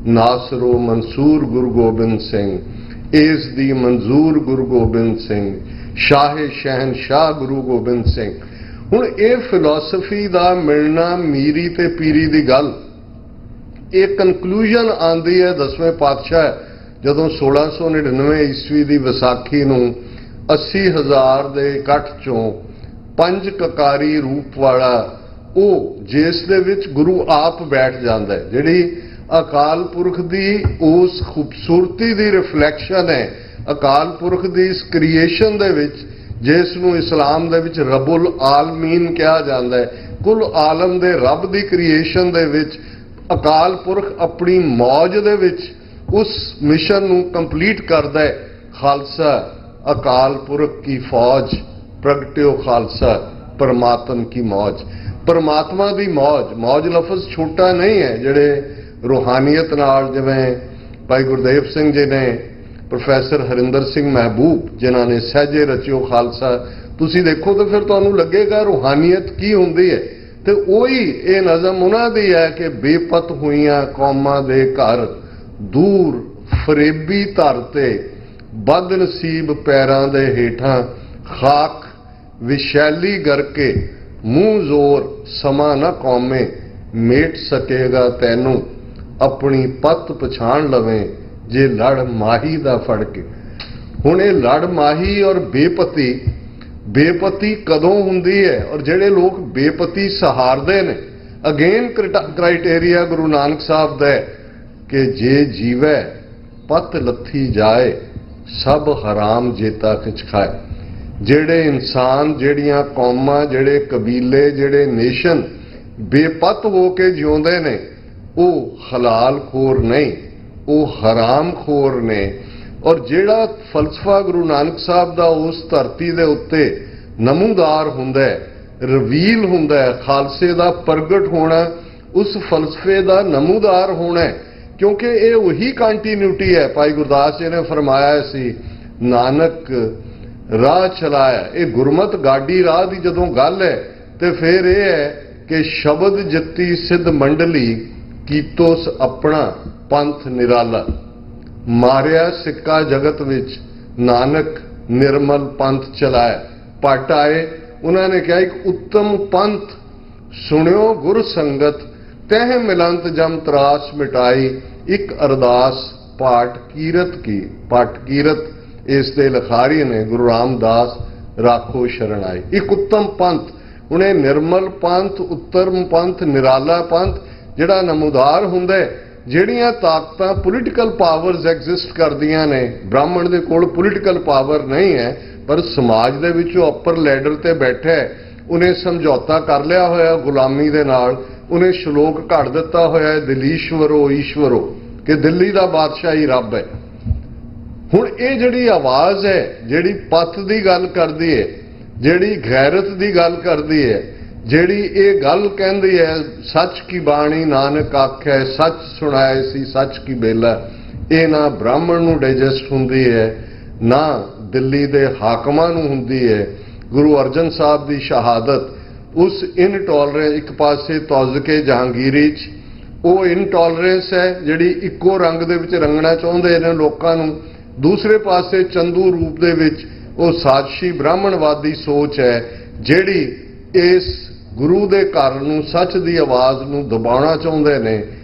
[SPEAKER 10] ਨਾਸਰੋ ਮਨਸੂਰ ਗੁਰੂ ਗੋਬਿੰਦ ਸਿੰਘ, ਇਸ ਦੀ ਮਨਜ਼ੂਰ ਗੁਰੂ ਗੋਬਿੰਦ ਸਿੰਘ, ਸ਼ਾਹੇ ਸ਼ਹਿਨਸ਼ਾਹ ਗੁਰੂ ਗੋਬਿੰਦ ਸਿੰਘ। ਹੁਣ ਇਹ ਫਿਲਾਸਫੀ ਦਾ ਮਿਲਣਾ, ਮੀਰੀ ਤੇ ਪੀਰੀ ਦੀ ਗੱਲ, ਇਹ ਕਨਕਲੂਜਨ ਆਉਂਦੀ ਹੈ 10ਵੇਂ ਪਾਤਸ਼ਾਹ ਜਦੋਂ 1699 ਈਸਵੀ ਦੀ ਵਿਸਾਖੀ ਨੂੰ 80,000 ਦੇ ਇਕੱਠ ਚੋਂ 5 ਕਕਾਰੀ ਰੂਪ ਵਾਲਾ ਉਹ, ਜਿਸ ਦੇ ਵਿੱਚ ਗੁਰੂ ਆਪ ਬੈਠ ਜਾਂਦਾ ਹੈ, ਜਿਹੜੀ ਅਕਾਲ ਪੁਰਖ ਦੀ ਉਸ ਖੂਬਸੂਰਤੀ ਦੀ ਰਿਫਲੈਕਸ਼ਨ ਹੈ, ਅਕਾਲ ਪੁਰਖ ਦੀ ਇਸ ਕ੍ਰੀਏਸ਼ਨ ਦੇ ਵਿੱਚ, ਜਿਸ ਨੂੰ ਇਸਲਾਮ ਦੇ ਵਿੱਚ ਰੱਬੁਲ ਆਲਮੀਨ ਕਿਹਾ ਜਾਂਦਾ ਹੈ, ਕੁੱਲ ਆਲਮ ਦੇ ਰੱਬ ਦੀ ਕ੍ਰੀਏਸ਼ਨ ਦੇ ਵਿੱਚ ਅਕਾਲ ਪੁਰਖ ਆਪਣੀ ਮੌਜ ਦੇ ਵਿੱਚ ਉਸ ਮਿਸ਼ਨ ਨੂੰ ਕੰਪਲੀਟ ਕਰਦਾ ਹੈ। ਖਾਲਸਾ ਅਕਾਲ ਪੁਰਖ ਕੀ ਫੌਜ, ਪ੍ਰਗਟਿਓ ਖਾਲਸਾ ਪਰਮਾਤਮ ਕੀ ਮੌਜ। ਪਰਮਾਤਮਾ ਦੀ ਮੌਜ, ਮੌਜ ਲਫ਼ਜ਼ ਛੋਟਾ ਨਹੀਂ ਹੈ। ਜਿਹੜੇ ਰੂਹਾਨੀਅਤ ਨਾਲ, ਜਿਵੇਂ ਭਾਈ ਗੁਰਦੇਵ ਸਿੰਘ ਜੀ ਨੇ, ਪ੍ਰੋਫੈਸਰ ਹਰਿੰਦਰ ਸਿੰਘ ਮਹਿਬੂਬ ਜਿਨ੍ਹਾਂ ਨੇ ਸਹਿਜੇ ਰਚਿਓ ਖਾਲਸਾ, ਤੁਸੀਂ ਦੇਖੋ ਤਾਂ ਫਿਰ ਤੁਹਾਨੂੰ ਲੱਗੇਗਾ ਰੂਹਾਨੀਅਤ ਕੀ ਹੁੰਦੀ ਹੈ। ਤੇ ਉਹੀ ਇਹ ਨਜ਼ਮ ਉਹਨਾਂ ਦੀ ਹੈ ਕਿ ਬੇਪਤ ਹੋਈਆਂ ਕੌਮਾਂ ਦੇ ਘਰ, ਦੂਰ ਫਰੇਬੀ ਧਰ ਤੇ, ਬਦਨਸੀਬ ਪੈਰਾਂ ਦੇ ਹੇਠਾਂ, ਖਾਕ ਵਿਸ਼ੈਲੀ ਗਰਕੇ, ਮੂੰਹ ਜ਼ੋਰ ਸਮਾਂ ਨਾ ਕੌਮੇ, ਮੇਟ ਸਕੇਗਾ ਤੈਨੂੰ ਆਪਣੀ ਪੱਤ ਪਛਾਣ ਲਵੇਂ ਜੇ ਲੜ ਮਾਹੀ ਦਾ ਫੜ ਕੇ। ਹੁਣ ਇਹ ਲੜ ਮਾਹੀ ਔਰ ਬੇਪਤੀ, ਬੇਪਤੀ ਕਦੋਂ ਹੁੰਦੀ ਹੈ ਔਰ ਜਿਹੜੇ ਲੋਕ ਬੇਪਤੀ ਸਹਾਰਦੇ ਨੇ, ਅਗੇਨ ਕ੍ਰਾਈਟੇਰੀਆ ਗੁਰੂ ਨਾਨਕ ਸਾਹਿਬ ਦਾ ਕਿ ਜੇ ਜੀਵੈ ਪਤ ਲੱਥੀ ਜਾਏ, ਸਭ ਹਰਾਮ ਜੇਤਾ ਖਿਚ ਖਾਏ। ਜਿਹੜੇ ਇਨਸਾਨ, ਜਿਹੜੀਆਂ ਕੌਮਾਂ, ਜਿਹੜੇ ਕਬੀਲੇ, ਜਿਹੜੇ ਨੇਸ਼ਨ ਬੇਪਤ ਹੋ ਕੇ ਜਿਉਂਦੇ ਨੇ, ਉਹ ਹਲਾਲ ਖੋਰ ਨਹੀਂ, ਉਹ ਹਰਾਮ ਖੋਰ ਨੇ। ਔਰ ਜਿਹੜਾ ਫਲਸਫਾ ਗੁਰੂ ਨਾਨਕ ਸਾਹਿਬ ਦਾ ਉਸ ਧਰਤੀ ਦੇ ਉੱਤੇ ਨਮੂਦਾਰ ਹੁੰਦਾ ਹੈ, ਰਿਵੀਲ ਹੁੰਦਾ ਹੈ, ਖਾਲਸੇ ਦਾ ਪ੍ਰਗਟ ਹੋਣਾ, ਉਸ ਫਲਸਫੇ ਦਾ ਨਮੂਦਾਰ ਹੋਣਾ, ਕਿਉਂਕਿ ਇਹ ਉਹੀ ਕੰਟੀਨਿਊਟੀ ਹੈ। ਭਾਈ ਗੁਰਦਾਸ ਜੀ ਨੇ ਫਰਮਾਇਆ ਸੀ, ਨਾਨਕ ਰਾਹ ਚਲਾਇਆ। ਇਹ ਗੁਰਮਤ ਗਾਡੀ ਰਾਹ ਦੀ ਜਦੋਂ ਗੱਲ ਹੈ ਤੇ ਫਿਰ ਇਹ ਹੈ ਕਿ ਸ਼ਬਦ ਜਿੱਤੀ ਸਿੱਧ ਮੰਡਲੀ ਕੀਤੋਸ ਆਪਣਾ ਪੰਥ ਨਿਰਾਲਾ। ਮਾਰਿਆ ਸਿੱਕਾ ਜਗਤ ਵਿੱਚ ਨਾਨਕ ਨਿਰਮਲ ਪੰਥ ਚਲਾਇਆ। ਭੱਟ ਆਏ, ਉਹਨਾਂ ਨੇ ਕਿਹਾ ਇੱਕ ਉੱਤਮ ਪੰਥ ਸੁਣਿਓ ਗੁਰ ਸੰਗਤ ਤਹਿ ਮਿਲੰਤ ਜਮ ਤਰਾਸ ਮਿਟਾਈ। ਇੱਕ ਅਰਦਾਸ ਪਾਠ ਕੀਰਤ ਕੀ। ਪਾਠ ਕੀਰਤ ਇਸ ਦੇ ਲਿਖਾਰੀ ਨੇ ਗੁਰੂ ਰਾਮਦਾਸ ਰਾਖੋ ਸ਼ਰਨ ਆਏ। ਇੱਕ ਉੱਤਮ ਪੰਥ, ਹੁਣ ਇਹ ਨਿਰਮਲ ਪੰਥ, ਉੱਤਮ ਪੰਥ, ਨਿਰਾਲਾ ਪੰਥ ਜਿਹੜਾ ਨਮੂਦਾਰ ਹੁੰਦਾ ਹੈ। ਜਿਹੜੀਆਂ ਤਾਕਤਾਂ ਪੋਲੀਟੀਕਲ ਪਾਵਰਸ ਐਗਜ਼ਿਸਟ ਕਰਦੀਆਂ ਨੇ, ਬ੍ਰਾਹਮਣ ਦੇ ਕੋਲ ਪੋਲੀਟੀਕਲ ਪਾਵਰ ਨਹੀਂ ਹੈ ਪਰ ਸਮਾਜ ਦੇ ਵਿੱਚ ਉਹ ਅੱਪਰ ਲੈਡਰ ਤੇ ਬੈਠਾ ਹੈ, ਉਹਨੇ ਸਮਝੌਤਾ ਕਰ ਲਿਆ ਹੋਇਆ ਗੁਲਾਮੀ ਦੇ ਨਾਲ, ਉਹਨੇ ਸ਼ਲੋਕ ਘੜ ਦਿੱਤਾ ਹੋਇਆ ਹੈ ਦਿਲੀਸ਼ਵਰੋ ਈਸ਼ਵਰੋ ਕਿ ਦਿੱਲੀ ਦਾ ਬਾਦਸ਼ਾਹ ਹੀ ਰੱਬ ਹੈ। ਹੁਣ ਇਹ ਜਿਹੜੀ ਆਵਾਜ਼ ਹੈ, ਜਿਹੜੀ ਪੱਥ ਦੀ ਗੱਲ ਕਰਦੀ ਹੈ, ਜਿਹੜੀ ਗੈਰਤ ਦੀ ਗੱਲ ਕਰਦੀ ਹੈ, ਜਿਹੜੀ ਇਹ ਗੱਲ ਕਹਿੰਦੀ ਹੈ ਸੱਚ ਕੀ ਬਾਣੀ ਨਾਨਕ ਆਖਿਆ ਸੱਚ ਸੁਣਾਏ ਸੀ ਸੱਚ ਕੀ ਬੇਲਾ, ਇਹ ਨਾ ਬ੍ਰਾਹਮਣ ਨੂੰ ਡਾਈਜੈਸਟ ਹੁੰਦੀ ਹੈ ਨਾ ਦਿੱਲੀ ਦੇ ਹਾਕਮਾਂ ਨੂੰ ਹੁੰਦੀ ਹੈ। ਗੁਰੂ ਅਰਜਨ ਸਾਹਿਬ ਦੀ ਸ਼ਹਾਦਤ ਉਸ ਇਨਟੋਲਰੈਂਸ, ਇੱਕ ਪਾਸੇ ਤੌਜ਼ਕੇ ਜਹਾਂਗੀਰੀ 'ਚ ਉਹ ਇਨਟੋਲਰੈਂਸ ਹੈ ਜਿਹੜੀ ਇੱਕੋ ਰੰਗ ਦੇ ਵਿੱਚ ਰੰਗਣਾ ਚਾਹੁੰਦੇ ਨੇ ਲੋਕਾਂ ਨੂੰ, ਦੂਸਰੇ ਪਾਸੇ ਚੰਦੂ ਰੂਪ ਦੇ ਵਿੱਚ ਉਹ ਸਾਜ਼ਸ਼ੀ ਬ੍ਰਾਹਮਣਵਾਦੀ ਸੋਚ ਹੈ ਜਿਹੜੀ ਇਸ ਗੁਰੂ ਦੇ ਘਰ ਨੂੰ, ਸੱਚ ਦੀ ਆਵਾਜ਼ ਨੂੰ ਦਬਾਉਣਾ ਚਾਹੁੰਦੇ ਨੇ।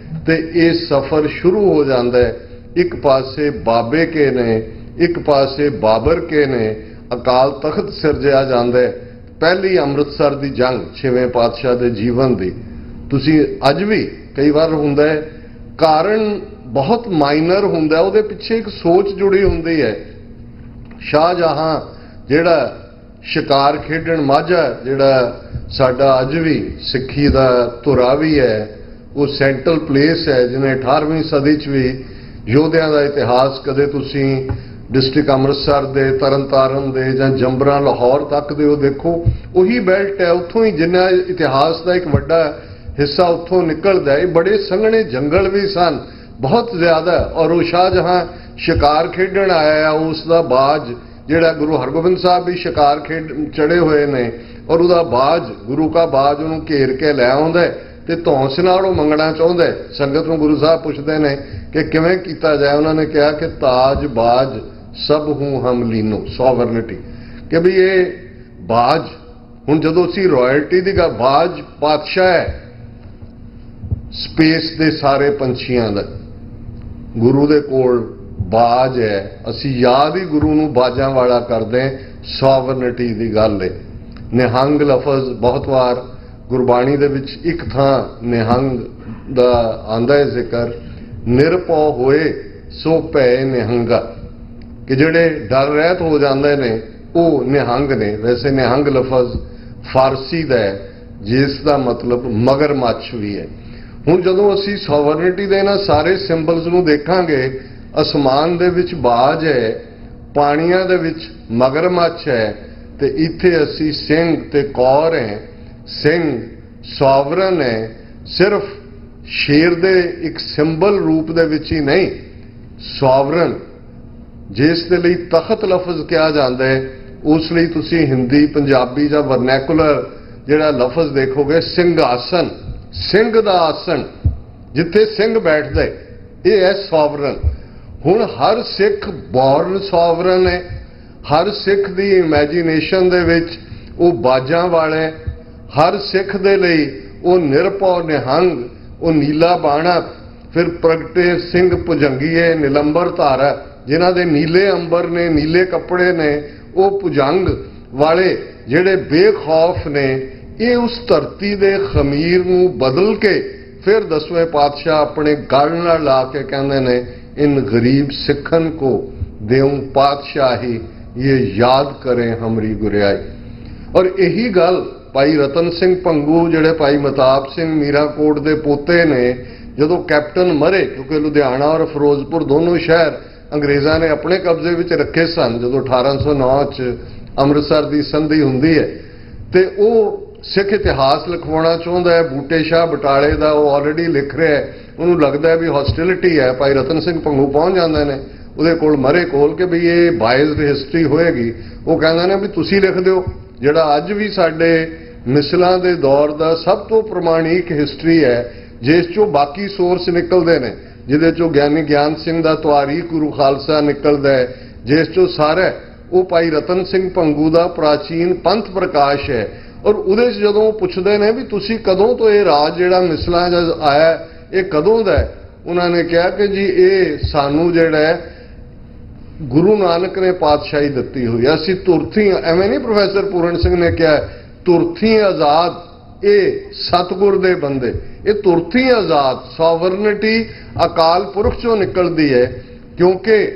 [SPEAKER 10] ਤੇ ਇਹ ਸਫ਼ਰ ਸ਼ੁਰੂ ਹੋ ਜਾਂਦਾ ਹੈ। ਇੱਕ ਪਾਸੇ ਬਾਬੇ ਕੇ ਨੇ, ਇੱਕ ਪਾਸੇ ਬਾਬਰ ਕੇ ਨੇ, ਅਕਾਲ ਤਖਤ ਸਿਰਜਿਆ ਜਾਂਦਾ ਹੈ। ਪਹਿਲੀ ਅੰਮ੍ਰਿਤਸਰ ਦੀ ਜੰਗ 6ਵੇਂ ਪਾਤਸ਼ਾਹ ਦੇ ਜੀਵਨ ਦੀ, ਤੁਸੀਂ ਅੱਜ ਵੀ ਕਈ ਵਾਰ ਹੁੰਦਾ ਹੈ, ਕਾਰਨ ਬਹੁਤ ਮਾਈਨਰ ਹੁੰਦਾ, ਉਹਦੇ ਪਿੱਛੇ ਇੱਕ ਸੋਚ ਜੁੜੀ ਹੁੰਦੀ ਹੈ। ਸ਼ਾਹਜਹਾਂ ਜਿਹੜਾ ਸ਼ਿਕਾਰ ਖੇਡਣ ਮਾਝਾ, ਜਿਹੜਾ ਸਾਡਾ ਅੱਜ ਵੀ ਸਿੱਖੀ ਦਾ ਧੁਰਾ ਵੀ ਹੈ, ਉਹ ਸੈਂਟਰਲ ਪਲੇਸ ਹੈ ਜਿਹਨੇ 18ਵੀਂ ਸਦੀ 'ਚ ਵੀ ਯੋਧਿਆਂ ਦਾ ਇਤਿਹਾਸ, ਕਦੇ ਤੁਸੀਂ ਡਿਸਟ੍ਰਿਕਟ ਅੰਮ੍ਰਿਤਸਰ ਦੇ, ਤਰਨਤਾਰਨ ਦੇ ਜਾਂ ਜੰਬਰਾਂ ਲਾਹੌਰ ਤੱਕ ਦੇ ਉਹ ਦੇਖੋ, ਉਹੀ ਬੈਲਟ ਹੈ, ਉੱਥੋਂ ਹੀ ਜਿੰਨਾ ਇਤਿਹਾਸ ਦਾ ਇੱਕ ਵੱਡਾ ਹਿੱਸਾ ਉੱਥੋਂ ਨਿਕਲਦਾ ਹੈ। ਇਹ ਬੜੇ ਸੰਘਣੇ ਜੰਗਲ ਵੀ ਸਨ, ਬਹੁਤ ਜ਼ਿਆਦਾ, ਔਰ ਉਹ ਸ਼ਾਹਜਹਾਂ ਸ਼ਿਕਾਰ ਖੇਡਣ ਆਇਆ, ਉਸ ਦਾ ਬਾਜ ਜਿਹੜਾ ਗੁਰੂ ਹਰਗੋਬਿੰਦ ਸਾਹਿਬ ਵੀ ਸ਼ਿਕਾਰ ਖੇਡ ਚੜੇ ਹੋਏ ਨੇ, ਔਰ ਉਹਦਾ ਬਾਜ, ਗੁਰੂ ਕਾ ਬਾਜ ਉਹਨੂੰ ਘੇਰ ਕੇ ਲੈ ਆਉਂਦਾ ਤੇ ਧੌਂਸ ਨਾਲ ਉਹ ਮੰਗਣਾ ਚਾਹੁੰਦਾ। ਸੰਗਤ ਨੂੰ ਗੁਰੂ ਸਾਹਿਬ ਪੁੱਛਦੇ ਨੇ ਕਿ ਕਿਵੇਂ ਕੀਤਾ ਜਾਏ, ਉਹਨਾਂ ਨੇ ਕਿਹਾ ਕਿ ਤਾਜ ਬਾਜ ਸਭ ਹੂੰ ਹਮ ਲੀਨੋ, ਸੋਵਰਨਿਟੀ, ਕਿ ਵੀ ਇਹ ਬਾਜ, ਹੁਣ ਜਦੋਂ ਅਸੀਂ ਰਾਇਲਟੀ ਦੀ ਗੱਲ, ਬਾਜ ਪਾਤਸ਼ਾਹ ਹੈ ਸਪੇਸ ਦੇ ਸਾਰੇ ਪੰਛੀਆਂ ਦਾ, ਗੁਰੂ ਦੇ ਕੋਲ ਬਾਜ ਹੈ। ਅਸੀਂ ਯਾਦ ਹੀ ਗੁਰੂ ਨੂੰ ਬਾਜਾਂ ਵਾਲਾ ਕਰਦੇ, ਸੋਵਰਨਿਟੀ ਦੀ ਗੱਲ ਹੈ। ਨਿਹੰਗ ਲਫ਼ਜ਼ ਬਹੁਤ ਵਾਰ ਗੁਰਬਾਣੀ ਦੇ ਵਿੱਚ ਇੱਕ ਥਾਂ ਨਿਹੰਗ ਦਾ ਆਂਦਾ ਹੈ ਜ਼ਿਕਰ, ਨਿਰਭਉ ਹੋਏ ਸੋ ਭੈ ਨਿਹੰਗਾ, ਕਿ ਜਿਹੜੇ ਡਰ ਰਹਿਤ ਹੋ ਜਾਂਦੇ ਨੇ ਉਹ ਨਿਹੰਗ ਨੇ। ਵੈਸੇ ਨਿਹੰਗ ਲਫ਼ਜ਼ ਫਾਰਸੀ ਦਾ ਹੈ ਜਿਸ ਦਾ ਮਤਲਬ ਮਗਰਮੱਛ ਵੀ ਹੈ। ਹੁਣ ਜਦੋਂ ਅਸੀਂ ਸੋਵਰਨਿਟੀ ਦੇ ਇਹਨਾਂ ਸਾਰੇ ਸਿੰਬਲਸ ਨੂੰ ਦੇਖਾਂਗੇ, ਅਸਮਾਨ ਦੇ ਵਿੱਚ ਬਾਜ ਹੈ, ਪਾਣੀਆਂ ਦੇ ਵਿੱਚ ਮਗਰਮੱਛ ਹੈ, ਤੇ ਇੱਥੇ ਅਸੀਂ ਸਿੰਘ ਤੇ ਕੌਰ ਹੈ। ਸਿੰਘ ਸੋਵਰਨ ਹੈ, ਸਿਰਫ ਸ਼ੇਰ ਦੇ ਇੱਕ ਸਿੰਬਲ ਰੂਪ ਦੇ ਵਿੱਚ ਹੀ ਨਹੀਂ, ਸੋਵਰਨ ਜਿਸ ਦੇ ਲਈ ਤਖਤ ਲਫ਼ਜ਼ ਕਿਹਾ ਜਾਂਦਾ ਹੈ, ਉਸ ਲਈ ਤੁਸੀਂ ਹਿੰਦੀ, ਪੰਜਾਬੀ ਜਾਂ ਵਰਨੈਕੂਲਰ ਜਿਹੜਾ ਲਫ਼ਜ਼ ਦੇਖੋਗੇ, ਸਿੰਘਾਸਨ, ਸਿੰਘ ਦਾ ਆਸਣ, ਜਿੱਥੇ ਸਿੰਘ ਬੈਠਦਾ, ਇਹ ਹੈ ਸੋਵਰਨ। ਹੁਣ ਹਰ ਸਿੱਖ ਬੋਰਨ ਸੋਵਰਨ ਹੈ, ਹਰ ਸਿੱਖ ਦੀ ਇਮੈਜੀਨੇਸ਼ਨ ਦੇ ਵਿੱਚ ਉਹ ਬਾਜਾਂ ਵਾਲੇ, ਹਰ ਸਿੱਖ ਦੇ ਲਈ ਉਹ ਨਿਰਭਉ ਨਿਹੰਗ, ਉਹ ਨੀਲਾ ਬਾਣਾ, ਫਿਰ ਪ੍ਰਗਟੇ ਸਿੰਘ ਭੁਜੰਗੀਏ ਨਿਲੰਬਰ ਧਾਰਾ, ਜਿਨ੍ਹਾਂ ਦੇ ਨੀਲੇ ਅੰਬਰ ਨੇ, ਨੀਲੇ ਕੱਪੜੇ ਨੇ, ਉਹ ਭੁਜੰਗ ਵਾਲੇ ਜਿਹੜੇ ਬੇਖੌਫ ਨੇ। ਇਹ ਉਸ ਧਰਤੀ ਦੇ ਖਮੀਰ ਨੂੰ ਬਦਲ ਕੇ ਫਿਰ 10ਵੇਂ ਪਾਤਸ਼ਾਹ ਆਪਣੇ ਗਲ ਨਾਲ ਲਾ ਕੇ ਕਹਿੰਦੇ ਨੇ, ਇਨ ਗਰੀਬ ਸਿੱਖਨ ਕੋ ਦੇਉ ਪਾਤਸ਼ਾਹੀ, ਇਹ ਯਾਦ ਕਰੇ ਹਮਰੀ ਗੁਰਿਆਈ। ਔਰ ਇਹੀ ਗੱਲ ਭਾਈ ਰਤਨ ਸਿੰਘ ਭੰਗੂ, ਜਿਹੜੇ ਭਾਈ ਮਹਤਾਬ ਸਿੰਘ ਮੀਰਾਕੋਟ ਦੇ ਪੋਤੇ ਨੇ, ਜਦੋਂ ਕੈਪਟਨ ਮਰੇ, ਕਿਉਂਕਿ ਲੁਧਿਆਣਾ ਔਰ ਫਿਰੋਜ਼ਪੁਰ ਦੋਨੋਂ ਸ਼ਹਿਰ ਅੰਗਰੇਜ਼ਾਂ ਨੇ ਆਪਣੇ ਕਬਜ਼ੇ ਵਿੱਚ ਰੱਖੇ ਸਨ, ਜਦੋਂ 1809 'ਚ ਅੰਮ੍ਰਿਤਸਰ ਦੀ ਸੰਧੀ ਹੁੰਦੀ ਹੈ, ਤੇ ਉਹ ਸਿੱਖ ਇਤਿਹਾਸ ਲਿਖਵਾਉਣਾ ਚਾਹੁੰਦਾ ਹੈ। ਬੂਟੇ ਸ਼ਾਹ ਬਟਾਲੇ ਦਾ ਉਹ ਆਲਰੇਡੀ ਲਿਖ ਰਿਹਾ ਹੈ, ਉਹਨੂੰ ਲੱਗਦਾ ਹੈ ਵੀ ਹੌਸਟਿਲਿਟੀ ਹੈ। ਭਾਈ ਰਤਨ ਸਿੰਘ ਭੰਗੂ ਪਹੁੰਚ ਜਾਂਦੇ ਨੇ, ਉਹਦੇ ਕੋਲ ਮਰੇ ਕੋਲ ਕਿ ਵੀ ਇਹ ਬਾਇਸਡ ਹਿਸਟਰੀ ਹੋਏਗੀ। ਉਹ ਕਹਿੰਦਾ ਨੇ ਵੀ ਤੁਸੀਂ ਲਿਖ ਦਿਓ, ਜਿਹੜਾ ਅੱਜ ਵੀ ਸਾਡੇ ਮਿਸਲਾਂ ਦੇ ਦੌਰ ਦਾ ਸਭ ਤੋਂ ਪ੍ਰਮਾਣਿਕ ਹਿਸਟਰੀ ਹੈ, ਜਿਸ ਚੋਂ ਬਾਕੀ ਸੋਰਸ ਨਿਕਲਦੇ ਨੇ, ਜਿਹਦੇ ਚੋਂ ਗਿਆਨੀ ਗਿਆਨ ਸਿੰਘ ਦਾ ਤਵਾਰੀਖ ਗੁਰੂ ਖਾਲਸਾ ਨਿਕਲਦਾ ਹੈ, ਜਿਸ ਚੋਂ ਸਾਰਾ ਉਹ ਭਾਈ ਰਤਨ ਸਿੰਘ ਭੰਗੂ ਦਾ ਪ੍ਰਾਚੀਨ ਪੰਥ ਪ੍ਰਕਾਸ਼ ਹੈ। ਔਰ ਉਹਦੇ 'ਚ ਜਦੋਂ ਪੁੱਛਦੇ ਨੇ ਵੀ ਤੁਸੀਂ ਕਦੋਂ ਤੋਂ ਇਹ ਰਾਜ ਜਿਹੜਾ ਮਿਸਲਾਂ ਜਦ ਆਇਆ ਇਹ ਕਦੋਂ ਦਾ ਹੈ, ਉਹਨਾਂ ਨੇ ਕਿਹਾ ਕਿ ਜੀ ਇਹ ਸਾਨੂੰ ਜਿਹੜਾ ਹੈ ਗੁਰੂ ਨਾਨਕ ਨੇ ਪਾਤਸ਼ਾਹੀ ਦਿੱਤੀ ਹੋਈ ਹੈ, ਅਸੀਂ ਤੁਰਥੀ। ਐਵੇਂ ਨਹੀਂ ਪ੍ਰੋਫੈਸਰ ਪੂਰਨ ਸਿੰਘ ਨੇ ਕਿਹਾ ਤੁਰਥੀ ਆਜ਼ਾਦ, ਇਹ ਸਤਿਗੁਰ ਦੇ ਬੰਦੇ, ਇਹ ਤੁਰਥੀ ਆਜ਼ਾਦ। ਸੋਵਰਨਿਟੀ ਅਕਾਲ ਪੁਰਖ ਚੋਂ ਨਿਕਲਦੀ ਹੈ, ਕਿਉਂਕਿ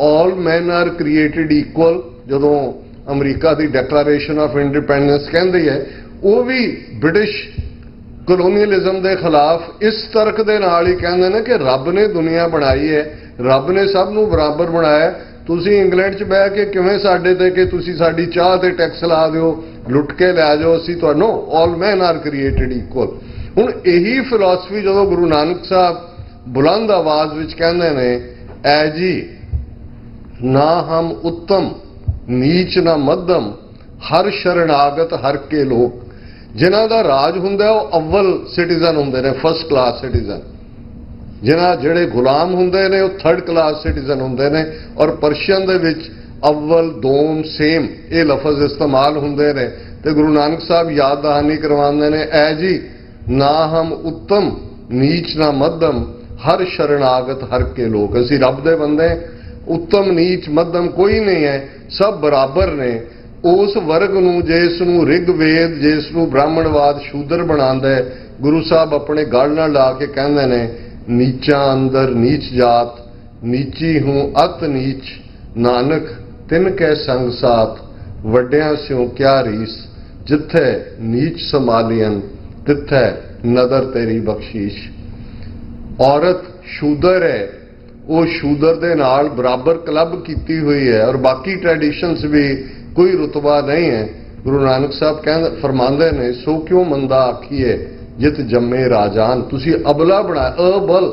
[SPEAKER 10] ਆਲ ਮੈਨ ਆਰ ਕ੍ਰੀਏਟਡ ਇਕੁਅਲ। ਜਦੋਂ America the declaration of independence ਕਹਿੰਦੀ ਹੈ, ਉਹ ਵੀ ਬ੍ਰਿਟਿਸ਼ ਕਲੋਨੀਅਲਿਜ਼ਮ ਦੇ ਖਿਲਾਫ ਇਸ ਤਰਕ ਦੇ ਨਾਲ ਹੀ ਕਹਿੰਦੇ ਨੇ ਕਿ ਰੱਬ ਨੇ ਦੁਨੀਆ ਬਣਾਈ ਹੈ, ਰੱਬ ਨੇ ਸਭ ਨੂੰ ਬਰਾਬਰ ਬਣਾਇਆ। ਤੁਸੀਂ ਇੰਗਲੈਂਡ 'ਚ ਬਹਿ ਕੇ ਕਿਵੇਂ ਸਾਡੇ ਤੇ ਕਿ ਤੁਸੀਂ ਸਾਡੀ ਚਾਹ ਤੇ ਟੈਕਸ ਲਾ ਦਿਓ, ਲੁੱਟ ਕੇ ਲੈ ਜਾਓ, ਅਸੀਂ ਤੁਹਾਨੂੰ ਆਲ ਮੈਨ ਆਰ ਕ੍ਰੀਏਟਡ ਇਕੁਅਲ। ਹੁਣ ਇਹੀ ਫਿਲਾਸਫੀ ਜਦੋਂ ਗੁਰੂ ਨਾਨਕ ਸਾਹਿਬ ਬੁਲੰਦ ਆਵਾਜ਼ ਵਿੱਚ ਕਹਿੰਦੇ ਨੇ, ਐ ਜੀ ਨਾ ਹਮ ਉੱਤਮ ਨੀਚ ਨਾ ਮੱਧਮ ਹਰ ਸ਼ਰਨਾਗਤ ਹਰ ਕੇ ਲੋਕ। ਜਿਨ੍ਹਾਂ ਦਾ ਰਾਜ ਹੁੰਦਾ ਉਹ ਅਵਲ ਸਿਟੀਜ਼ਨ ਹੁੰਦੇ ਨੇ, ਫਸਟ ਕਲਾਸ ਸਿਟੀਜ਼ਨ। ਜਿਹੜੇ ਗੁਲਾਮ ਹੁੰਦੇ ਨੇ ਉਹ ਥਰਡ ਕਲਾਸ ਸਿਟੀਜ਼ਨ ਹੁੰਦੇ ਨੇ। ਔਰ ਪਰਸ਼ੀਅਨ ਦੇ ਵਿੱਚ ਅਵਲ ਦੋਮ ਸੇਮ ਇਹ ਲਫ਼ਜ਼ ਇਸਤੇਮਾਲ ਹੁੰਦੇ ਨੇ। ਤੇ ਗੁਰੂ ਨਾਨਕ ਸਾਹਿਬ ਯਾਦ ਦਹਾਨੀ ਕਰਵਾਉਂਦੇ ਨੇ, ਐ ਜੀ ਨਾ ਹਮ ਉੱਤਮ ਨੀਚ ਨਾ ਮੱਧਮ ਹਰ ਸ਼ਰਨਾਗਤ ਹਰ ਕੇ ਲੋਕ। ਅਸੀਂ ਰੱਬ ਦੇ ਬੰਦੇ, ਉੱਤਮ ਨੀਚ ਮੱਧਮ ਕੋਈ ਨਹੀਂ ਹੈ, ਸਭ ਬਰਾਬਰ ਨੇ। ਉਸ ਵਰਗ ਨੂੰ ਜਿਸ ਨੂੰ ਰਿਗਵੇਦ, ਜਿਸ ਨੂੰ ਬ੍ਰਾਹਮਣਵਾਦ ਸ਼ੂਦਰ ਬਣਾਉਂਦਾ ਹੈ, ਗੁਰੂ ਸਾਹਿਬ ਆਪਣੇ ਗਲ ਨਾਲ ਲਾ ਕੇ ਕਹਿੰਦੇ ਨੇ, ਨੀਚਾਂ ਅੰਦਰ ਨੀਚ ਜਾਤ ਨੀਚੀ ਹੂੰ ਅਤ ਨੀਚ ਨਾਨਕ ਤਿਨ ਕੈ ਸੰਗ ਸਾਥ ਵੱਡਿਆਂ ਸਿਉ ਕਿਆ ਰੀਸ ਜਿੱਥੇ ਨੀਚ ਸੰਭਾਲੀਆਂ ਤਿੱਥੇ ਨਦਰ ਤੇਰੀ ਬਖਸ਼ੀਸ਼। ਔਰਤ ਸ਼ੂਦਰ ਹੈ, ਉਹ ਸ਼ੂਦਰ ਦੇ ਨਾਲ ਬਰਾਬਰ ਕਲੱਬ ਕੀਤੀ ਹੋਈ ਹੈ, ਔਰ ਬਾਕੀ ਟ੍ਰੈਡੀਸ਼ਨਸ ਵੀ ਕੋਈ ਰੁਤਬਾ ਨਹੀਂ ਹੈ। ਗੁਰੂ ਨਾਨਕ ਸਾਹਿਬ ਕਹਿੰਦੇ ਫਰਮਾਉਂਦੇ ਨੇ, ਸੋ ਕਿਉਂ ਮੰਦਾ ਆਖੀਏ ਜਿਤ ਜੰਮੇ ਰਾਜਾਨ। ਤੁਸੀਂ ਅਬਲਾ ਬਣਾਇਆ, ਅਬਲ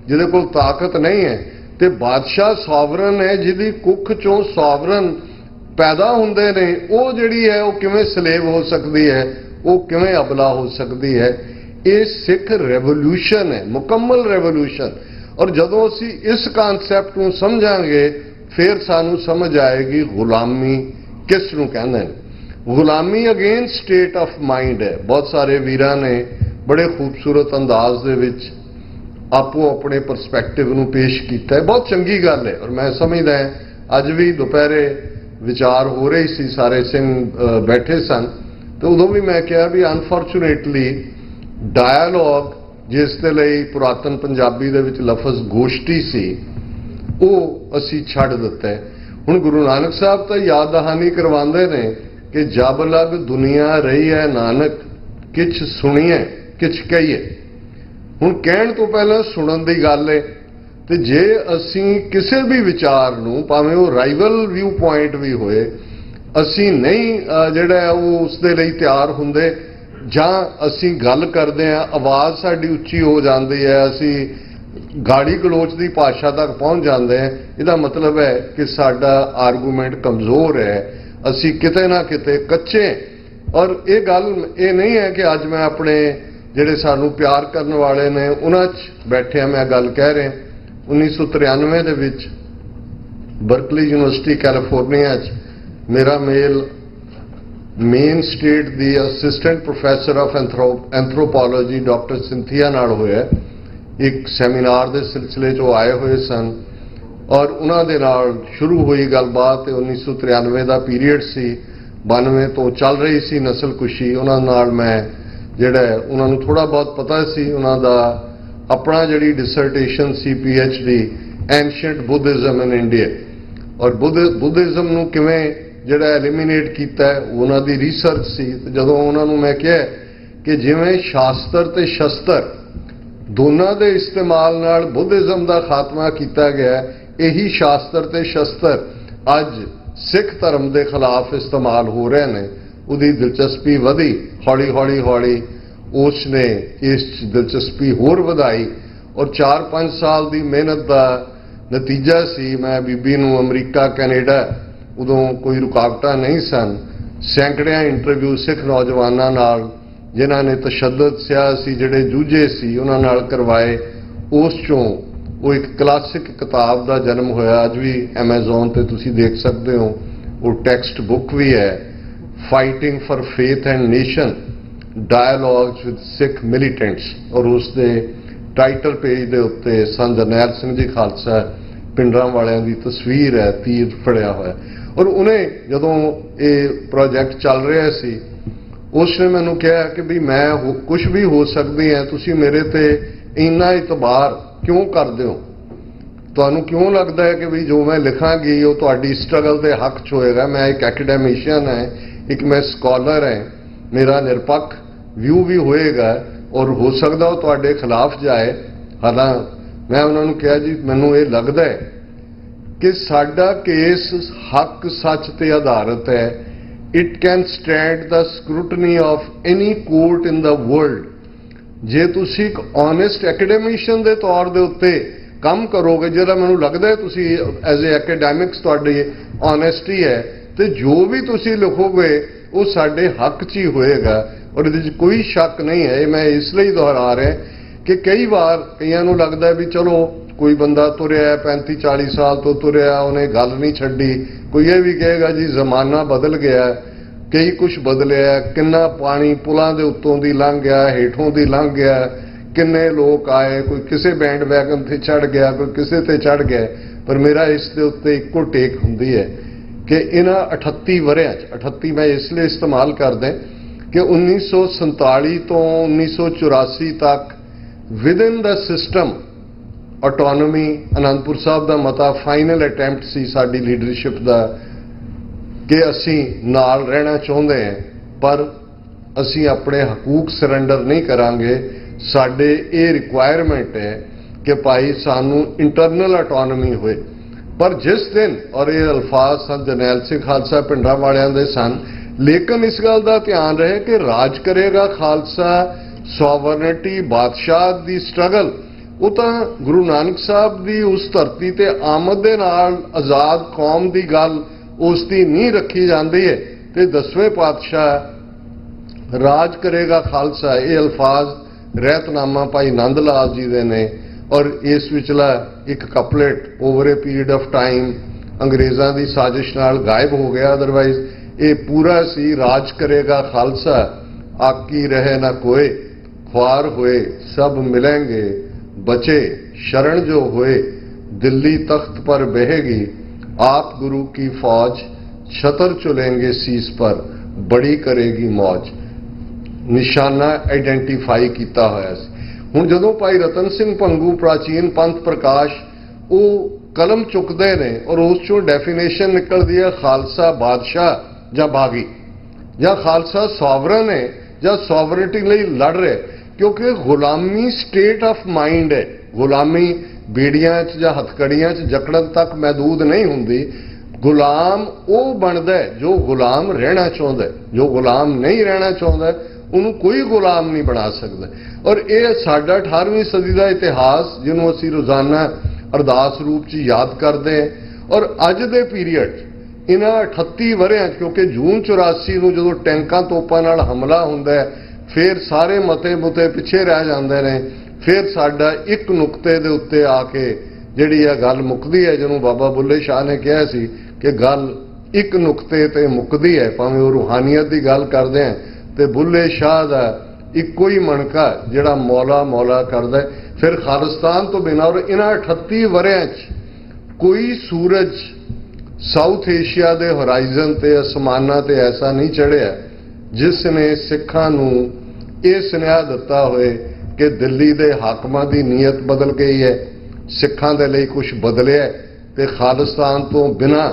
[SPEAKER 10] ਜਿਹਦੇ ਕੋਲ ਤਾਕਤ ਨਹੀਂ ਹੈ। ਤੇ ਬਾਦਸ਼ਾਹ ਸੋਵਰਨ ਹੈ, ਜਿਹਦੀ ਕੁੱਖ ਚੋਂ ਸੋਵਰਨ ਪੈਦਾ ਹੁੰਦੇ ਨੇ, ਉਹ ਜਿਹੜੀ ਹੈ ਉਹ ਕਿਵੇਂ ਸਲੇਵ ਹੋ ਸਕਦੀ ਹੈ, ਉਹ ਕਿਵੇਂ ਅਬਲਾ ਹੋ ਸਕਦੀ ਹੈ। ਇਹ ਸਿੱਖ ਰੈਵੋਲੂਸ਼ਨ ਹੈ, ਮੁਕੰਮਲ ਰੈਵੋਲੂਸ਼ਨ। ਔਰ ਜਦੋਂ ਅਸੀਂ ਇਸ ਕਨਸੈਪਟ ਨੂੰ ਸਮਝਾਂਗੇ ਫਿਰ ਸਾਨੂੰ ਸਮਝ ਆਏਗੀ ਗੁਲਾਮੀ ਕਿਸ ਨੂੰ ਕਹਿੰਦੇ ਨੇ। ਗੁਲਾਮੀ ਅਗੇਨ ਸਟੇਟ ਆਫ ਮਾਈਂਡ ਹੈ। ਬਹੁਤ ਸਾਰੇ ਵੀਰਾਂ ਨੇ ਬੜੇ ਖੂਬਸੂਰਤ ਅੰਦਾਜ਼ ਦੇ ਵਿੱਚ ਆਪੋ ਆਪਣੇ ਪਰਸਪੈਕਟਿਵ ਨੂੰ ਪੇਸ਼ ਕੀਤਾ ਹੈ, ਬਹੁਤ ਚੰਗੀ ਗੱਲ ਹੈ। ਔਰ ਮੈਂ ਸਮਝਦਾ ਅੱਜ ਵੀ ਦੁਪਹਿਰੇ ਵਿਚਾਰ ਹੋ ਰਹੀ ਸੀ, ਸਾਰੇ ਸਿੰਘ ਬੈਠੇ ਸਨ, ਤੇ ਉਦੋਂ ਵੀ ਮੈਂ ਕਿਹਾ ਵੀ ਅਨਫੋਰਚੂਨੇਟਲੀ ਡਾਇਲੋਗ ਜਿਸ ਦੇ ਲਈ ਪੁਰਾਤਨ ਪੰਜਾਬੀ ਦੇ ਵਿੱਚ ਲਫ਼ਜ਼ ਗੋਸ਼ਟੀ ਸੀ, ਉਹ ਅਸੀਂ ਛੱਡ ਦਿੱਤਾ ਹੈ। ਹੁਣ ਗੁਰੂ ਨਾਨਕ ਸਾਹਿਬ ਤਾਂ ਯਾਦ ਦਹਾਨੀ ਕਰਵਾਉਂਦੇ ਨੇ ਕਿ ਜਬ ਲਗ ਦੁਨੀਆ ਰਹੀ ਹੈ ਨਾਨਕ ਕਿਛ ਸੁਣੀਏ ਕਿਛ ਕਹੀਏ। ਹੁਣ ਕਹਿਣ ਤੋਂ ਪਹਿਲਾਂ ਸੁਣਨ ਦੀ ਗੱਲ ਹੈ। ਤੇ ਜੇ ਅਸੀਂ ਕਿਸੇ ਵੀ ਵਿਚਾਰ ਨੂੰ, ਭਾਵੇਂ ਉਹ ਰਾਈਵਲ ਵਿਊ ਪੁਆਇੰਟ ਵੀ ਹੋਏ, ਅਸੀਂ ਨਹੀਂ ਜਿਹੜਾ ਉਹ ਉਸ ਦੇ ਲਈ ਤਿਆਰ ਹੁੰਦੇ, ਜਾਂ ਅਸੀਂ ਗੱਲ ਕਰਦੇ ਹਾਂ ਆਵਾਜ਼ ਸਾਡੀ ਉੱਚੀ ਹੋ ਜਾਂਦੀ ਹੈ, ਅਸੀਂ ਗਾੜੀ ਗਲੋਚ ਦੀ ਭਾਸ਼ਾ ਤੱਕ ਪਹੁੰਚ ਜਾਂਦੇ ਹਾਂ, ਇਹਦਾ ਮਤਲਬ ਹੈ ਕਿ ਸਾਡਾ ਆਰਗੂਮੈਂਟ ਕਮਜ਼ੋਰ ਹੈ, ਅਸੀਂ ਕਿਤੇ ਨਾ ਕਿਤੇ ਕੱਚੇ। ਔਰ ਇਹ ਗੱਲ ਇਹ ਨਹੀਂ ਹੈ ਕਿ ਅੱਜ ਮੈਂ ਆਪਣੇ ਜਿਹੜੇ ਸਾਨੂੰ ਪਿਆਰ ਕਰਨ ਵਾਲੇ ਨੇ ਉਹਨਾਂ 'ਚ ਬੈਠਿਆ ਮੈਂ ਗੱਲ ਕਹਿ ਰਿਹਾ। 1993 ਦੇ ਵਿੱਚ ਬਰਕਲੀ ਯੂਨੀਵਰਸਿਟੀ ਕੈਲੀਫੋਰਨੀਆ 'ਚ ਮੇਰਾ ਮੇਲ main state the assistant professor of anthropology doctor Cynthia ਨਾਲ ਹੋਇਆ। ਇੱਕ ਸੈਮੀਨਾਰ ਦੇ ਸਿਲਸਿਲੇ 'ਚ ਉਹ ਆਏ ਹੋਏ ਸਨ ਔਰ ਉਹਨਾਂ ਦੇ ਨਾਲ ਸ਼ੁਰੂ ਹੋਈ ਗੱਲਬਾਤ। 1993 ਦਾ ਪੀਰੀਅਡ ਸੀ, 92 ਤੋਂ ਚੱਲ ਰਹੀ ਸੀ ਨਸਲਕੁਸ਼ੀ। ਉਹਨਾਂ ਨਾਲ ਮੈਂ ਜਿਹੜਾ ਉਹਨਾਂ ਨੂੰ ਥੋੜਾ ਬਹੁਤ ਪਤਾ ਸੀ, ਉਹਨਾਂ ਦਾ ਆਪਣਾ ਜਿਹੜੀ ਡਿਸਰਟੇਸ਼ਨ ਸੀ PhD ਐਂਸ਼ੀਐਂਟ ਬੁੱਧਿਜ਼ਮ ਇਨ ਇੰਡੀਆ, ਔਰ ਬੁੱਧਿਜ਼ਮ ਨੂੰ ਕਿਵੇਂ ਜਿਹੜਾ ਐਲੀਮੀਨੇਟ ਕੀਤਾ ਉਹਨਾਂ ਦੀ ਰਿਸਰਚ ਸੀ। ਜਦੋਂ ਉਹਨਾਂ ਨੂੰ ਮੈਂ ਕਿਹਾ ਕਿ ਜਿਵੇਂ ਸ਼ਾਸਤਰ ਤੇ ਸ਼ਸਤਰ ਦੋਨਾਂ ਦੇ ਇਸਤੇਮਾਲ ਨਾਲ ਬੁੱਧਿਜ਼ਮ ਦਾ ਖਾਤਮਾ ਕੀਤਾ ਗਿਆ, ਇਹੀ ਸ਼ਾਸਤਰ ਤੇ ਸ਼ਸਤਰ ਅੱਜ ਸਿੱਖ ਧਰਮ ਦੇ ਖਿਲਾਫ ਇਸਤੇਮਾਲ ਹੋ ਰਹੇ ਨੇ। ਉਹਦੀ ਦਿਲਚਸਪੀ ਵਧੀ, ਹੌਲੀ ਹੌਲੀ ਉਸ ਨੇ ਇਸ ਦਿਲਚਸਪੀ ਹੋਰ ਵਧਾਈ ਔਰ 4-5 ਸਾਲ ਦੀ ਮਿਹਨਤ ਦਾ ਨਤੀਜਾ ਸੀ। ਮੈਂ ਬੀਬੀ ਨੂੰ ਅਮਰੀਕਾ ਕੈਨੇਡਾ ਉਦੋਂ ਕੋਈ ਰੁਕਾਵਟਾਂ ਨਹੀਂ ਸਨ, ਸੈਂਕੜਿਆਂ ਇੰਟਰਵਿਊ ਸਿੱਖ ਨੌਜਵਾਨਾਂ ਨਾਲ ਜਿਨ੍ਹਾਂ ਨੇ ਤਸ਼ੱਦਦ ਸਿਆ ਸੀ, ਜਿਹੜੇ ਜੂਝੇ ਸੀ, ਉਹਨਾਂ ਨਾਲ ਕਰਵਾਏ। ਉਸ ਚੋਂ ਉਹ ਇੱਕ ਕਲਾਸਿਕ ਕਿਤਾਬ ਦਾ ਜਨਮ ਹੋਇਆ। ਅੱਜ ਵੀ ਐਮਾਜ਼ੋਨ ਤੇ ਤੁਸੀਂ ਦੇਖ ਸਕਦੇ ਹੋ, ਉਹ ਟੈਕਸਟ ਬੁੱਕ ਵੀ ਹੈ, fighting for faith and nation, dialogues with Sikh militants. ਔਰ ਉਸ ਦੇ ਟਾਈਟਲ ਪੇਜ ਦੇ ਉੱਤੇ ਸੰਤ ਜਰਨੈਲ ਸਿੰਘ ਜੀ ਖਾਲਸਾ ਪਿੰਡਰਾਂ ਵਾਲਿਆਂ ਦੀ ਤਸਵੀਰ ਹੈ, ਤੀਰ ਫੜਿਆ ਹੋਇਆ। ਔਰ ਉਹਨੇ ਜਦੋਂ ਇਹ ਪ੍ਰੋਜੈਕਟ ਚੱਲ ਰਿਹਾ ਸੀ, ਉਸ ਨੇ ਮੈਨੂੰ ਕਿਹਾ ਕਿ ਵੀ ਮੈਂ ਕੁਝ ਵੀ ਹੋ ਸਕਦੀ ਹੈ, ਤੁਸੀਂ ਮੇਰੇ ਤੇ ਇੰਨਾ ਇਤਬਾਰ ਕਿਉਂ ਕਰਦੇ ਹੋ? ਤੁਹਾਨੂੰ ਕਿਉਂ ਲੱਗਦਾ ਹੈ ਕਿ ਵੀ ਜੋ ਮੈਂ ਲਿਖਾਂਗੀ ਉਹ ਤੁਹਾਡੀ ਸਟਰਗਲ ਦੇ ਹੱਕ 'ਚ ਹੋਏਗਾ? ਮੈਂ ਇੱਕ ਐਕੈਡੈਮਿਸ਼ੀਅਨ ਹੈ, ਇੱਕ ਮੈਂ ਸਕਾਲਰ ਹੈ, ਮੇਰਾ ਨਿਰਪੱਖ ਵਿਊ ਵੀ ਹੋਏਗਾ ਔਰ ਹੋ ਸਕਦਾ ਉਹ ਤੁਹਾਡੇ ਖਿਲਾਫ ਜਾਏ। ਹਾਲਾਂਕਿ ਮੈਂ ਉਹਨਾਂ ਨੂੰ ਕਿਹਾ ਜੀ ਮੈਨੂੰ ਇਹ ਲੱਗਦਾ ਹੈ ਕਿ ਸਾਡਾ ਕੇਸ ਹੱਕ ਸੱਚ ਤੇ ਆਧਾਰਿਤ ਹੈ। It can stand the scrutiny of any court in the world. ਜੇ ਤੁਸੀਂ ਇੱਕ ਓਨੈਸਟ ਐਕੈਡੈਮਿਸ਼ੀਅਨ ਦੇ ਤੌਰ ਦੇ ਉੱਤੇ ਕੰਮ ਕਰੋਗੇ, ਜਿਹੜਾ ਮੈਨੂੰ ਲੱਗਦਾ ਹੈ ਤੁਸੀਂ ਐਜ਼ ਏ ਐਕੈਡੈਮਿਕਸ ਤੁਹਾਡੀ ਓਨੈਸਟੀ ਹੈ, ਤੇ ਜੋ ਵੀ ਤੁਸੀਂ ਲਿਖੋਗੇ ਉਹ ਸਾਡੇ ਹੱਕ 'ਚ ਹੀ ਹੋਏਗਾ। ਔਰ ਇਹਦੇ 'ਚ ਕੋਈ ਸ਼ੱਕ ਨਹੀਂ ਹੈ। ਮੈਂ ਇਸ ਲਈ ਦੁਹਰਾ ਰਿਹਾ ਕਿ ਕਈ ਵਾਰ ਕਈਆਂ ਨੂੰ ਲੱਗਦਾ ਵੀ ਚਲੋ ਕੋਈ ਬੰਦਾ ਤੁਰਿਆ 35-40 ਸਾਲ ਤੋਂ ਤੁਰਿਆ, ਉਹਨੇ ਗੱਲ ਨਹੀਂ ਛੱਡੀ। ਕੋਈ ਇਹ ਵੀ ਕਹੇਗਾ ਜੀ ਜ਼ਮਾਨਾ ਬਦਲ ਗਿਆ, ਕਈ ਕੁਝ ਬਦਲਿਆ, ਕਿੰਨਾ ਪਾਣੀ ਪੁਲਾਂ ਦੇ ਉੱਤੋਂ ਦੀ ਲੰਘ ਗਿਆ, ਹੇਠੋਂ ਦੀ ਲੰਘ ਗਿਆ, ਕਿੰਨੇ ਲੋਕ ਆਏ, ਕੋਈ ਕਿਸੇ ਬੈਂਡ ਵੈਗਨ ਤੇ ਚੜ ਗਿਆ, ਕੋਈ ਕਿਸੇ ਤੇ ਚੜ ਗਿਆ। ਪਰ ਮੇਰਾ ਇਸ ਦੇ ਉੱਤੇ ਇੱਕੋ ਟੇਕ ਹੁੰਦੀ ਹੈ ਕਿ ਇਹਨਾਂ 38 ਵਰ੍ਹਿਆਂ 'ਚ, 38 ਮੈਂ ਇਸ ਲਈ ਇਸਤੇਮਾਲ ਕਰਦਾ ਕਿ 1947 ਤੋਂ 1984 ਤੱਕ ਵਿਦਿਨ ਦਾ ਸਿਸਟਮ ਆਟੋਨੋਮੀ, ਅਨੰਦਪੁਰ ਸਾਹਿਬ ਦਾ ਮਤਾ ਫਾਈਨਲ ਅਟੈਂਪਟ ਸੀ ਸਾਡੀ ਲੀਡਰਸ਼ਿਪ ਦਾ ਕਿ ਅਸੀਂ ਨਾਲ ਰਹਿਣਾ ਚਾਹੁੰਦੇ ਹਾਂ, ਪਰ ਅਸੀਂ ਆਪਣੇ ਹਕੂਕ ਸਰੈਂਡਰ ਨਹੀਂ ਕਰਾਂਗੇ। ਸਾਡੇ ਇਹ ਰਿਕੁਆਇਰਮੈਂਟ ਹੈ ਕਿ ਭਾਈ ਸਾਨੂੰ ਇੰਟਰਨਲ ਆਟੋਨੋਮੀ ਹੋਏ। ਪਰ ਜਿਸ ਦਿਨ, ਔਰ ਇਹ ਅਲਫਾਜ਼ ਸੰਤ ਜਰਨੈਲ ਸਿੰਘ ਖਾਲਸਾ ਪਿੰਡਰਾਂ ਵਾਲਿਆਂ ਦੇ ਸਨ, ਲੇਕਿਨ ਇਸ ਗੱਲ ਦਾ ਧਿਆਨ ਰਹੇ ਕਿ ਰਾਜ ਕਰੇਗਾ ਖਾਲਸਾ, ਸੋਵਰਨਿਟੀ, ਬਾਦਸ਼ਾਹ ਦੀ ਸਟਰਗਲ, ਉਹ ਤਾਂ ਗੁਰੂ ਨਾਨਕ ਸਾਹਿਬ ਦੀ ਉਸ ਧਰਤੀ ਤੇ ਆਮਦ ਦੇ ਨਾਲ ਆਜ਼ਾਦ ਕੌਮ ਦੀ ਗੱਲ ਉਸ ਦੀ ਨਹੀਂ ਰੱਖੀ ਜਾਂਦੀ ਹੈ। ਤੇ 10ਵੇਂ ਪਾਤਸ਼ਾਹ ਰਾਜ ਕਰੇਗਾ ਖਾਲਸਾ, ਇਹ ਅਲਫਾਜ਼ ਰਹਿਤਨਾਮਾ ਭਾਈ ਨੰਦ ਲਾਲ ਜੀ ਦੇ ਨੇ। ਔਰ ਇਸ ਵਿਚਲਾ ਇੱਕ couplet over a period of time ਅੰਗਰੇਜ਼ਾਂ ਦੀ ਸਾਜ਼ਿਸ਼ ਨਾਲ ਗਾਇਬ ਹੋ ਗਿਆ, ਅਦਰਵਾਈਜ਼ ਇਹ ਪੂਰਾ ਸੀ, ਰਾਜ ਕਰੇਗਾ ਖਾਲਸਾ, ਆਕੀ ਰਹੇ ਨਾ ਕੋਏ, ख्वार हुए सब मिलेंगे, बचे शरण जो हुए, दिल्ली तख्त पर बहेगी, आप गुरु की फौज, छतर चुलेंगे सीस पर, बड़ी करेगी मौज। निशाना आइडेंटिफाई किया होया सी। हुण जदों भाई रतन सिंह भंगू प्राचीन पंथ प्रकाश वो कलम चुकते ने और उस चों डेफिनेशन निकलती है खालसा बादशाह या बागी या खालसा सॉवरन है या सॉवरनिटी लिए लड़ रहे, क्योंकि गुलामी स्टेट ऑफ माइंड है। गुलामी बेड़ियां च या हथकड़ियां च जकड़न तक महदूद नहीं हुंदी। गुलाम वो बनता है जो गुलाम रहना चाहता है, जो गुलाम नहीं रहना चाहता उन्होंने कोई गुलाम नहीं बना सकता। और यह साडा 18वीं सदी का इतिहास जिन्होंने असीं रोजाना अरदास रूप च याद करते हैं। और अज दे पीरीयड इन्हां 38 वरियां, क्योंकि जून 84 ਨੂੰ ਜਦੋਂ ਟੈਂਕਾਂ ਤੋਪਾਂ ਨਾਲ ਹਮਲਾ ਹੁੰਦਾ ਹੈ, ਫਿਰ ਸਾਰੇ ਮਤੇ ਮੁਤੇ ਪਿੱਛੇ ਰਹਿ ਜਾਂਦੇ ਨੇ, ਫਿਰ ਸਾਡਾ ਇੱਕ ਨੁਕਤੇ ਦੇ ਉੱਤੇ ਆ ਕੇ ਜਿਹੜੀ ਇਹ ਗੱਲ ਮੁੱਕਦੀ ਹੈ, ਜਿਹਨੂੰ ਬਾਬਾ ਬੁੱਲੇ ਸ਼ਾਹ ਨੇ ਕਿਹਾ ਸੀ ਕਿ ਗੱਲ ਇੱਕ ਨੁਕਤੇ ਤੇ ਮੁੱਕਦੀ ਹੈ। ਭਾਵੇਂ ਉਹ ਰੂਹਾਨੀਅਤ ਦੀ ਗੱਲ ਕਰਦੇ ਆ ਤੇ ਬੁੱਲੇ ਸ਼ਾਹ ਦਾ ਇੱਕੋ ਹੀ ਮਣਕਾ ਜਿਹੜਾ ਮੌਲਾ ਮੌਲਾ ਕਰਦਾ। ਫਿਰ ਖਾਲਿਸਤਾਨ ਤੋਂ ਬਿਨਾਂ ਔਰ ਇਹਨਾਂ 38 ਵਰਿਆਂ 'ਚ ਕੋਈ ਸੂਰਜ ਸਾਊਥ ਏਸ਼ੀਆ ਦੇ ਹੋਰਾਈਜ਼ਨ ਤੇ ਅਸਮਾਨਾਂ ਤੇ ਐਸਾ ਨਹੀਂ ਚੜ੍ਹਿਆ ਜਿਸ ਨੇ ਸਿੱਖਾਂ ਨੂੰ ਇਹ ਸੁਨੇਹਾ ਦਿੱਤਾ ਹੋਏ ਕਿ ਦਿੱਲੀ ਦੇ ਹਾਕਮਾਂ ਦੀ ਨੀਅਤ ਬਦਲ ਗਈ ਹੈ, ਸਿੱਖਾਂ ਦੇ ਲਈ ਕੁਝ ਬਦਲਿਆ ਤੇ ਖਾਲਿਸਤਾਨ ਤੋਂ ਬਿਨਾਂ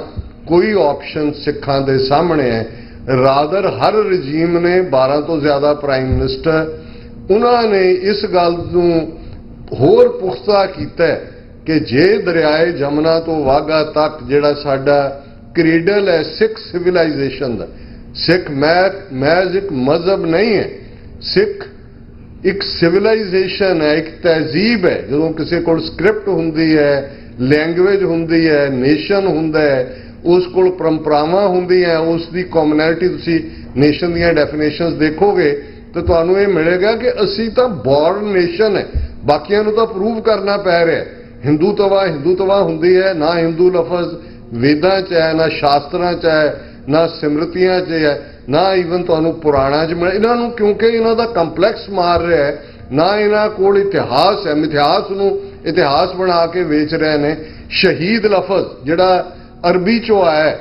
[SPEAKER 10] ਕੋਈ ਆਪਸ਼ਨ ਸਿੱਖਾਂ ਦੇ ਸਾਹਮਣੇ ਹੈ। ਰਾਦਰ ਹਰ ਰਜੀਮ ਨੇ 12 ਤੋਂ ਜ਼ਿਆਦਾ ਪ੍ਰਾਈਮ ਮਿਨਿਸਟਰ ਉਹਨਾਂ ਨੇ ਇਸ ਗੱਲ ਨੂੰ ਹੋਰ ਪੁਖਤਾ ਕੀਤਾ ਕਿ ਜੇ ਦਰਿਆਏ ਜਮਨਾ ਤੋਂ ਵਾਗਾ ਤੱਕ ਜਿਹੜਾ ਸਾਡਾ ਕ੍ਰੀਡਲ ਹੈ ਸਿੱਖ ਸਿਵਲਾਈਜੇਸ਼ਨ ਦਾ, ਸਿੱਖ महज एक मजहब नहीं है, सिख एक सिविलाइजेशन है, एक तहजीब है। जो किसी को स्क्रिप्ट होंगी है, ਲੈਂਗੁਏਜ ਹੁੰਦੀ ਹੈ, ਨੇਸ਼ਨ ਹੁੰਦਾ ਹੈ, ਉਸ ਕੋਲ ਪਰੰਪਰਾਵਾਂ ਹੁੰਦੀਆਂ, ਉਸ ਦੀ ਕਮਿਊਨਿਟੀ। ਤੁਸੀਂ ਨੇਸ਼ਨ ਦੀਆਂ ਡੈਫੀਨੇਸ਼ਨਸ ਦੇਖੋਗੇ ਤਾਂ ਤੁਹਾਨੂੰ ਇਹ ਮਿਲੇਗਾ ਕਿ ਅਸੀਂ ਤਾਂ ਬੋਰਨ ਨੇਸ਼ਨ ਹੈ, ਬਾਕੀਆਂ ਨੂੰ ਤਾਂ ਪ੍ਰੂਵ ਕਰਨਾ ਪੈ ਰਿਹਾ। ਹਿੰਦੂਤਵਾ ਹੁੰਦੀ ਹੈ, ਨਾ ਹਿੰਦੂ ਲਫ਼ਜ਼ ਵੇਦਾਂ 'ਚ ਹੈ, ਨਾ ਸ਼ਾਸਤਰਾਂ 'ਚ ਹੈ, ਨਾ ਸਿਮਰਤੀਆਂ 'ਚ ਹੈ, ਨਾ ਈਵਨ ਤੁਹਾਨੂੰ ਪੁਰਾਣਾਂ 'ਚ ਮਿਲੇ। ਇਹਨਾਂ ਨੂੰ ਕਿਉਂਕਿ ਇਹਨਾਂ ਦਾ ਕੰਪਲੈਕਸ ਮਾਰ ਰਿਹਾ ਹੈ, ਨਾ ਇਹਨਾਂ ਕੋਲ ਇਤਿਹਾਸ ਹੈ, ਮਿਥਿਹਾਸ ਨੂੰ ਇਤਿਹਾਸ ਬਣਾ ਕੇ ਵੇਚ ਰਹੇ ਨੇ। ਸ਼ਹੀਦ ਲਫ਼ਜ਼ ਜਿਹੜਾ ਅਰਬੀ 'ਚੋਂ ਆਇਆ ਹੈ,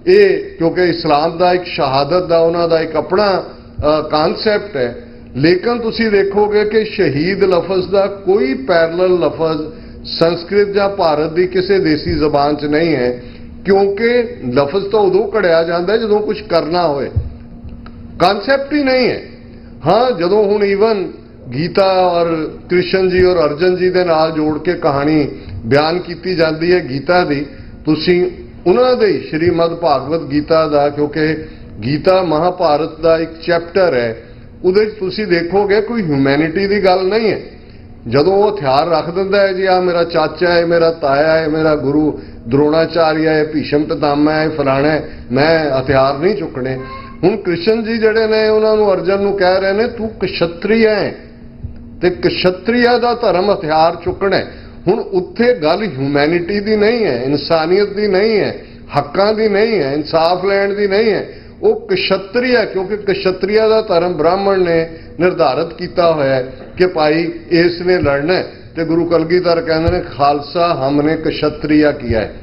[SPEAKER 10] ਇਹ ਕਿਉਂਕਿ ਇਸਲਾਮ ਦਾ ਇੱਕ ਸ਼ਹਾਦਤ ਦਾ ਉਹਨਾਂ ਦਾ ਇੱਕ ਆਪਣਾ ਕਨਸੈਪਟ ਹੈ, ਲੇਕਿਨ ਤੁਸੀਂ ਦੇਖੋਗੇ ਕਿ ਸ਼ਹੀਦ ਲਫ਼ਜ਼ ਦਾ ਕੋਈ ਪੈਰਲਲ ਲਫ਼ਜ਼ ਸੰਸਕ੍ਰਿਤ ਜਾਂ ਭਾਰਤ ਦੀ ਕਿਸੇ ਦੇਸੀ ਜ਼ਬਾਨ 'ਚ ਨਹੀਂ ਹੈ, ਕਿਉਂਕਿ ਲਫ਼ਜ਼ ਤਾਂ ਉਦੋਂ ਘੜਿਆ ਜਾਂਦਾ ਜਦੋਂ ਕੁਝ ਕਰਨਾ ਹੋਏ, ਕਨਸੈਪਟ ਹੀ ਨਹੀਂ ਹੈ। ਹਾਂ, ਜਦੋਂ ਹੁਣ ਈਵਨ ਗੀਤਾ ਔਰ ਕ੍ਰਿਸ਼ਨ ਜੀ ਔਰ ਅਰਜਨ ਜੀ ਦੇ ਨਾਲ ਜੋੜ ਕੇ ਕਹਾਣੀ ਬਿਆਨ ਕੀਤੀ ਜਾਂਦੀ ਹੈ ਗੀਤਾ ਦੀ, ਤੁਸੀਂ ਉਹਨਾਂ ਦੇ ਸ਼੍ਰੀਮਦ ਭਾਗਵਤ ਗੀਤਾ ਦਾ, ਕਿਉਂਕਿ ਗੀਤਾ ਮਹਾਭਾਰਤ ਦਾ ਇੱਕ ਚੈਪਟਰ ਹੈ, ਉਹਦੇ 'ਚ ਤੁਸੀਂ ਦੇਖੋਗੇ ਕੋਈ ਹਿਊਮੈਨਿਟੀ ਦੀ ਗੱਲ ਨਹੀਂ ਹੈ। ਜਦੋਂ ਉਹ ਹਥਿਆਰ ਰੱਖ ਦਿੰਦਾ ਹੈ, ਜੀ ਆ ਮੇਰਾ ਚਾਚਾ ਹੈ, ਮੇਰਾ ਤਾਇਆ ਹੈ, ਮੇਰਾ ਗੁਰੂ ਦਰੋਣਾਚਾਰੀਆ ਹੈ, ਭੀਸ਼ਮ ਪਿਤਾਮਾ ਹੈ, ਫਲਾਣਾ ਹੈ, ਮੈਂ ਹਥਿਆਰ ਨਹੀਂ ਚੁੱਕਣੇ। ਹੁਣ ਕ੍ਰਿਸ਼ਨ ਜੀ ਜਿਹੜੇ ਨੇ ਉਹਨਾਂ ਨੂੰ ਅਰਜਨ ਨੂੰ ਕਹਿ ਰਹੇ ਨੇ ਤੂੰ ਕਸ਼ਤਰੀਆ ਹੈ ਤੇ ਕਸ਼ਤਰੀਆ ਦਾ ਧਰਮ ਹਥਿਆਰ ਚੁੱਕਣਾ। ਹੁਣ ਉੱਥੇ ਗੱਲ ਹਿਊਮੈਨਿਟੀ ਦੀ ਨਹੀਂ ਹੈ, ਇਨਸਾਨੀਅਤ ਦੀ ਨਹੀਂ ਹੈ, ਹੱਕਾਂ ਦੀ ਨਹੀਂ ਹੈ, ਇਨਸਾਫ ਲੈਣ ਦੀ ਨਹੀਂ ਹੈ। ਉਹ ਕਸ਼ਤਰੀਆ, ਕਿਉਂਕਿ ਕਸ਼ਤਰੀਆ ਦਾ ਧਰਮ ਬ੍ਰਾਹਮਣ ਨੇ ਨਿਰਧਾਰਿਤ ਕੀਤਾ ਹੋਇਆ ਹੈ ਕਿ ਭਾਈ ਇਸ ਨੇ ਲੜਨਾ। ਤੇ ਗੁਰੂ ਕਲਗੀਧਰ ਕਹਿੰਦੇ ਨੇ ਖਾਲਸਾ ਹਮਨੇ ਕਸ਼ਤਰੀਆ ਕੀਆ ਹੈ।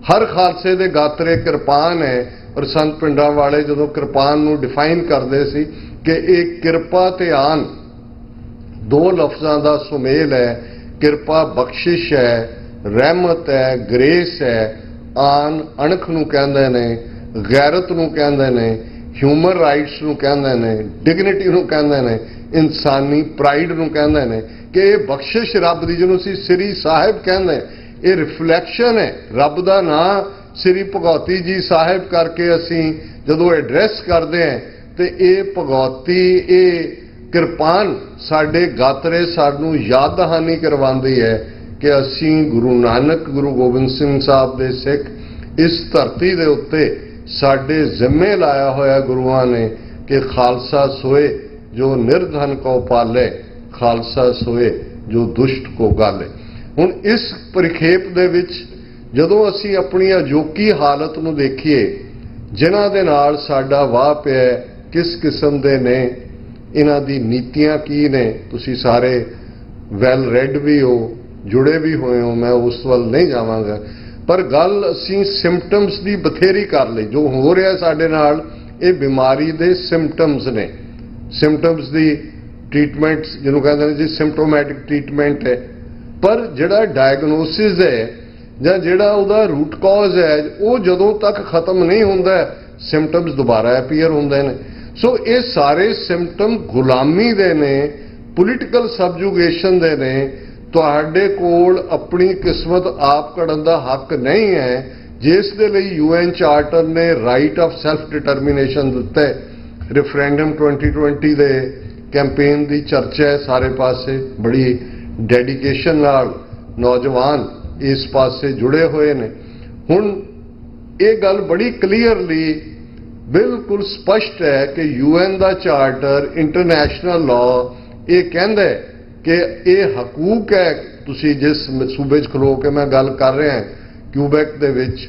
[SPEAKER 10] ਹਰ ਖਾਲਸੇ ਦੇ ਗਾਤਰੇ ਕਿਰਪਾਨ ਹੈ। ਔਰ ਸੰਤ ਪਿੰਡਾਂ ਵਾਲੇ ਜਦੋਂ ਕਿਰਪਾਨ ਨੂੰ ਡਿਫਾਈਨ ਕਰਦੇ ਸੀ ਕਿ ਇਹ ਕਿਰਪਾ ਤੇ ਆਨ ਦੋ ਲਫ਼ਜ਼ਾਂ ਦਾ ਸੁਮੇਲ ਹੈ। ਕਿਰਪਾ ਬਖਸ਼ਿਸ਼ ਹੈ, ਰਹਿਮਤ ਹੈ, ਗ੍ਰੇਸ ਹੈ। ਆਨ ਅਣਖ ਨੂੰ ਕਹਿੰਦੇ ਨੇ, ਗੈਰਤ ਨੂੰ ਕਹਿੰਦੇ ਨੇ, ਹਿਊਮਨ ਰਾਈਟਸ ਨੂੰ ਕਹਿੰਦੇ ਨੇ, ਡਿਗਨਿਟੀ ਨੂੰ ਕਹਿੰਦੇ ਨੇ, ਇਨਸਾਨੀ ਪ੍ਰਾਈਡ ਨੂੰ ਕਹਿੰਦੇ ਨੇ ਕਿ ਇਹ ਬਖਸ਼ਿਸ਼ ਰੱਬ ਦੀ, ਜਿਹਨੂੰ ਅਸੀਂ ਸ੍ਰੀ ਸਾਹਿਬ ਕਹਿੰਦੇ, ਇਹ ਰਿਫਲੈਕਸ਼ਨ ਹੈ ਰੱਬ ਦਾ ਨਾਂ ਸ੍ਰੀ ਭਗੌਤੀ ਜੀ ਸਾਹਿਬ ਕਰਕੇ ਅਸੀਂ ਜਦੋਂ ਐਡਰੈਸ ਕਰਦੇ ਹਾਂ ਤੇ ਇਹ ਭਗੌਤੀ, ਇਹ ਕਿਰਪਾਨ ਸਾਡੇ ਗਾਤਰੇ ਸਾਨੂੰ ਯਾਦ ਦਹਾਨੀ ਕਰਵਾਉਂਦੀ ਹੈ ਕਿ ਅਸੀਂ ਗੁਰੂ ਨਾਨਕ, ਗੁਰੂ ਗੋਬਿੰਦ ਸਿੰਘ ਸਾਹਿਬ ਦੇ ਸਿੱਖ ਇਸ ਧਰਤੀ ਦੇ ਉੱਤੇ ਸਾਡੇ ਜ਼ਿੰਮੇ ਲਾਇਆ ਹੋਇਆ ਗੁਰੂਆਂ ਨੇ ਕਿ ਖਾਲਸਾ ਸੋਏ ਜੋ ਨਿਰਧਨ ਕੋ ਪਾਲੇ, ਖਾਲਸਾ ਸੋਏ ਜੋ ਦੁਸ਼ਟ ਕੋ ਗਾਲੇ। ਹੁਣ ਇਸ ਪਰਿਖੇਪ ਦੇ ਵਿੱਚ ਜਦੋਂ ਅਸੀਂ ਆਪਣੀ ਅਜੋਕੀ ਹਾਲਤ ਨੂੰ ਦੇਖੀਏ, ਜਿਨ੍ਹਾਂ ਦੇ ਨਾਲ ਸਾਡਾ ਵਾਹ ਪਿਆ, ਕਿਸ ਕਿਸਮ ਦੇ ਨੇ, ਇਹਨਾਂ ਦੀ ਨੀਤੀਆਂ ਕੀ ਨੇ, ਤੁਸੀਂ ਸਾਰੇ ਵੈਲ ਰੈਡ ਵੀ ਹੋ, ਜੁੜੇ ਵੀ ਹੋਏ ਹੋ, ਮੈਂ ਉਸ ਵੱਲ ਨਹੀਂ ਜਾਵਾਂਗਾ। ਪਰ ਗੱਲ ਅਸੀਂ ਸਿੰਪਟਮਸ ਦੀ ਬਥੇਰੀ ਕਰ ਲਈ। ਜੋ ਹੋ ਰਿਹਾ ਸਾਡੇ ਨਾਲ ਇਹ ਬਿਮਾਰੀ ਦੇ ਸਿੰਪਟਮਸ ਨੇ। ਸਿੰਪਟਮਸ ਦੀ ਟ੍ਰੀਟਮੈਂਟ ਜਿਹਨੂੰ ਕਹਿੰਦੇ ਨੇ ਜੀ ਸਿੰਪਟੋਮੈਟਿਕ ਟ੍ਰੀਟਮੈਂਟ ਹੈ, ਪਰ ਜਿਹੜਾ ਡਾਇਗਨੋਸਿਸ ਹੈ ਜਾਂ ਜਿਹੜਾ ਉਹਦਾ ਰੂਟ ਕਾਜ਼ ਹੈ ਉਹ ਜਦੋਂ ਤੱਕ ਖਤਮ ਨਹੀਂ ਹੁੰਦਾ ਸਿੰਪਟਮਸ ਦੁਬਾਰਾ ਅਪੀਅਰ ਹੁੰਦੇ ਨੇ। ਸੋ ਇਹ ਸਾਰੇ ਸਿੰਪਟਮ ਗੁਲਾਮੀ ਦੇ ਨੇ, ਪੋਲੀਟੀਕਲ ਸਬਜੂਗੇਸ਼ਨ ਦੇ ਨੇ। ਤੁਹਾਡੇ ਕੋਲ ਆਪਣੀ ਕਿਸਮਤ ਆਪ ਘੜਨ ਦਾ ਹੱਕ ਨਹੀਂ ਹੈ, ਜਿਸ ਦੇ ਲਈ UN ਚਾਰਟਰ ਨੇ ਰਾਈਟ ਆਫ ਸੈਲਫ ਡਿਟਰਮੀਨੇਸ਼ਨ ਦਿੱਤਾ ਹੈ। ਰੈਫਰੈਂਡਮ 2020 ਦੇ ਕੈਂਪੇਨ ਦੀ ਚਰਚਾ ਹੈ ਸਾਰੇ ਪਾਸੇ, ਬੜੀ ਡੈਡੀਕੇਸ਼ਨ ਨਾਲ ਨੌਜਵਾਨ ਇਸ ਪਾਸੇ ਜੁੜੇ ਹੋਏ ਨੇ। ਹੁਣ ਇਹ ਗੱਲ ਬੜੀ ਕਲੀਅਰਲੀ ਬਿਲਕੁਲ ਸਪਸ਼ਟ ਹੈ ਕਿ UN ਦਾ ਚਾਰਟਰ, ਇੰਟਰਨੈਸ਼ਨਲ ਲਾਅ ਇਹ ਕਹਿੰਦਾ ਹੈ ਕਿ ਇਹ ਹਕੂਕ ਹੈ। ਤੁਸੀਂ ਜਿਸ ਸੂਬੇ 'ਚ ਖਲੋ ਕੇ ਮੈਂ ਗੱਲ ਕਰ ਰਿਹਾ, ਕਿਊਬੈਕ ਦੇ ਵਿੱਚ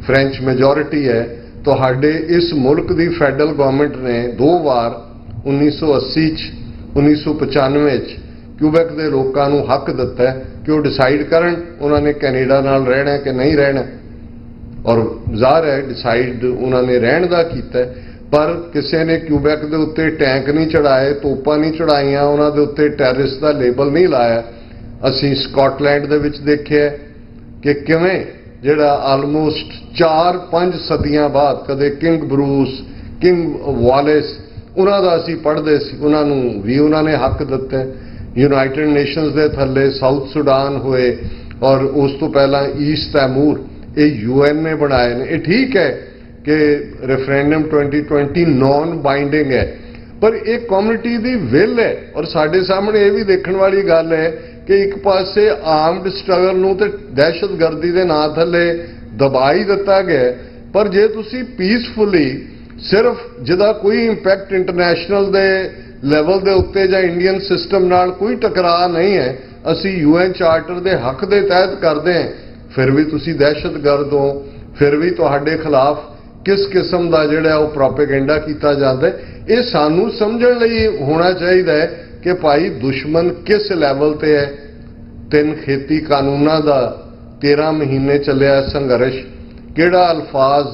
[SPEAKER 10] ਫ੍ਰੈਂਚ ਮੈਜੋਰਿਟੀ ਹੈ, ਤੁਹਾਡੇ ਇਸ ਮੁਲਕ ਦੀ ਫੈਡਰਲ ਗਵਰਨਮੈਂਟ ਨੇ 2 ਵਾਰ 1980 'ਚ 1995 'ਚ ਕਿਊਬੈਕ ਦੇ ਲੋਕਾਂ ਨੂੰ ਹੱਕ ਦਿੱਤਾ ਕਿ ਉਹ ਡਿਸਾਈਡ ਕਰਨ ਉਹਨਾਂ ਨੇ ਕੈਨੇਡਾ ਨਾਲ ਰਹਿਣਾ ਕਿ ਨਹੀਂ ਰਹਿਣਾ, ਔਰ ਜ਼ਾਹਰ ਹੈ ਡਿਸਾਈਡ ਉਹਨਾਂ ਨੇ ਰਹਿਣ ਦਾ ਕੀਤਾ। ਪਰ ਕਿਸੇ ਨੇ ਕਿਊਬੈਕ ਦੇ ਉੱਤੇ ਟੈਂਕ ਨਹੀਂ ਚੜਾਏ, ਤੋਪਾਂ ਨਹੀਂ ਚੜਾਈਆਂ, ਉਹਨਾਂ ਦੇ ਉੱਤੇ ਟੈਰਰਿਸਟ ਦਾ ਲੇਬਲ ਨਹੀਂ ਲਾਇਆ। ਅਸੀਂ ਸਕਾਟਲੈਂਡ ਦੇ ਵਿੱਚ ਦੇਖਿਆ ਕਿ ਕਿਵੇਂ ਜਿਹੜਾ ਆਲਮੋਸਟ 4-5 ਸਦੀਆਂ ਬਾਅਦ, ਕਦੇ ਕਿੰਗ ਬਰੂਸ, ਕਿੰਗ ਵਾਲਿਸ, ਉਹਨਾਂ ਦਾ ਅਸੀਂ ਪੜ੍ਹਦੇ ਸੀ, ਉਹਨਾਂ ਨੂੰ ਵੀ ਉਹਨਾਂ ਨੇ ਹੱਕ ਦਿੱਤੇ। ਯੂਨਾਈਟਿਡ ਨੇਸ਼ਨਸ ਦੇ ਥੱਲੇ ਸਾਊਥ ਸੁਡਾਨ ਹੋਏ, ਔਰ ਉਸ ਤੋਂ ਪਹਿਲਾਂ ਈਸਟ ਤੈਮੂਰ, ਇਹ UN ਨੇ ਬਣਾਏ ਨੇ। ਇਹ ਠੀਕ ਹੈ ਕਿ ਰੈਫਰੈਂਡਮ 2020 ਨੌਨ ਬਾਈਂਡਿੰਗ ਹੈ, ਪਰ ਇਹ ਕਮਿਊਨਿਟੀ ਦੀ ਵਿਲ ਹੈ। ਔਰ ਸਾਡੇ ਸਾਹਮਣੇ ਇਹ ਵੀ ਦੇਖਣ ਵਾਲੀ ਗੱਲ ਹੈ ਕਿ ਇੱਕ ਪਾਸੇ ਆਰਮਡ ਸਟਰਗਲ ਨੂੰ ਤੇ ਦਹਿਸ਼ਤਗਰਦੀ ਦੇ ਨਾਂ ਥੱਲੇ ਦਬਾ ਹੀ ਦਿੱਤਾ ਗਿਆ, ਪਰ ਜੇ ਤੁਸੀਂ ਪੀਸਫੁਲੀ ਸਿਰਫ ਜਿਹਦਾ ਕੋਈ ਇੰਪੈਕਟ ਇੰਟਰਨੈਸ਼ਨਲ ਦੇ ਲੈਵਲ ਦੇ ਉੱਤੇ ਜਾਂ ਇੰਡੀਅਨ ਸਿਸਟਮ ਨਾਲ ਕੋਈ ਟਕਰਾਅ ਨਹੀਂ ਹੈ, ਅਸੀਂ UN ਚਾਰਟਰ ਦੇ ਹੱਕ ਦੇ ਤਹਿਤ ਕਰਦੇ ਹਾਂ, ਫਿਰ ਵੀ ਤੁਸੀਂ ਦਹਿਸ਼ਤਗਰਦ ਹੋ, ਫਿਰ ਵੀ ਤੁਹਾਡੇ ਖਿਲਾਫ ਕਿਸ ਕਿਸਮ ਦਾ ਜਿਹੜਾ ਉਹ ਪ੍ਰੋਪੇਗੈਂਡਾ ਕੀਤਾ ਜਾਂਦਾ ਹੈ। ਇਹ ਸਾਨੂੰ ਸਮਝਣ ਲਈ ਹੋਣਾ ਚਾਹੀਦਾ ਹੈ ਕਿ ਭਾਈ ਦੁਸ਼ਮਣ ਕਿਸ ਲੈਵਲ ਤੇ ਹੈ। 3 ਖੇਤੀ ਕਾਨੂੰਨਾਂ ਦਾ 13 ਮਹੀਨੇ ਚੱਲਿਆ ਸੰਘਰਸ਼, ਕਿਹੜਾ ਅਲਫਾਜ਼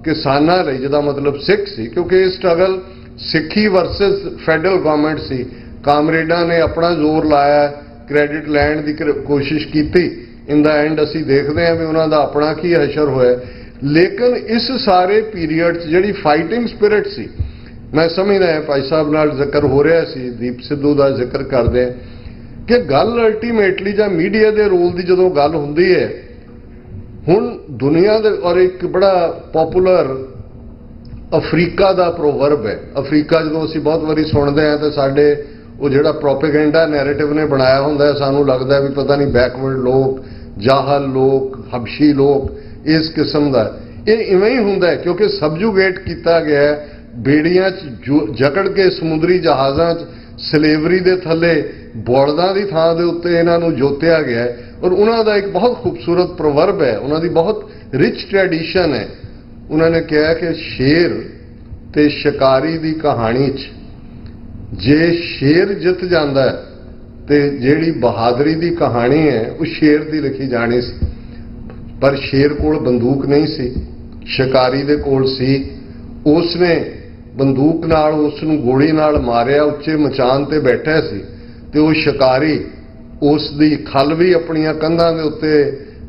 [SPEAKER 10] ਕਿਸਾਨਾਂ ਲਈ ਜਿਹਦਾ ਮਤਲਬ ਸਿੱਖ ਸੀ, ਕਿਉਂਕਿ ਇਹ ਸਟਰਗਲ ਸਿੱਖੀ ਵਰਸਸ ਫੈਡਰਲ ਗਵਰਨਮੈਂਟ ਸੀ। ਕਾਮਰੇਡਾਂ ਨੇ ਆਪਣਾ ਜ਼ੋਰ ਲਾਇਆ, ਕ੍ਰੈਡਿਟ ਲੈਣ ਦੀ ਕੋਸ਼ਿਸ਼ ਕੀਤੀ, ਇਨ ਦਾ ਐਂਡ ਅਸੀਂ ਦੇਖਦੇ ਹਾਂ ਵੀ ਉਹਨਾਂ ਦਾ ਆਪਣਾ ਕੀ ਹਸ਼ਰ ਹੋਇਆ। ਲੇਕਿਨ ਇਸ ਸਾਰੇ ਪੀਰੀਅਡ 'ਚ ਜਿਹੜੀ ਫਾਈਟਿੰਗ ਸਪਿਰਿਟ ਸੀ, ਮੈਂ ਸਮਝਦਾ ਹਾਂ ਭਾਈ ਸਾਹਿਬ ਨਾਲ ਜ਼ਿਕਰ ਹੋ ਰਿਹਾ ਸੀ, ਦੀਪ ਸਿੱਧੂ ਦਾ ਜ਼ਿਕਰ ਕਰਦੇ ਹਾਂ ਕਿ ਗੱਲ ਅਲਟੀਮੇਟਲੀ ਜਾਂ ਮੀਡੀਆ ਦੇ ਰੋਲ ਦੀ ਜਦੋਂ ਗੱਲ ਹੁੰਦੀ ਹੈ, ਹੁਣ ਦੁਨੀਆ ਦੇ ਔਰ ਇੱਕ ਬੜਾ ਪਪੂਲਰ ਅਫਰੀਕਾ ਦਾ ਪ੍ਰੋਵਰਬ ਹੈ। ਅਫਰੀਕਾ ਜਦੋਂ ਅਸੀਂ ਬਹੁਤ ਵਾਰੀ ਸੁਣਦੇ ਹਾਂ ਤਾਂ ਸਾਡੇ ਉਹ ਜਿਹੜਾ ਪ੍ਰੋਪੇਗੈਂਡਾ ਨੈਰੇਟਿਵ ਨੇ ਬਣਾਇਆ ਹੁੰਦਾ, ਸਾਨੂੰ ਲੱਗਦਾ ਵੀ ਪਤਾ ਨਹੀਂ ਬੈਕਵਰਡ ਲੋਕ, ਜਾਹਲ ਲੋਕ, ਹਬਸ਼ੀ ਲੋਕ, ਇਸ ਕਿਸਮ ਦਾ। ਇਹ ਇਵੇਂ ਹੀ ਹੁੰਦਾ ਕਿਉਂਕਿ ਸਬਜੂਗੇਟ ਕੀਤਾ ਗਿਆ, ਬੇੜੀਆਂ 'ਚ ਜਕੜ ਕੇ ਸਮੁੰਦਰੀ ਜਹਾਜ਼ਾਂ 'ਚ ਸਲੇਵਰੀ ਦੇ ਥੱਲੇ ਬੋਲਦਾਂ ਦੀ ਥਾਂ ਦੇ ਉੱਤੇ ਇਹਨਾਂ ਨੂੰ ਜੋਤਿਆ ਗਿਆ। ਔਰ ਉਹਨਾਂ ਦਾ ਇੱਕ ਬਹੁਤ ਖੂਬਸੂਰਤ ਪ੍ਰੋਵਰਬ ਹੈ, ਉਹਨਾਂ ਦੀ ਬਹੁਤ ਰਿਚ ਟ੍ਰੈਡੀਸ਼ਨ ਹੈ। ਉਹਨਾਂ ਨੇ ਕਿਹਾ ਕਿ ਸ਼ੇਰ ਤੇ ਸ਼ਿਕਾਰੀ ਦੀ ਕਹਾਣੀ 'ਚ ਜੇ ਸ਼ੇਰ ਜਿੱਤ ਜਾਂਦਾ ਤੇ ਜਿਹੜੀ ਬਹਾਦਰੀ ਦੀ ਕਹਾਣੀ ਹੈ ਉਹ ਸ਼ੇਰ ਦੀ ਲਿਖੀ ਜਾਣੀ ਸੀ, ਪਰ ਸ਼ੇਰ ਕੋਲ ਬੰਦੂਕ ਨਹੀਂ ਸੀ, ਸ਼ਿਕਾਰੀ ਦੇ ਕੋਲ ਸੀ। ਉਸ ਨੇ ਬੰਦੂਕ ਨਾਲ ਉਸ ਨੂੰ ਗੋਲੀ ਨਾਲ ਮਾਰਿਆ, ਉੱਚੇ ਮਚਾਨ ਤੇ ਬੈਠਾ ਸੀ, ਤੇ ਉਹ ਸ਼ਿਕਾਰੀ ਉਸ ਦੀ ਖਲ ਵੀ ਆਪਣੀਆਂ ਕੰਧਾਂ ਦੇ ਉੱਤੇ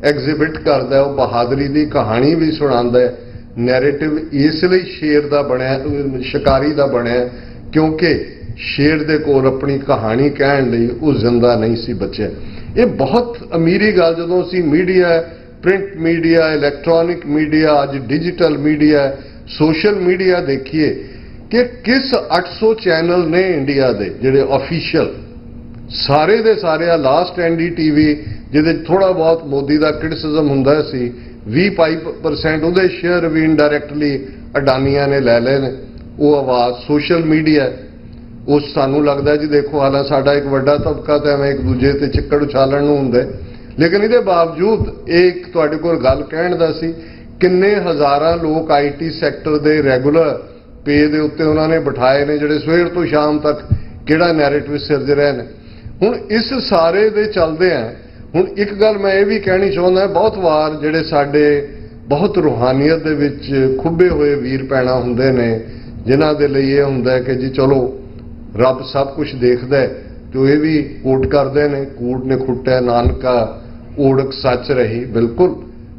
[SPEAKER 10] ਐਗਜ਼ਿਬਿਟ ਕਰਦਾ, ਉਹ ਬਹਾਦਰੀ ਦੀ ਕਹਾਣੀ ਵੀ ਸੁਣਾਉਂਦਾ। ਨੈਰੇਟਿਵ ਇਸ ਲਈ ਸ਼ੇਰ ਦਾ ਬਣਿਆ, ਸ਼ਿਕਾਰੀ ਦਾ ਬਣਿਆ, ਕਿਉਂਕਿ ਸ਼ੇਰ ਦੇ ਕੋਲ ਆਪਣੀ ਕਹਾਣੀ ਕਹਿਣ ਲਈ ਉਹ ਜ਼ਿੰਦਾ ਨਹੀਂ ਸੀ ਬਚਿਆ। ਇਹ ਬਹੁਤ ਅਮੀਰੀ ਗੱਲ, ਜਦੋਂ ਅਸੀਂ media, print media, electronic media, ਅੱਜ ਡਿਜੀਟਲ ਮੀਡੀਆ, ਸੋਸ਼ਲ ਮੀਡੀਆ ਦੇਖੀਏ ਕਿ ਕਿਸ 800 ਚੈਨਲ ਨੇ ਇੰਡੀਆ ਦੇ ਜਿਹੜੇ ਆਫੀਸ਼ੀਅਲ, ਸਾਰੇ ਦੇ ਸਾਰੇ। ਲਾਸਟ NDTV ਜਿਹਦੇ ਥੋੜਾ ਬਹੁਤ ਮੋਦੀ ਦਾ ਕ੍ਰਿਟਿਸਿਜ਼ਮ ਹੁੰਦਾ ਸੀ, 20% ਉਹਦੇ ਸ਼ੇਅਰ ਵੀ ਇਨਡਾਇਰੈਕਟਲੀ ਅਡਾਨੀਆਂ ਨੇ ਲੈ ਲਏ ਨੇ। ਉਹ ਆਵਾਜ਼ ਸੋਸ਼ਲ ਮੀਡੀਆ, ਉਹ ਸਾਨੂੰ ਲੱਗਦਾ ਜੀ ਦੇਖੋ ਹਾਲਾਂ ਸਾਡਾ ਇੱਕ ਵੱਡਾ ਤਬਕਾ ਤਾਂ ਐਵੇਂ ਇੱਕ ਦੂਜੇ ਤੇ ਚਿੱਕੜ ਉਛਾਲਣ ਨੂੰ ਹੁੰਦਾ, ਲੇਕਿਨ ਇਹਦੇ ਬਾਵਜੂਦ ਇਹ ਇੱਕ ਤੁਹਾਡੇ ਕੋਲ ਗੱਲ ਕਹਿਣ ਦਾ ਸੀ, ਕਿੰਨੇ ਹਜ਼ਾਰਾਂ ਲੋਕ IT ਸੈਕਟਰ ਦੇ ਰੈਗੂਲਰ ਪੇ ਦੇ ਉੱਤੇ ਉਹਨਾਂ ਨੇ ਬਿਠਾਏ ਨੇ, ਜਿਹੜੇ ਸਵੇਰ ਤੋਂ ਸ਼ਾਮ ਤੱਕ ਕਿਹੜਾ ਨੈਰੇਟਿਵ ਸਿਰਜ ਰਹੇ ਨੇ। ਹੁਣ ਇਸ ਸਾਰੇ ਦੇ ਚੱਲਦੇ ਆ। ਹੁਣ ਇੱਕ ਗੱਲ ਮੈਂ ਇਹ ਵੀ ਕਹਿਣੀ ਚਾਹੁੰਦਾ, ਬਹੁਤ ਵਾਰ ਜਿਹੜੇ ਸਾਡੇ ਬਹੁਤ ਰੂਹਾਨੀਅਤ ਦੇ ਵਿੱਚ ਖੁੱਬੇ ਹੋਏ ਵੀਰ ਭੈਣਾਂ ਹੁੰਦੇ ਨੇ, ਜਿਨ੍ਹਾਂ ਦੇ ਲਈ ਇਹ ਹੁੰਦਾ ਕਿ ਜੀ ਚਲੋ ਰੱਬ ਸਭ ਕੁਝ ਦੇਖਦਾ, ਤੇ ਇਹ ਵੀ ਕੋਟ ਕਰਦੇ ਨੇ, ਕੂੜ ਨੇ ਖੁੱਟਿਆ ਨਾਨਕਾ ਓੜਕ ਸੱਚ ਰਹੀ। ਬਿਲਕੁਲ,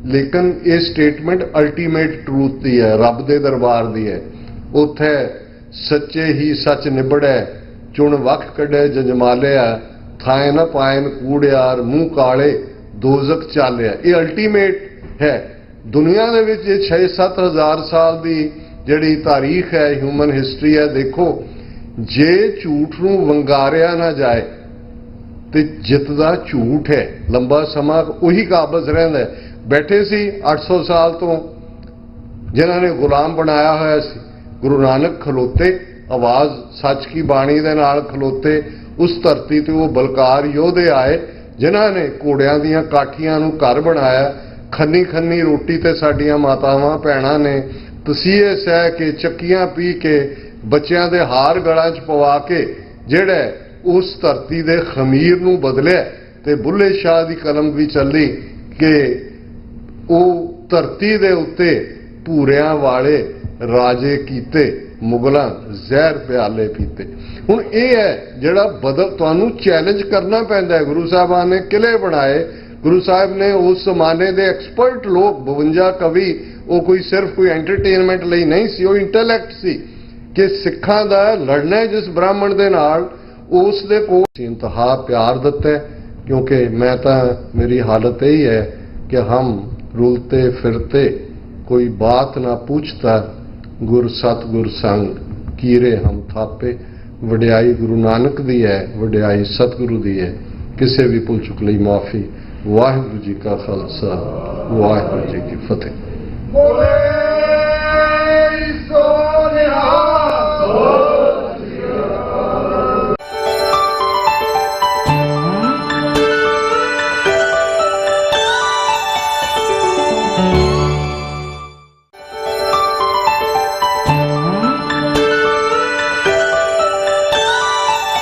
[SPEAKER 10] ਲੇਕਿਨ ਇਹ ਸਟੇਟਮੈਂਟ ਅਲਟੀਮੇਟ ਟਰੂਥ ਦੀ ਹੈ, ਰੱਬ ਦੇ ਦਰਬਾਰ ਦੀ ਹੈ। ਉੱਥੇ ਸੱਚੇ ਹੀ ਸੱਚ ਨਿਬੜੈ, ਚੁਣ ਵੱਖ ਕੱਢੈ ਜਜਮਾਲਿਆ, ਥਾਏ ਨਾ ਪਾਇਨ ਕੂੜਿਆਰ, ਮੂੰਹ ਕਾਲੇ ਦੋਜ਼ਖ ਚਾਲਿਆ। ਇਹ ਅਲਟੀਮੇਟ ਹੈ। ਦੁਨੀਆ ਦੇ ਵਿੱਚ ਇਹ 6-7 ਹਜ਼ਾਰ ਸਾਲ ਦੀ ਜਿਹੜੀ ਤਾਰੀਖ ਹੈ, ਹਿਊਮਨ ਹਿਸਟਰੀ ਹੈ, ਦੇਖੋ ਜੇ ਝੂਠ ਨੂੰ ਵੰਗਾਰਿਆ ਨਾ ਜਾਏ ਤੇ ਜਿੱਤਦਾ ਝੂਠ ਹੈ। ਲੰਬਾ ਸਮਾਂ ਉਹੀ ਕਾਬਜ਼ ਰਹਿੰਦਾ। ਬੈਠੇ ਸੀ 800 ਸਾਲ ਤੋਂ ਜਿਨ੍ਹਾਂ ਨੇ ਗੁਲਾਮ ਬਣਾਇਆ ਹੋਇਆ ਸੀ, ਗੁਰੂ ਨਾਨਕ ਖਲੋਤੇ, ਆਵਾਜ਼ ਸੱਚ ਕੀ ਬਾਣੀ ਦੇ ਨਾਲ ਖਲੋਤੇ। ਉਸ ਧਰਤੀ ਤੇ ਉਹ ਬਲਕਾਰ ਯੋਧੇ ਆਏ ਜਿਨ੍ਹਾਂ ਨੇ ਘੋੜਿਆਂ ਦੀਆਂ ਕਾਠੀਆਂ ਨੂੰ ਘਰ ਬਣਾਇਆ। ਖੰਨੀ ਖੰਨੀ ਰੋਟੀ ਤੇ ਸਾਡੀਆਂ ਮਾਤਾਵਾਂ ਭੈਣਾਂ ਨੇ ਤਸੀਹੇ ਸਹਿ ਕੇ, ਚੱਕੀਆਂ ਪੀ ਕੇ, ਬੱਚਿਆਂ ਦੇ ਹਾਰ ਗਲਾਂ 'ਚ ਪਵਾ ਕੇ ਜਿਹੜਾ ਉਸ ਧਰਤੀ ਦੇ ਖਮੀਰ ਨੂੰ ਬਦਲਿਆ। ਤੇ ਬੁੱਲੇ ਸ਼ਾਹ ਦੀ ਕਲਮ ਵੀ ਚੱਲੀ ਕਿ ਉਹ ਧਰਤੀ ਦੇ ਉੱਤੇ ਭੂਰਿਆਂ ਵਾਲੇ ਰਾਜੇ ਕੀਤੇ, ਮੁਗਲਾਂ ਜ਼ਹਿਰ ਪਿਆਲੇ ਪੀਤੇ। ਹੁਣ ਇਹ ਹੈ ਜਿਹੜਾ ਬਦਲ ਤੁਹਾਨੂੰ ਚੈਲੰਜ ਕਰਨਾ ਪੈਂਦਾ ਹੈ। ਗੁਰੂ ਸਾਹਿਬਾਨ ਨੇ ਕਿਲੇ ਬਣਾਏ, ਗੁਰੂ ਸਾਹਿਬ ਨੇ ਉਸ ਜ਼ਮਾਨੇ ਦੇ ਐਕਸਪਰਟ ਲੋਕ, 52 ਕਵੀ, ਉਹ ਕੋਈ ਸਿਰਫ ਕੋਈ ਐਂਟਰਟੇਨਮੈਂਟ ਲਈ ਨਹੀਂ ਸੀ, ਉਹ ਇੰਟੈਲੈਕਟ ਸੀ ਕਿ ਸਿੱਖਾਂ ਦਾ ਲੜਨਾ ਜਿਸ ਬ੍ਰਾਹਮਣ ਦੇ ਨਾਲ, ਉਸ ਦੇ ਕੋਲ ਇੰਤਹਾ ਪਿਆਰ ਦਿੱਤਾ। ਕਿਉਂਕਿ ਮੈਂ ਤਾਂ ਮੇਰੀ ਹਾਲਤ ਇਹੀ ਹੈ ਕਿ ਹਮ ਰੁਲਤੇ ਫਿਰਤੇ ਕੋਈ ਬਾਤ ਨਾ ਪੁੱਛਤਾ, ਗੁਰ ਸਤਿਗੁਰ ਸੰਗ ਕੀਰੇ ਹਮ ਥਾਪੇ। ਵਡਿਆਈ ਗੁਰੂ ਨਾਨਕ ਦੀ ਹੈ, ਵਡਿਆਈ ਸਤਿਗੁਰੂ ਦੀ ਹੈ ਕਿਸੇ ਵੀ ਭੁੱਲ ਚੁੱਕ ਲਈ ਮਾਫੀ। ਵਾਹਿਗੁਰੂ ਜੀ ਕਾ ਖਾਲਸਾ, ਵਾਹਿਗੁਰੂ ਜੀ ਕੀ ਫਤਿਹ।